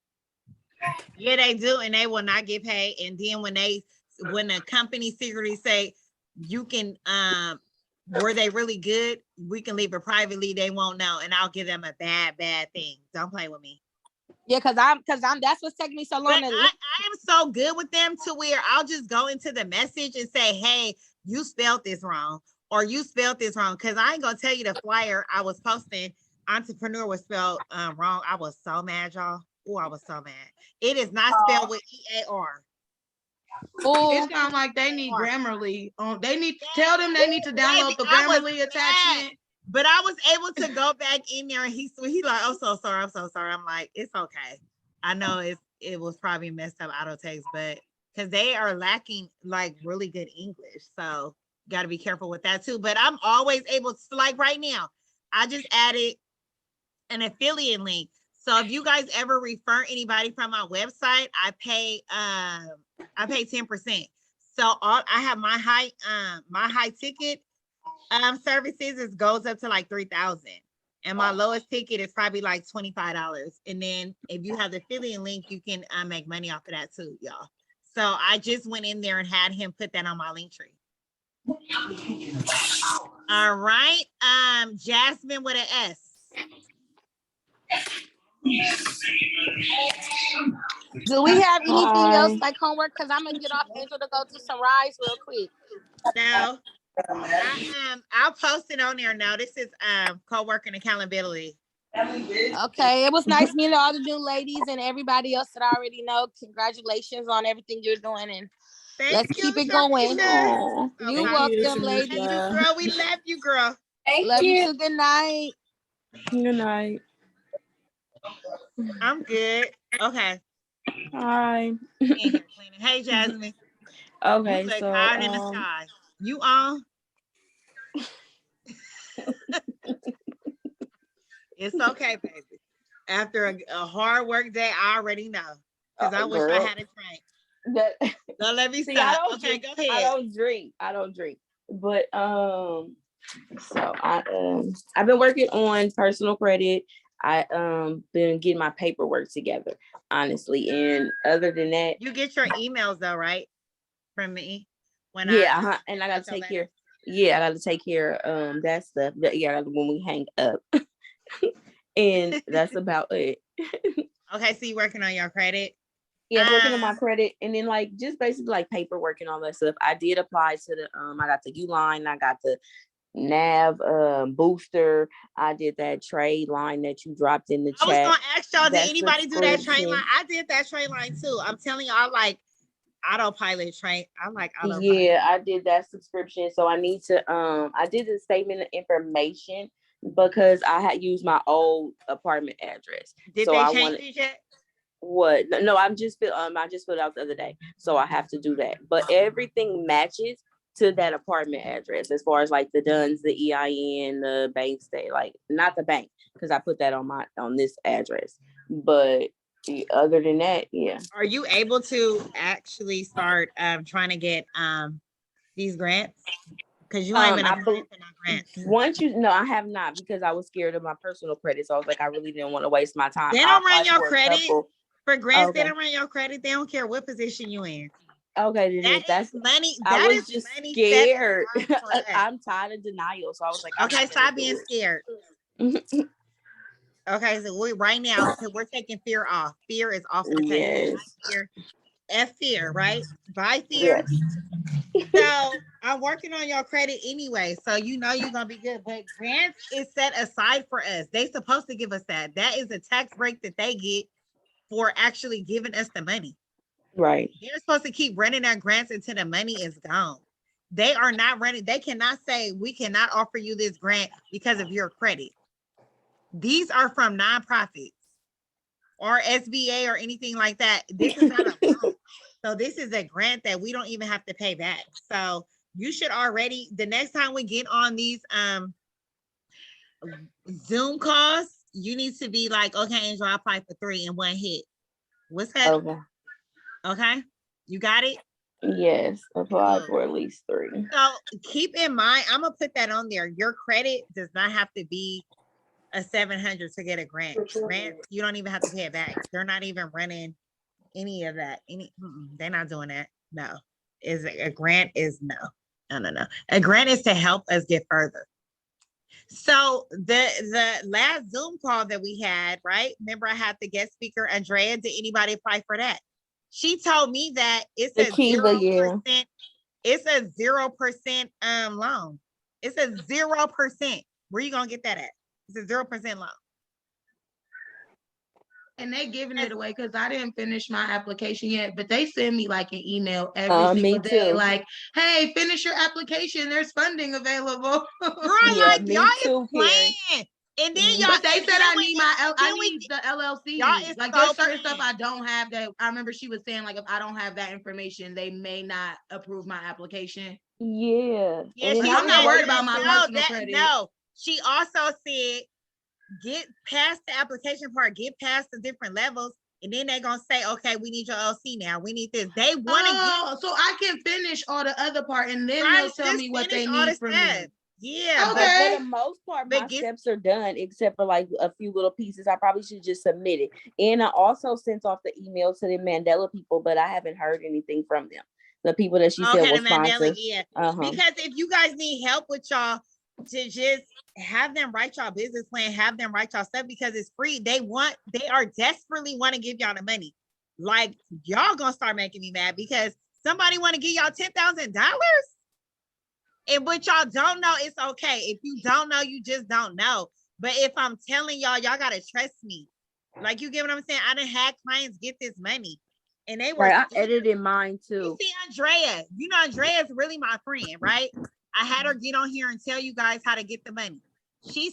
Yeah, they do, and they will not get paid. And then when the company secretly say you can were they really good, we can leave it privately, they won't know, and I'll give them a bad thing. Don't play with me. Yeah, cause I'm that's what's taking me so long. But I am so good with them to where I'll just go into the message and say, hey, you spelled this wrong, or you spelled this wrong. Cause I ain't gonna tell you the flyer I was posting, entrepreneur was spelled wrong. I was so mad, y'all. Oh, I was so mad. It is not spelled with E-A-R. It sounds like they need Grammarly. They need tell them they need to download the Grammarly attachment. But I was able to go back in there and he like, I'm so sorry. I'm like, it's okay. I know it was probably messed up auto text, but because they are lacking like really good English. So got to be careful with that too. But I'm always able to, like right now, I just added an affiliate link. So if you guys ever refer anybody from my website, I pay 10%. So I have my high ticket services goes up to like 3,000, and my lowest ticket is probably like $25. And then if you have the affiliate link, you can make money off of that too, y'all. So I just went in there and had him put that on my link tree. All right, Jasmine with an S. Do we have anything else like homework? Because I'm gonna get off Angel to go to some rides real quick. No, I'll post it on there now. This is co-working accountability. Okay, it was nice meeting all the new ladies and everybody else that I already know. Congratulations on everything you're doing, and let's keep it going. You're welcome, ladies. Girl, we love you, girl. Love you too. Good night. Good night. I'm good. Okay. Hi. Hey, Jasmine. Okay, you look so high in the sky. You on? It's okay, baby. After a hard work day, I already know. Because I wish I had a drink. Don't let me stop. Okay, go ahead. I don't drink. But so I've been working on personal credit. I been getting my paperwork together, honestly. And other than that, you get your emails though, right? From me. And I gotta take care. Yeah, I gotta take care that stuff. Yeah, when we hang up. And that's about it. Okay, so you working on your credit? Yeah, working on my credit, and then like just basically like paperwork and all that stuff. I did apply to the I got the Uline, I got the NAV booster. I did that trade line that you dropped in the chat. I was gonna ask y'all, did anybody do that trade line? I did that trade line too. I'm telling you, I like autopilot train. I like autopilot. Yeah, I did that subscription. So I need to I did the statement of information because I had used my old apartment address. Did they change it yet? What? No, I just filled out the other day. So I have to do that. But everything matches to that apartment address as far as like the DUNS, the EIN, the bank state, like not the bank, because I put that on this address. But other than that, yeah. Are you able to actually start trying to get these grants? Because you ain't been applying for no grants. I have not, because I was scared of my personal credit. So I was like, I really didn't want to waste my time. They don't run your credit for grants. Okay. They don't run your credit. They don't care what position you in. Okay, then That's money. I That was is just money scared. set aside for us. I'm tired of denial, so I was like, I'm Okay, not gonna stop do being it. scared. Okay, so we right now we're taking fear off. Fear is off the table. Yes. Fear, F fear, right? Buy fear. So I'm working on your credit anyway, so you know you're gonna be good. But grants is set aside for us. They supposed to give us that. That is a tax break that they get for actually giving us the money. Right. They're supposed to keep running our grants until the money is gone. They are not running. They cannot say we cannot offer you this grant because of your credit. These are from nonprofits or SBA or anything like that. This is not a loan. So this is a grant that we don't even have to pay back. So you should already, the next time we get on these Zoom calls, you need to be like, okay, Angel, I applied for 3 in one hit. What's that? Okay. Okay. You got it? Yes, apply for at least 3. So keep in mind, I'm gonna put that on there. Your credit does not have to be a 700 to get a grant. Grant, you don't even have to pay it back. They're not even running any of that. They're not doing that. No. Is a grant is no. No. A grant is to help us get further. So the last Zoom call that we had, right? Remember I had the guest speaker, Andrea. Did anybody apply for that? She told me that it's a 0%. It's a 0% loan. It's a 0%. Where you gonna get that at? It's a 0% loan. And they giving it away because I didn't finish my application yet, but they send me like an email every single day, like, hey, finish your application. There's funding available. Girl, y'all is playing. And then y'all, but they said I need I need the LLC. Y'all is like so there's certain stuff I don't have that I remember she was saying, like, if I don't have that information, they may not approve my application. Yeah. I'm not worried about my personal credit. No, she also said get past the application part, get past the different levels, and then they're gonna say, okay, we need your LLC now. We need this. They want to so I can finish all the other part and then they'll tell me what they need from me. Yeah, but for the most part, my steps are done, except for like a few little pieces. I probably should just submit it. And I also sent off the email to the Mandela people, but I haven't heard anything from them. The people that she said were sponsors. Yeah. Because if you guys need help with y'all, to just have them write y'all business plan, have them write y'all stuff because it's free. They are desperately want to give y'all the money. Like y'all gonna start making me mad because somebody want to give y'all $10,000. And what y'all don't know, it's okay. If you don't know, you just don't know. But if I'm telling y'all, y'all gotta trust me. Like you get what I'm saying? I done had clients get this money. And they were right. I edited mine too. You see Andrea. You know, Andrea is really my friend, right? I had her get on here and tell you guys how to get the money. She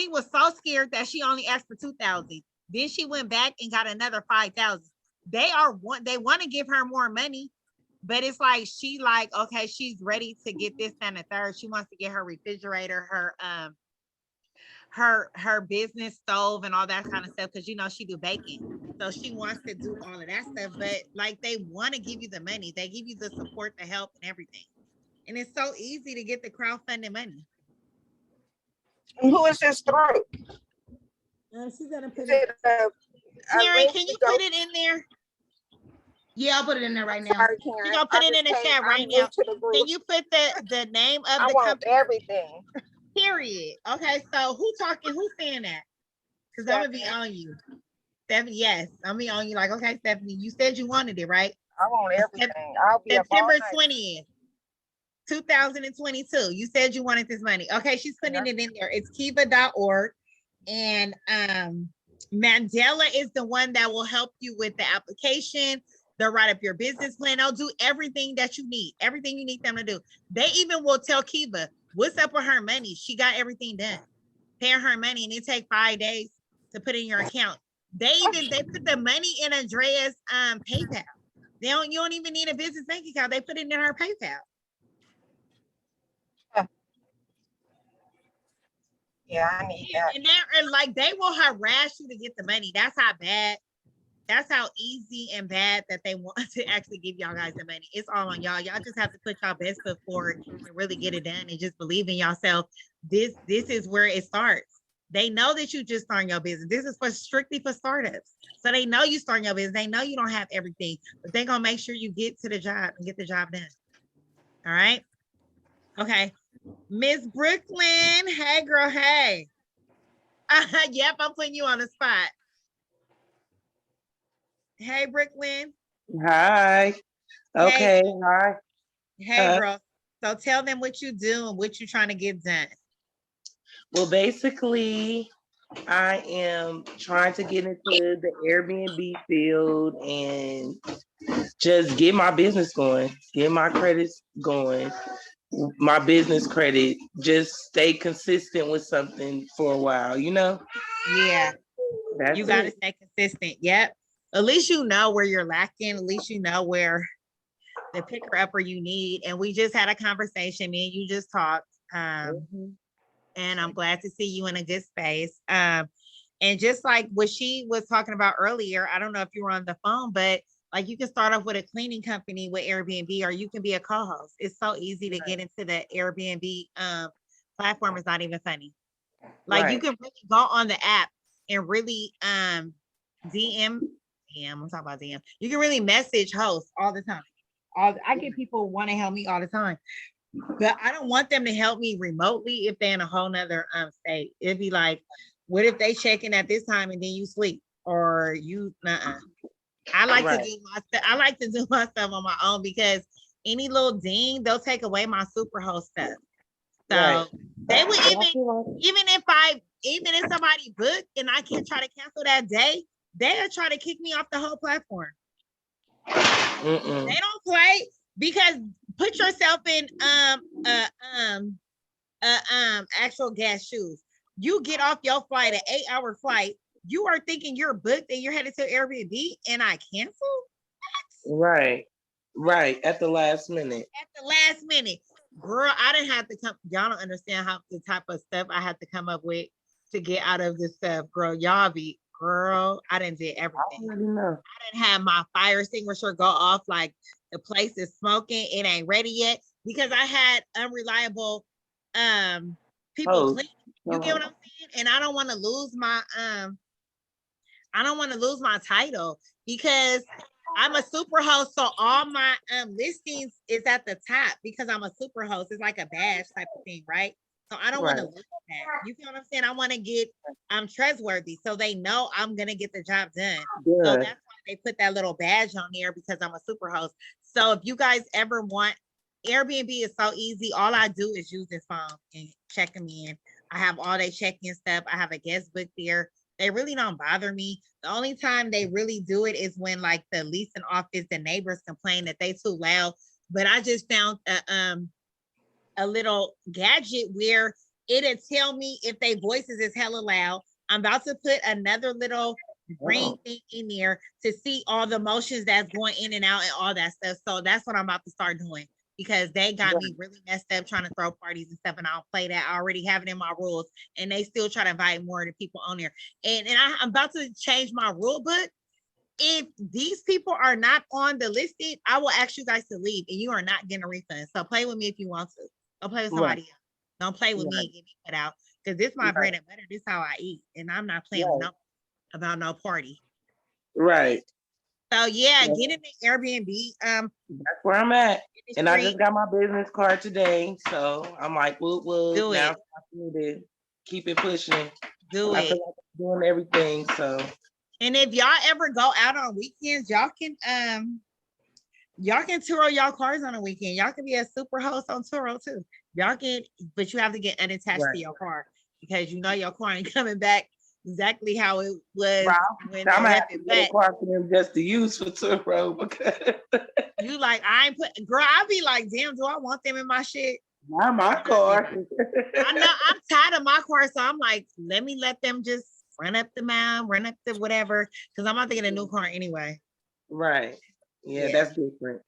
was so scared that she only asked for 2,000. Then she went back and got another 5,000. They want to give her more money. But it's like she like, okay, she's ready to get this and the third. She wants to get her refrigerator, her business stove and all that kind of stuff because you know she do baking. So she wants to do all of that stuff. But like they want to give you the money. They give you the support, the help, and everything. And it's so easy to get the crowdfunding money. And who is this through? She's gonna put it. Karen, can you put it in there? Yeah, I'll put it in there right now. Sorry, Karen. You're gonna put it in the chat right now. Can you put the name of the company? Everything. Period. Okay, so who's saying that? Because I'm gonna be on you. Stephanie, yes. I'm gonna be on you like, okay, Stephanie, you said you wanted it, right? I want everything. I'll be September 20th, 2022. You said you wanted this money. Okay, she's putting it in there. It's kiva.org. And Mandela is the one that will help you with the application. They'll write up your business plan. They'll do everything that you need, everything you need them to do. They even will tell Kiva what's up with her money. She got everything done. Pay her money, and it take 5 days to put in your account. They put the money in Andrea's PayPal. You don't even need a business bank account. They put it in her PayPal. Yeah, I need that. And like they will harass you to get the money. That's how bad. That's how easy and bad that they want to actually give y'all guys the money. It's all on y'all. Y'all just have to put y'all best foot forward and really get it done and just believe in yourself. This is where it starts. They know that you just starting your business. This is for strictly for startups. So they know you starting your business. They know you don't have everything, but they're gonna make sure you get to the job and get the job done. All right. Okay. Miss Brooklyn. Hey girl, hey. Yep, I'm putting you on the spot. Hey Brooklyn. Hi. Okay. Hey, Hi. hey girl. So tell them what you do and what you trying to get done. Well, basically, I am trying to get into the Airbnb field and just get my business going, get my credits going, my business credit, just stay consistent with something for a while, you know? Yeah. That's You got to it. stay consistent. Yep. At least you know where you're lacking. At least you know where the picker upper you need. And we just had a conversation. Me and you just talked. And I'm glad to see you in a good space. And just like what she was talking about earlier, I don't know if you were on the phone, but like you can start off with a cleaning company with Airbnb, or you can be a co-host. It's so easy to get into the Airbnb platform. It's not even funny. Like you can really go on the app and really DM. I'm talking about DM. You can really message hosts all the time. I get people want to help me all the time, but I don't want them to help me remotely if they're in a whole nother state. It'd be like, what if they check in at this time and then you sleep, or you I like to do my stuff. I like to do my stuff on my own, because any little ding, they'll take away my superhost stuff. So they would even if somebody booked and I can try to cancel that day, they'll try to kick me off the whole platform. They don't play, because put yourself in actual guest shoes. You get off your flight, an 8-hour flight. You are thinking you're booked and you're headed to Airbnb, and I cancel? Right. At the last minute. Girl, I didn't have to come. Y'all don't understand how the type of stuff I had to come up with to get out of this stuff, girl. I didn't do everything. I didn't have my fire extinguisher go off like the place is smoking. It ain't ready yet, because I had unreliable people clean. You get what I'm saying? And I don't want to lose my title, because I'm a super host. So all my listings is at the top, because I'm a super host. It's like a badge type of thing, right? So I don't want to lose that. You feel what I'm saying? I want to get trustworthy, so they know I'm gonna get the job done. So that's why they put that little badge on there, because I'm a super host. So if you guys ever want, Airbnb is so easy. All I do is use this phone and check them in. I have all their check-in stuff. I have a guest book there. They really don't bother me. The only time they really do it is when like the leasing office, the neighbors complain that they too loud. But I just found a little gadget where it'll tell me if they voices is hella loud. I'm about to put another little green thing in there to see all the motions that's going in and out and all that stuff. So that's what I'm about to start doing, because they got me really messed up trying to throw parties and stuff, and I don't play that. I already have it in my rules, and they still try to invite more of the people on there. And I'm about to change my rule book. If these people are not on the listed, I will ask you guys to leave, and you are not getting a refund. So play with me if you want to. Don't play with somebody else. Don't play with me and get me put out, because this is my bread and butter. This is how I eat, and I'm not playing with about no party. So yeah, get in the Airbnb. That's where I'm at. And I just got my business card today. So I'm like, well, now it's time to keep it pushing. I feel like I'm doing everything. So, and if y'all ever go out on weekends, y'all can Turo y'all cars on a weekend. Y'all can be a super host on Turo too. Y'all can, but you have to get unattached to your car, because you know your car ain't coming back exactly how it was when I'm they gonna left have it to get back. a car for them just to use for Turo, because you like, I ain't put, girl, I be like, damn, do I want them in my shit? Not my car. I know, I'm tired of my car, so I'm like, let them just run up the mound, run up the whatever, because I'm about to get a new car anyway. Right. Yeah, that's different.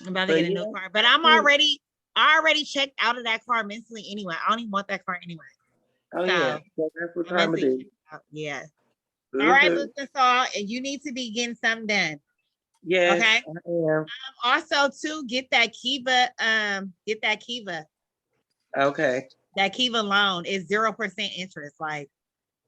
I'm about to get a new car, but I already checked out of that car mentally anyway. I don't even want that car anyway. Oh, so, yeah. So that's what time it is. Yeah. All right, listen, Saul, and you need to be getting something done. Yes, okay. I am. Also, too, get that Kiva. Okay. That Kiva loan is 0% interest. Like,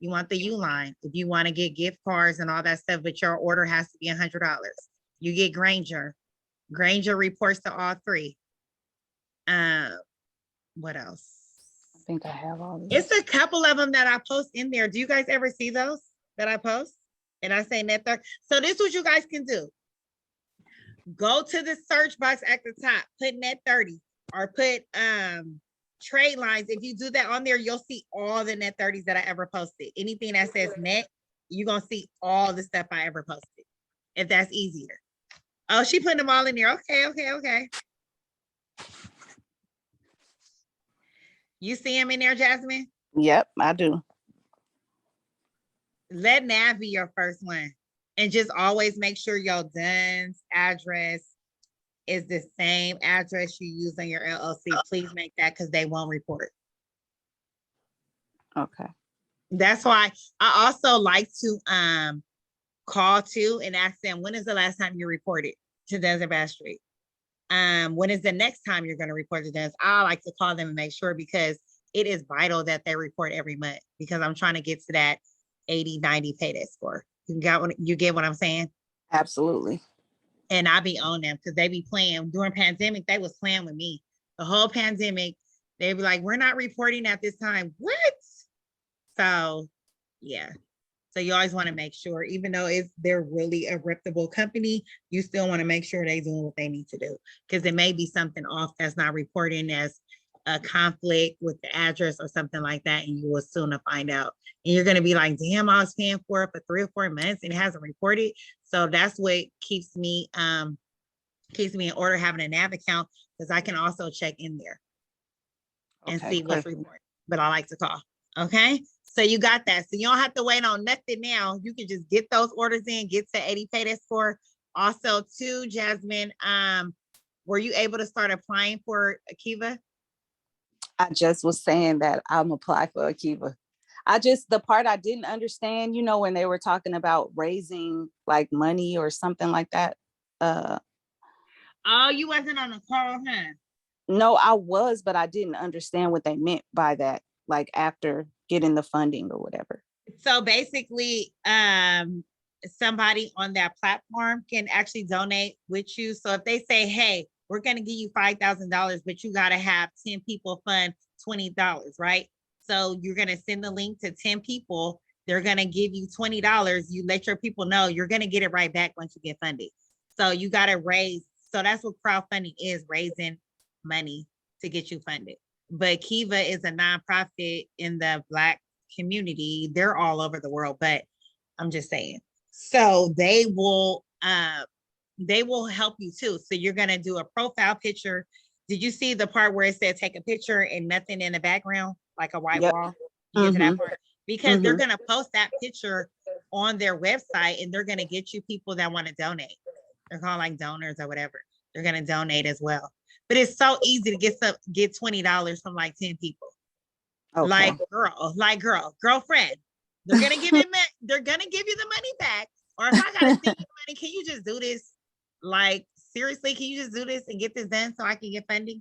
You want the Uline. If you want to get gift cards and all that stuff, but your order has to be $100. You get Granger. Granger reports to all three. What else? I think I have all these. It's a couple of them that I post in there. Do you guys ever see those that I post? And I say net 30. So this is what you guys can do. Go to the search box at the top, put net 30 or put trade lines. If you do that on there, you'll see all the net 30s that I ever posted. Anything that says net, you're gonna see all the stuff I ever posted. If that's easier. Oh, she put them all in there. Okay. You see them in there, Jasmine? Yep, I do. Let Nav be your first one. And just always make sure your DUNS address is the same address you use on your LLC. Please make that because they won't report. Okay. That's why I also like to call too and ask them, when is the last time you reported to DUNS and Bass Street? When is the next time you're going to report to DUNS? I like to call them and make sure because it is vital that they report every month because I'm trying to get to that 80, 90 payday score. You get what I'm saying? Absolutely. And I be on them because they be playing during pandemic. They was playing with me the whole pandemic. They be like, we're not reporting at this time. What? So yeah. So you always want to make sure, even though they're really a reputable company, you still want to make sure they're doing what they need to do because it may be something off that's not reporting as a conflict with the address or something like that, and you will soon find out. And you're going to be like, damn, I was paying for it for 3 or 4 months and it hasn't reported. So that's what keeps me in order having a NAV account because I can also check in there and see what's reported. But I like to call. Okay. So you got that. So you don't have to wait on nothing now. You can just get those orders in, get to 80 payday score. Also, too, Jasmine, were you able to start applying for Akiva? I just was saying that I'm apply for Akiva. The part I didn't understand, when they were talking about raising like money or something like that. Oh, you wasn't on the call, huh? No, I was, but I didn't understand what they meant by that, like after getting the funding or whatever. So basically, somebody on that platform can actually donate with you. So if they say, hey, we're going to give you $5,000, but you got to have 10 people fund $20, right? So you're going to send the link to 10 people. They're going to give you $20. You let your people know you're going to get it right back once you get funded. So you got to raise. So that's what crowdfunding is, raising money to get you funded. But Kiva is a nonprofit in the Black community. They're all over the world, but I'm just saying. So they will help you too. So you're going to do a profile picture. Did you see the part where it said take a picture and nothing in the background, like a white wall? You get to that part? Because they're going to post that picture on their website and they're going to get you people that want to donate. They're called like donors or whatever. They're going to donate as well. But it's so easy to get $20 from like 10 people. Okay. Girlfriend. They're going to give you the money back. Or if I got to send you money, can you just do this? Like, seriously, can you just do this and get this done so I can get funding?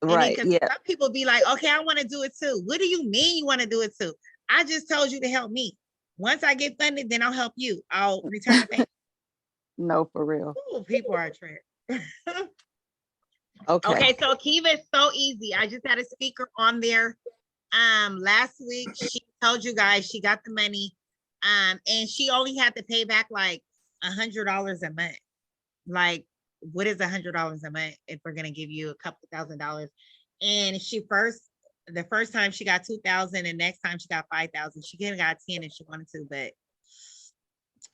Right. Yeah. Some people be like, okay, I want to do it too. What do you mean you want to do it too? I just told you to help me. Once I get funded, then I'll help you. I'll return the favor. No, for real. Ooh, people are trash. Okay, so Kiva is so easy. I just had a speaker on there last week. She told you guys she got the money and she only had to pay back like $100 a month. Like, what is $100 a month if we're gonna give you a couple $1,000? And the first time she got 2,000 and next time she got 5,000. She could have got 10 if she wanted to, but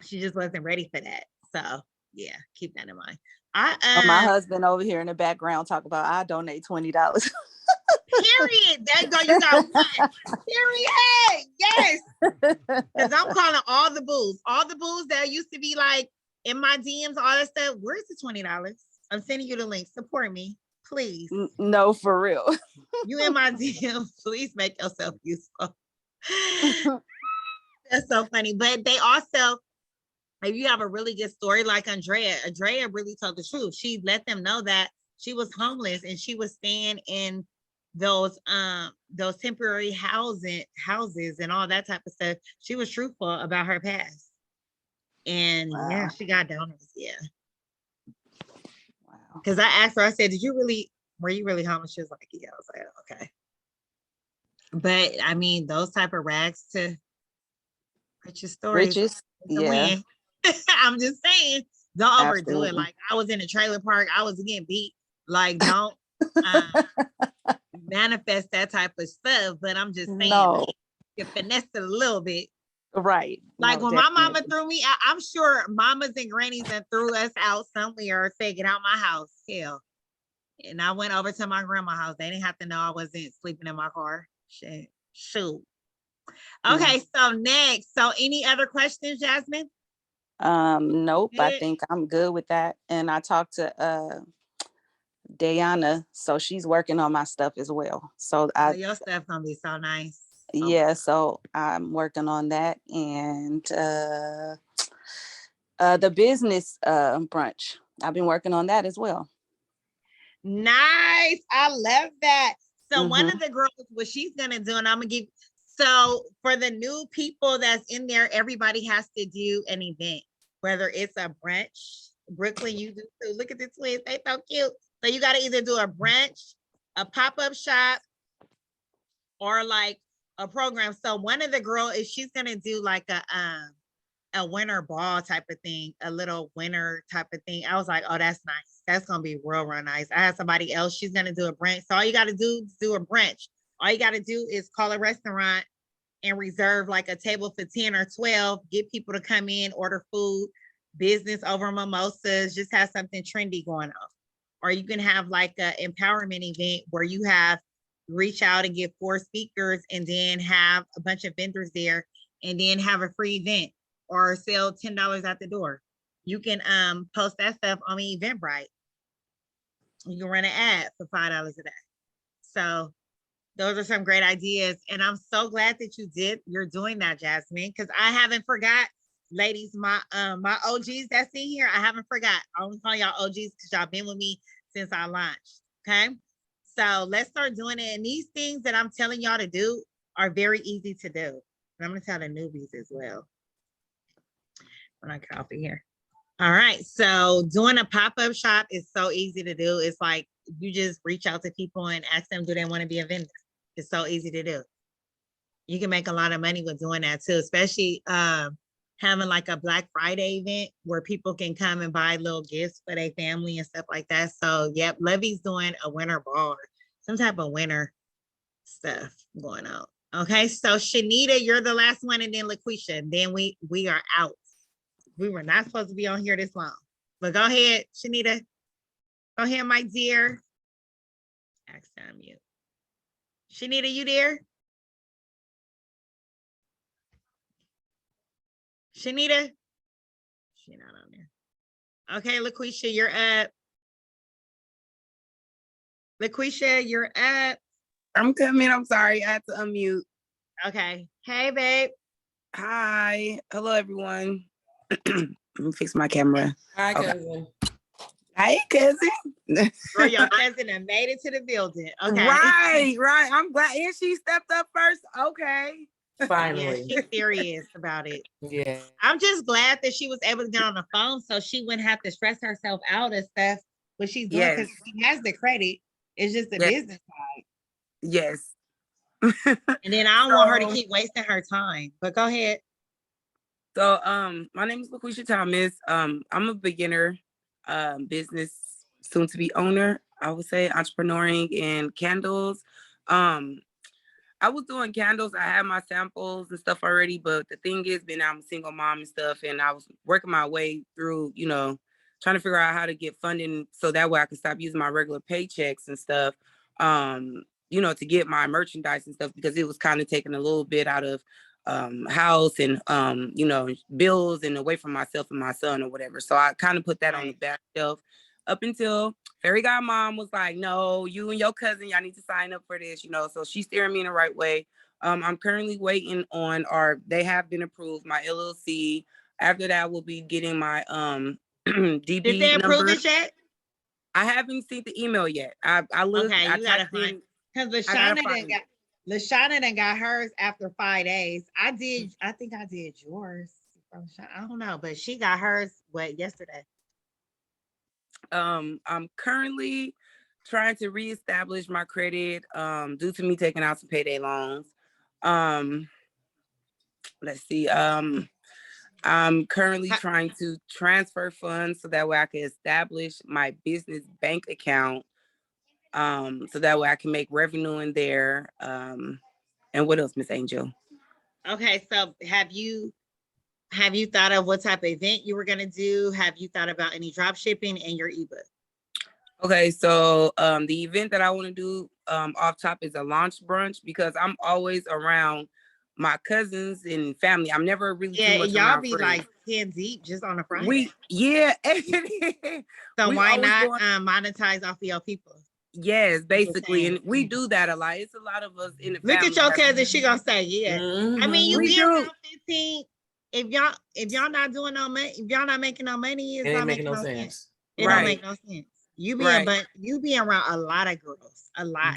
she just wasn't ready for that. So yeah, keep that in mind. My husband over here in the background talk about I donate $20. Period. There you go. You got one. Period. Yes. Because I'm calling all the bulls that used to be like in my DMs, all that stuff. Where's the $20? I'm sending you the link. Support me, please. No, for real. You in my DMs, please make yourself useful. That's so funny. But they also, if you have a really good story like Andrea really told the truth. She let them know that she was homeless and she was staying in those temporary houses and all that type of stuff. She was truthful about her past. And yeah, she got donors. Yeah. Wow. Because I asked her, I said, were you really homeless? She was like, yeah. I was like, okay. But I mean, those type of rags to riches stories. Riches. Yeah. I'm just saying, don't overdo it. Like, I was in a trailer park, I was getting beat. Like, don't manifest that type of stuff. But I'm just saying, like, you finesse it a little bit. Right. Like when my mama threw me out, I'm sure mamas and grannies that threw us out somewhere or said, get out my house. Hell. And I went over to my grandma's house. They didn't have to know I wasn't sleeping in my car. Shit. Shoot. Okay, so next. So any other questions, Jasmine? Nope. Good. I think I'm good with that. And I talked to Diana, so she's working on my stuff as well. So your stuff gonna be so nice. Yeah, so I'm working on that. And the business brunch, I've been working on that as well. Nice. I love that. So one of the girls, what she's gonna do, and I'm gonna give, so for the new people that's in there, everybody has to do an event, whether it's a brunch. Brooklyn, you do too. Look at the twins, they so cute. So you gotta either do a brunch, a pop-up shop, or like a program. So one of the girls is she's gonna do like a winter ball type of thing, a little winter type of thing. I was like, oh, that's nice. That's gonna be real nice. I had somebody else, she's gonna do a brunch. So all you gotta do is do a brunch. All you gotta do is call a restaurant and reserve like a table for 10 or 12, get people to come in, order food, business over mimosas, just have something trendy going on. Or you can have like an empowerment event where you have reach out and get 4 speakers and then have a bunch of vendors there and then have a free event or sell $10 at the door. You can post that stuff on Eventbrite. You can run an ad for $5 a day. So those are some great ideas. And I'm so glad that you're doing that, Jasmine, because I haven't forgot, ladies, my OGs that's in here, I haven't forgot. I only call y'all OGs because y'all been with me since I launched, okay? So let's start doing it. And these things that I'm telling y'all to do are very easy to do. And I'm gonna tell the newbies as well. When I get off of here. All right, so doing a pop-up shop is so easy to do. It's like you just reach out to people and ask them, do they want to be a vendor? It's so easy to do. You can make a lot of money with doing that too, especially having like a Black Friday event where people can come and buy little gifts for their family and stuff like that. So yep, Levy's doing a winter ball, some type of winter stuff going on. Okay, so Shanita, you're the last one, and then LaQuisha. Then we are out. We were not supposed to be on here this long, but go ahead, Shanita. Go ahead, my dear. Accent mute. Shanita, you there? Shanita? She's not on there. Okay, LaQuisha, you're up. LaQuisha, you're up. I'm coming. I'm sorry. I had to unmute. Okay. Hey, babe. Hi. Hello, everyone. Let me fix my camera. Hi, cousin. Hi, cousin. Girl, your cousin that made it to the building. Okay. Right. I'm glad. And she stepped up first. Okay. Finally. Yeah, she's serious about it. Yeah. I'm just glad that she was able to get on the phone so she wouldn't have to stress herself out and stuff what she's doing, because she has the credit. It's just the business side. Yes. And then I don't want her to keep wasting her time. But go ahead. So my name is LaQuisha Thomas. I'm a beginner business soon to be owner, I would say, entrepreneuring in candles. I was doing candles. I had my samples and stuff already, but the thing is, I'm a single mom and stuff, and I was working my way through, trying to figure out how to get funding so that way I could stop using my regular paychecks and stuff, to get my merchandise and stuff, because it was kind of taking a little bit out of house and, bills and away from myself and my son or whatever. So I kind of put that on the back shelf up until Fairy Godmom was like, no, you and your cousin, y'all need to sign up for this, so she's steering me in the right way. I'm currently waiting on, or they have been approved, my LLC. After that, we'll be getting my DB Did they approve it yet? I haven't seen the email yet. I looked. Okay, you gotta find. Because Lashana done got hers after 5 days. I think I did yours. I don't know, but she got hers yesterday. I'm currently trying to reestablish my credit due to me taking out some payday loans. Let's see. I'm currently trying to transfer funds so that way I can establish my business bank account. So that way I can make revenue in there. And what else, Miss Angel? Okay, so have you thought of what type of event you were gonna do? Have you thought about any drop shipping in your ebook? Okay, so the event that I want to do off top is a launch brunch because I'm always around my cousins and family. I'm never really too much y'all around be friends. like 10 deep just on a Friday. So We why not monetize off of your people? Yes, basically, and we do that a lot. It's a lot of us in the Look family. at your cousin. She gonna say, yeah. I mean, you be around 15. If y'all not doing no money, if y'all not making no money, it's not making no sense. It don't make no sense. You be around a lot of girls, a lot.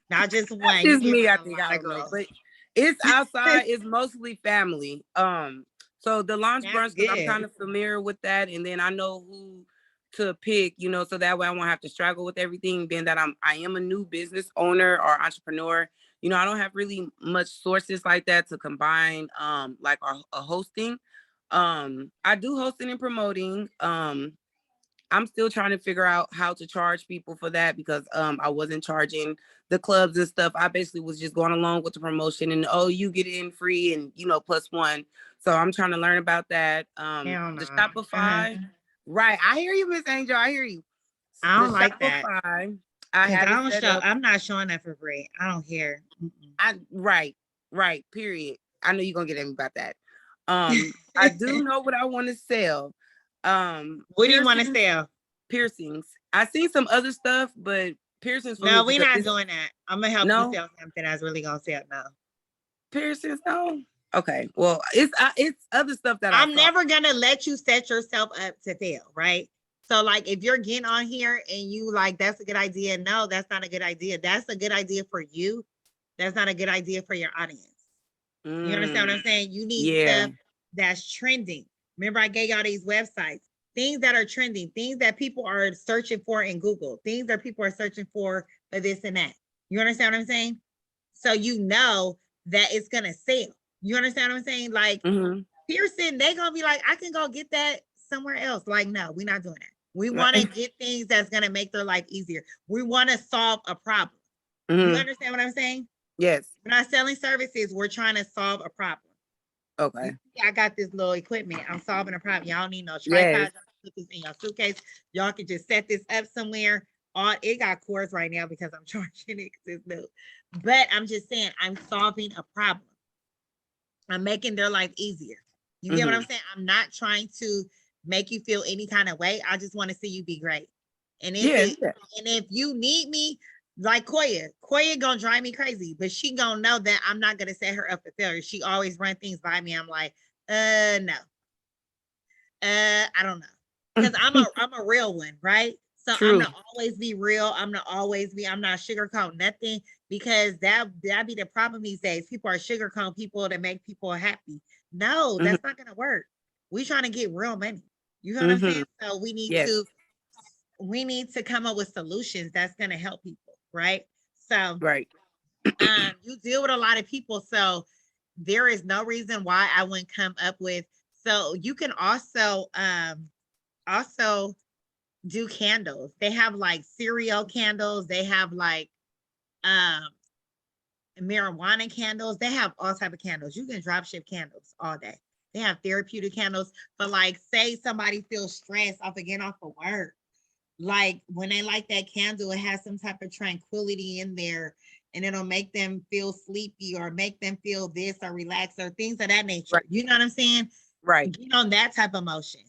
Not just one. Just me, I think. I don't know, but it's outside. It's mostly family. So the launch brunch, because I'm kind of familiar with that, and then I know who to pick, so that way I won't have to struggle with everything. Being that I am a new business owner or entrepreneur, I don't have really much sources like that to combine, like a hosting. I do hosting and promoting. I'm still trying to figure out how to charge people for that because I wasn't charging the clubs and stuff. I basically was just going along with the promotion and you get in free and +1. So I'm trying to learn about that. The Shopify. Right. I hear you, Miss Angel. I hear you. I don't like that. I have I'm not showing that for free. I don't care. Right. Period. I know you're gonna get at me about that. I do know what I want to sell. What do you want to sell? Piercings. I see some other stuff, but piercings for me. No, we're not doing that. I'm gonna help you sell something that's really gonna sell. No. Piercings, no. Okay. Well, it's other stuff that I'm never gonna let you set yourself up to fail, right? So like if you're getting on here and you like that's a good idea. No, that's not a good idea. That's a good idea for you. That's not a good idea for your audience. You understand what I'm saying? You need stuff that's trending. Remember, I gave y'all these websites, things that are trending, things that people are searching for in Google, things that people are searching for this and that. You understand what I'm saying? So you know that it's gonna sell. You understand what I'm saying? Like Pearson, they gonna be like, I can go get that somewhere else. Like, no, we're not doing that. We want to get things that's gonna make their life easier. We want to solve a problem. You understand what I'm saying? Yes. We're not selling services. We're trying to solve a problem. Okay. I got this little equipment. I'm solving a problem. Y'all need no tripod. Put this in your suitcase. Y'all can just set this up somewhere. It got cords right now because I'm charging it because it's new. But I'm just saying, I'm solving a problem. I'm making their life easier. You get what I'm saying? I'm not trying to make you feel any kind of way. I just want to see you be great. And if you need me, like Koya gonna drive me crazy, but she gonna know that I'm not gonna set her up for failure. She always run things by me. I'm like, no, I don't know, because I'm a real one, right? So I'm gonna always be real. I'm not sugarcoat nothing, because that be the problem these days. People are sugarcoating people to make people happy. No, that's not gonna work. We trying to get real money. You know what I'm saying? So we need to come up with solutions that's gonna help people. Right. So you deal with a lot of people. So there is no reason why I wouldn't come up with. So you can also do candles. They have like cereal candles. They have like marijuana candles. They have all type of candles. You can drop ship candles all day. They have therapeutic candles. But like, say somebody feels stressed off again off of work. Like when they light that candle, it has some type of tranquility in there, and it'll make them feel sleepy or make them feel this or relax or things of that nature. You know what I'm saying? Right. Get on that type of motion.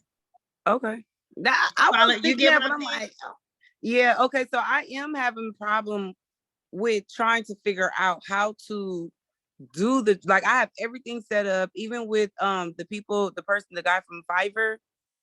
Okay. You get what I'm like, yeah. Okay. So I am having a problem with trying to figure out how to do I have everything set up, even with the guy from Fiverr.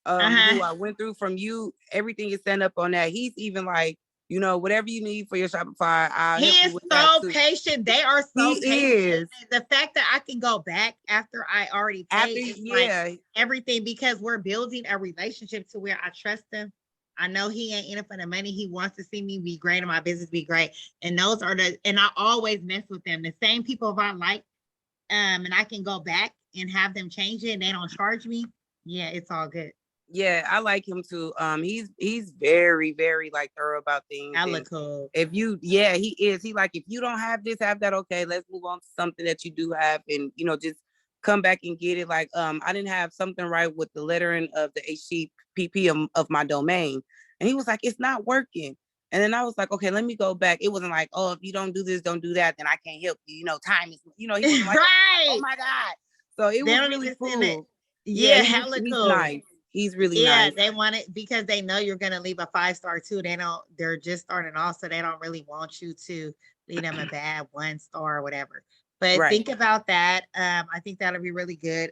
Who I went through from you, everything is set up on that. He's even like, You know, whatever you need for your Shopify, I'll He help you is with that so too. patient. They are so He patient. is. The fact that I can go back after I already paid is like everything, because we're building a relationship to where I trust him. I know he ain't in it for the money. He wants to see me be great and my business be great. And those are and I always mess with them. The same people if I like, and I can go back and have them change it and they don't charge me. Yeah, it's all good. Yeah, I like him too. He's very, very like thorough about things. Cool. If you, yeah, he is. He like, if you don't have this, have that, okay, let's move on to something that you do have, and you know, just come back and get it. Like, I didn't have something right with the lettering of the HTTP of my domain, and he was like, it's not working. And then I was like, okay, let me go back. It wasn't like, oh, if you don't do this, don't do that, then I can't help you. You know, time is, you know, he wasn't like, right. Oh my God. So it was really cool. Yeah, hella he's cool. Nice. He's really nice. Yeah, they want it because they know you're gonna leave a 5-star too. They're just starting off, so they don't really want you to leave them a bad 1-star or whatever. But think about that. I think that'll be really good.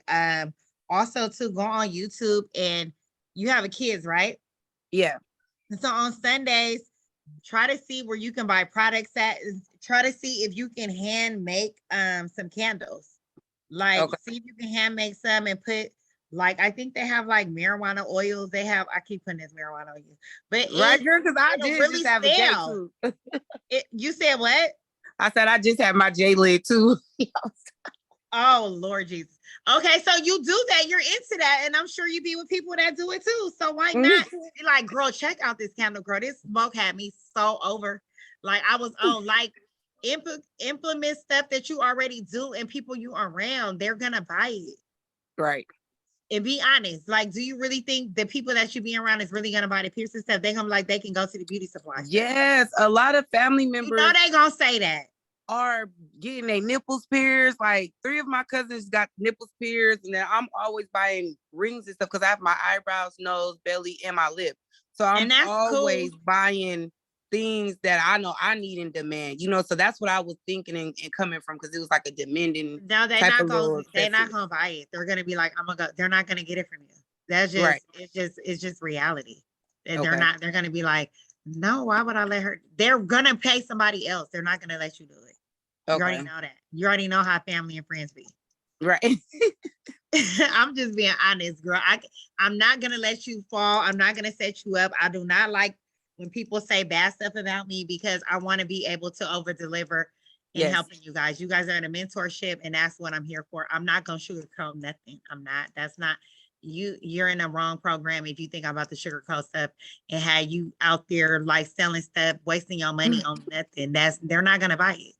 Also to go on YouTube, and you have a kids, right? Yeah. So on Sundays, try to see where you can buy products at. Try to see if you can hand make some candles. Like see if you can hand make some and put, like, I think they have like marijuana oils. They have, I keep putting this marijuana oil, but right, girl, because I did really just have a J too. You said what? I said I just have my J lid too. Oh Lord Jesus. Okay, so you do that, you're into that, and I'm sure you be with people that do it too. So why not be like, girl, check out this candle, girl. This smoke had me so over. Like I was on like implement stuff that you already do, and people you around, they're gonna buy it. Right. And be honest, like, do you really think the people that you be around is really gonna buy the piercing stuff? They're gonna be like, they can go to the beauty supply store. Yes, a lot of family members. You know they gonna say that. Are getting their nipples pierced. Like 3 of my cousins got nipples pierced, and then I'm always buying rings and stuff because I have my eyebrows, nose, belly, and my lip. So I'm always buying things that I know I need and demand, you know. So that's what I was thinking and coming from, because it was like a demanding. No, they're not gonna buy it. They're gonna be like, I'm gonna go. They're not gonna get it from you. That's just it's just reality. And they're gonna be like, no, why would I let her? They're gonna pay somebody else. They're not gonna let you do it. You already know that. You already know how family and friends be. Right. I'm just being honest, girl. I'm not gonna let you fall. I'm not gonna set you up. I do not like when people say bad stuff about me, because I want to be able to over deliver and helping you guys. You guys are in a mentorship, and that's what I'm here for. I'm not gonna sugarcoat nothing. I'm not. That's not you. You're in the wrong program if you think I'm about to sugarcoat stuff and have you out there like selling stuff, wasting your money on nothing. They're not gonna buy it.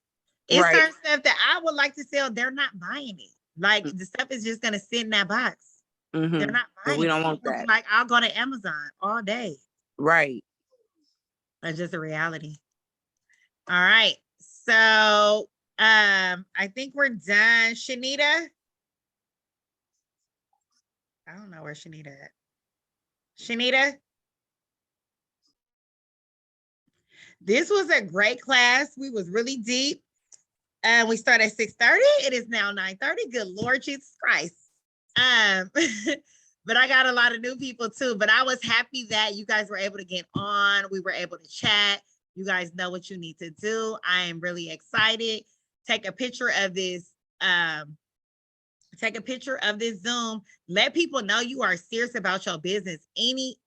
It's certain stuff that I would like to sell. They're not buying it. Like the stuff is just gonna sit in that box. They're not buying it. We don't want that. Like I'll go to Amazon all day. Right. That's just a reality. All right. So I think we're done. Shanita. I don't know where Shanita at. Shanita. This was a great class. We was really deep. We start at 6:30. It is now 9:30. Good Lord Jesus Christ. But I got a lot of new people too. But I was happy that you guys were able to get on. We were able to chat. You guys know what you need to do. I am really excited. Take a picture of this. Take a picture of this Zoom. Let people know you are serious about your business.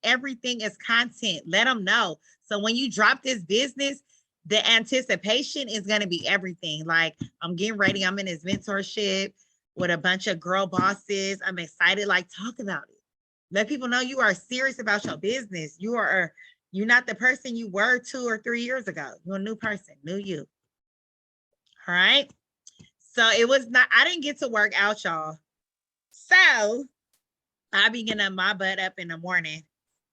Everything is content. Let them know. So when you drop this business, the anticipation is going to be everything. Like, I'm getting ready. I'm in this mentorship with a bunch of girl bosses. I'm excited. Like, talk about it. Let people know you are serious about your business. You're not the person you were 2 or 3 years ago. You're a new person, new you. All right. So I didn't get to work out, y'all. So I be getting my butt up in the morning.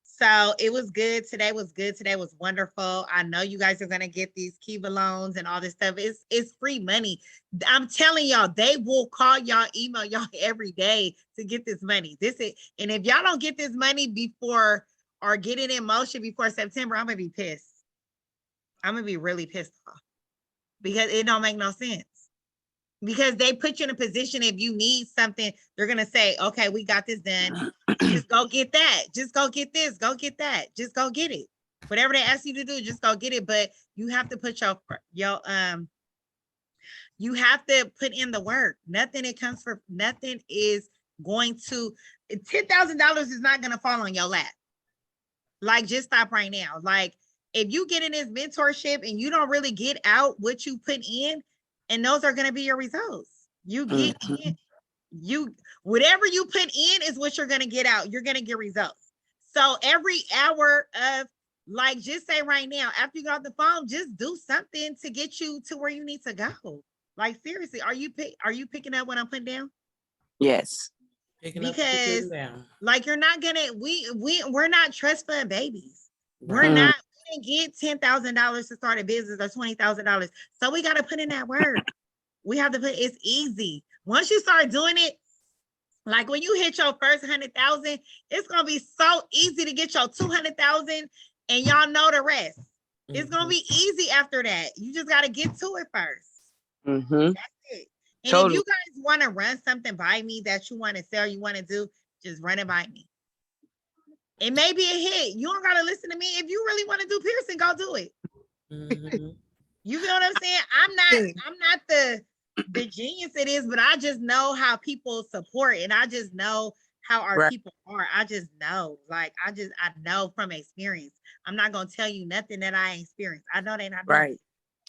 So it was good. Today was good. Today was wonderful. I know you guys are going to get these Kiva loans and all this stuff. It's free money. I'm telling y'all, they will call y'all, email y'all every day to get this money. And if y'all don't get this money before or get it in motion before September, I'm going to be pissed. I'm going to be really pissed off because it don't make no sense. Because they put you in a position, if you need something, they're going to say, okay, we got this done. Just go get that. Just go get this. Go get that. Just go get it. Whatever they ask you to do, just go get it. But you have to put your you have to put in the work. Nothing is going to $10,000 is not gonna fall on your lap. Like, just stop right now. Like, if you get in this mentorship and you don't really get out what you put in, and those are gonna be your results. You get in, whatever you put in is what you're gonna get out. You're gonna get results. So every hour of, like, just say right now, after you got off the phone, just do something to get you to where you need to go. Like, seriously, are you picking up what I'm putting down? Yes. Because like, you're not gonna, we're not trust fund babies. We didn't get $10,000 to start a business or $20,000. So we got to put in that work. We have to it's easy. Once you start doing it, like when you hit your first 100,000, it's gonna be so easy to get your 200,000, and y'all know the rest. It's gonna be easy after that. You just got to get to it first. That's it. And if you guys want to run something by me that you want to sell, you want to do, just run it by me. It may be a hit. You don't gotta listen to me. If you really want to do piercing, go do it. You feel what I'm saying? I'm not the genius it is, but I just know how people support, and I just know how our people are. I just know, like, I know from experience. I'm not gonna tell you nothing that I ain't experienced. I know they not doing it.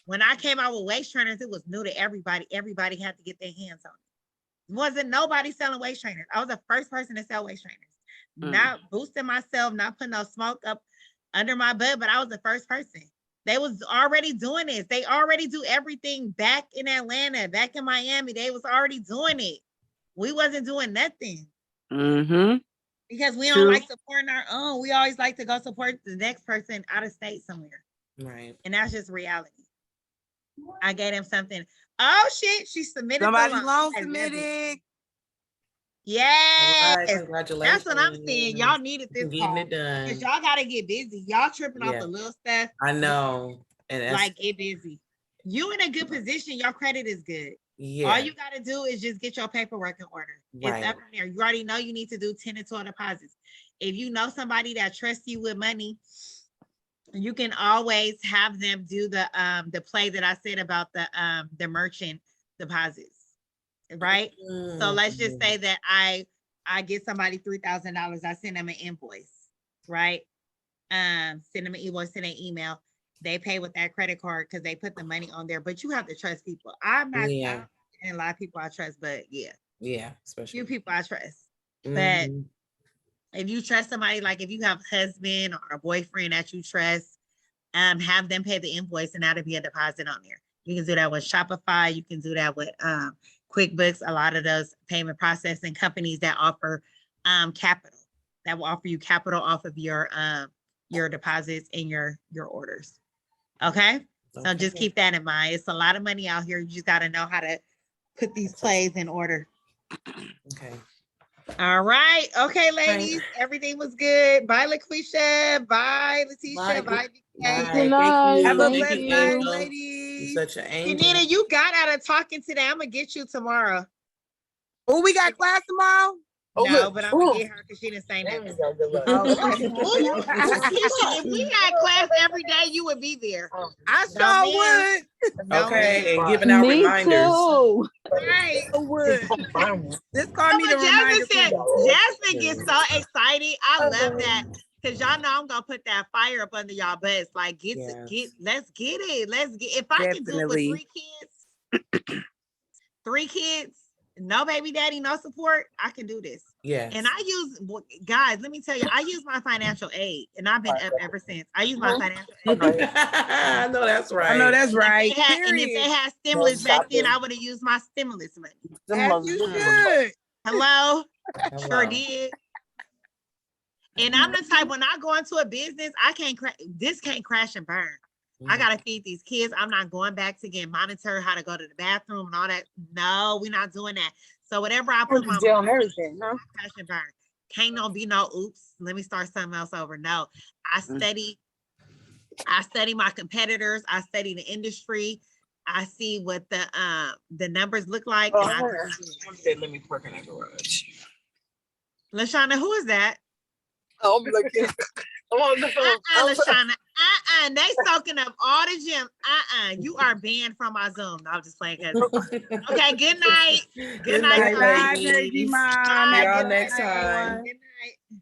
When I came out with waist trainers, it was new to everybody. Everybody had to get their hands on it. Wasn't nobody selling waist trainers. I was the first person to sell waist trainers. Not boosting myself, not putting no smoke up under my butt, but I was the first person. They was already doing this. They already do everything back in Atlanta, back in Miami. They was already doing it. We wasn't doing nothing. Because we don't like supporting our own. We always like to go support the next person out of state somewhere. Right. And that's just reality. I gave them something. Oh shit, she submitted. Somebody loan submitted. Yes. Right, congratulations. That's what I'm saying. Y'all needed this getting it done. because y'all gotta get busy. Y'all tripping off the little stuff. I know. And like, get busy. You in a good position. Your credit is good. All you gotta do is just get your paperwork in order. It's up in there. You already know you need to do 10 to 12 deposits. If you know somebody that trusts you with money, you can always have them do the play that I said about the merchant deposits. Right. So let's just say that I get somebody $3,000. I send them an invoice, right? Send them an invoice, send an email. They pay with that credit card because they put the money on there. But you have to trust people. I'm not and a lot of people I trust, but especially few people I trust. But if you trust somebody, like if you have a husband or a boyfriend that you trust, have them pay the invoice and that'll be a deposit on there. You can do that with Shopify. You can do that with QuickBooks. A lot of those payment processing companies that offer capital, that will offer you capital off of your deposits and your orders. Okay? So just keep that in mind. It's a lot of money out here. You just got to know how to put these plays in order. Okay. All right. Okay, ladies. Everything was good. Bye, LaQuisha. Bye, Letitia. Bye. Have a blessed night, ladies. You're such an angel. Janita, you got out of talking today. I'm gonna get you tomorrow. Oh, we got class tomorrow? No, but I'm gonna get her because she didn't say nothing. If we had class every day, you would be there. I sure would. Okay, and giving out reminders. Too. Right. I would. This called me the reminder. Jasmine gets so excited. I love that. Cause y'all know I'm gonna put that fire up under y'all butts. Like, let's get it. If I can do it with 3 kids, no baby daddy, no support, I can do this. Yeah. And I use, guys, let me tell you, I use my financial aid, and I've been up ever since. I use my financial aid. I know that's right. I know that's right. And if they had stimulus back then, I would have used my stimulus money. As you should. Hello? Sure did. And I'm the type, when I go into a business, this can't crash and burn. I gotta feed these kids. I'm not going back to get monitored, how to go to the bathroom and all that. No, we're not doing that. So whatever I put my on everything, huh? Crash and burn. Can't be no oops. Let me start something else over. No, I study my competitors. I study the industry. I see what the numbers look like. And let me park in that garage. LaShawna, who is that? Oh, I'm looking. on the phone. Lashana. They soaking up all the gym. You are banned from our Zoom. No, I'm just playing. Okay, good night. Good night, ladies. Mom. See y'all next time. Good night.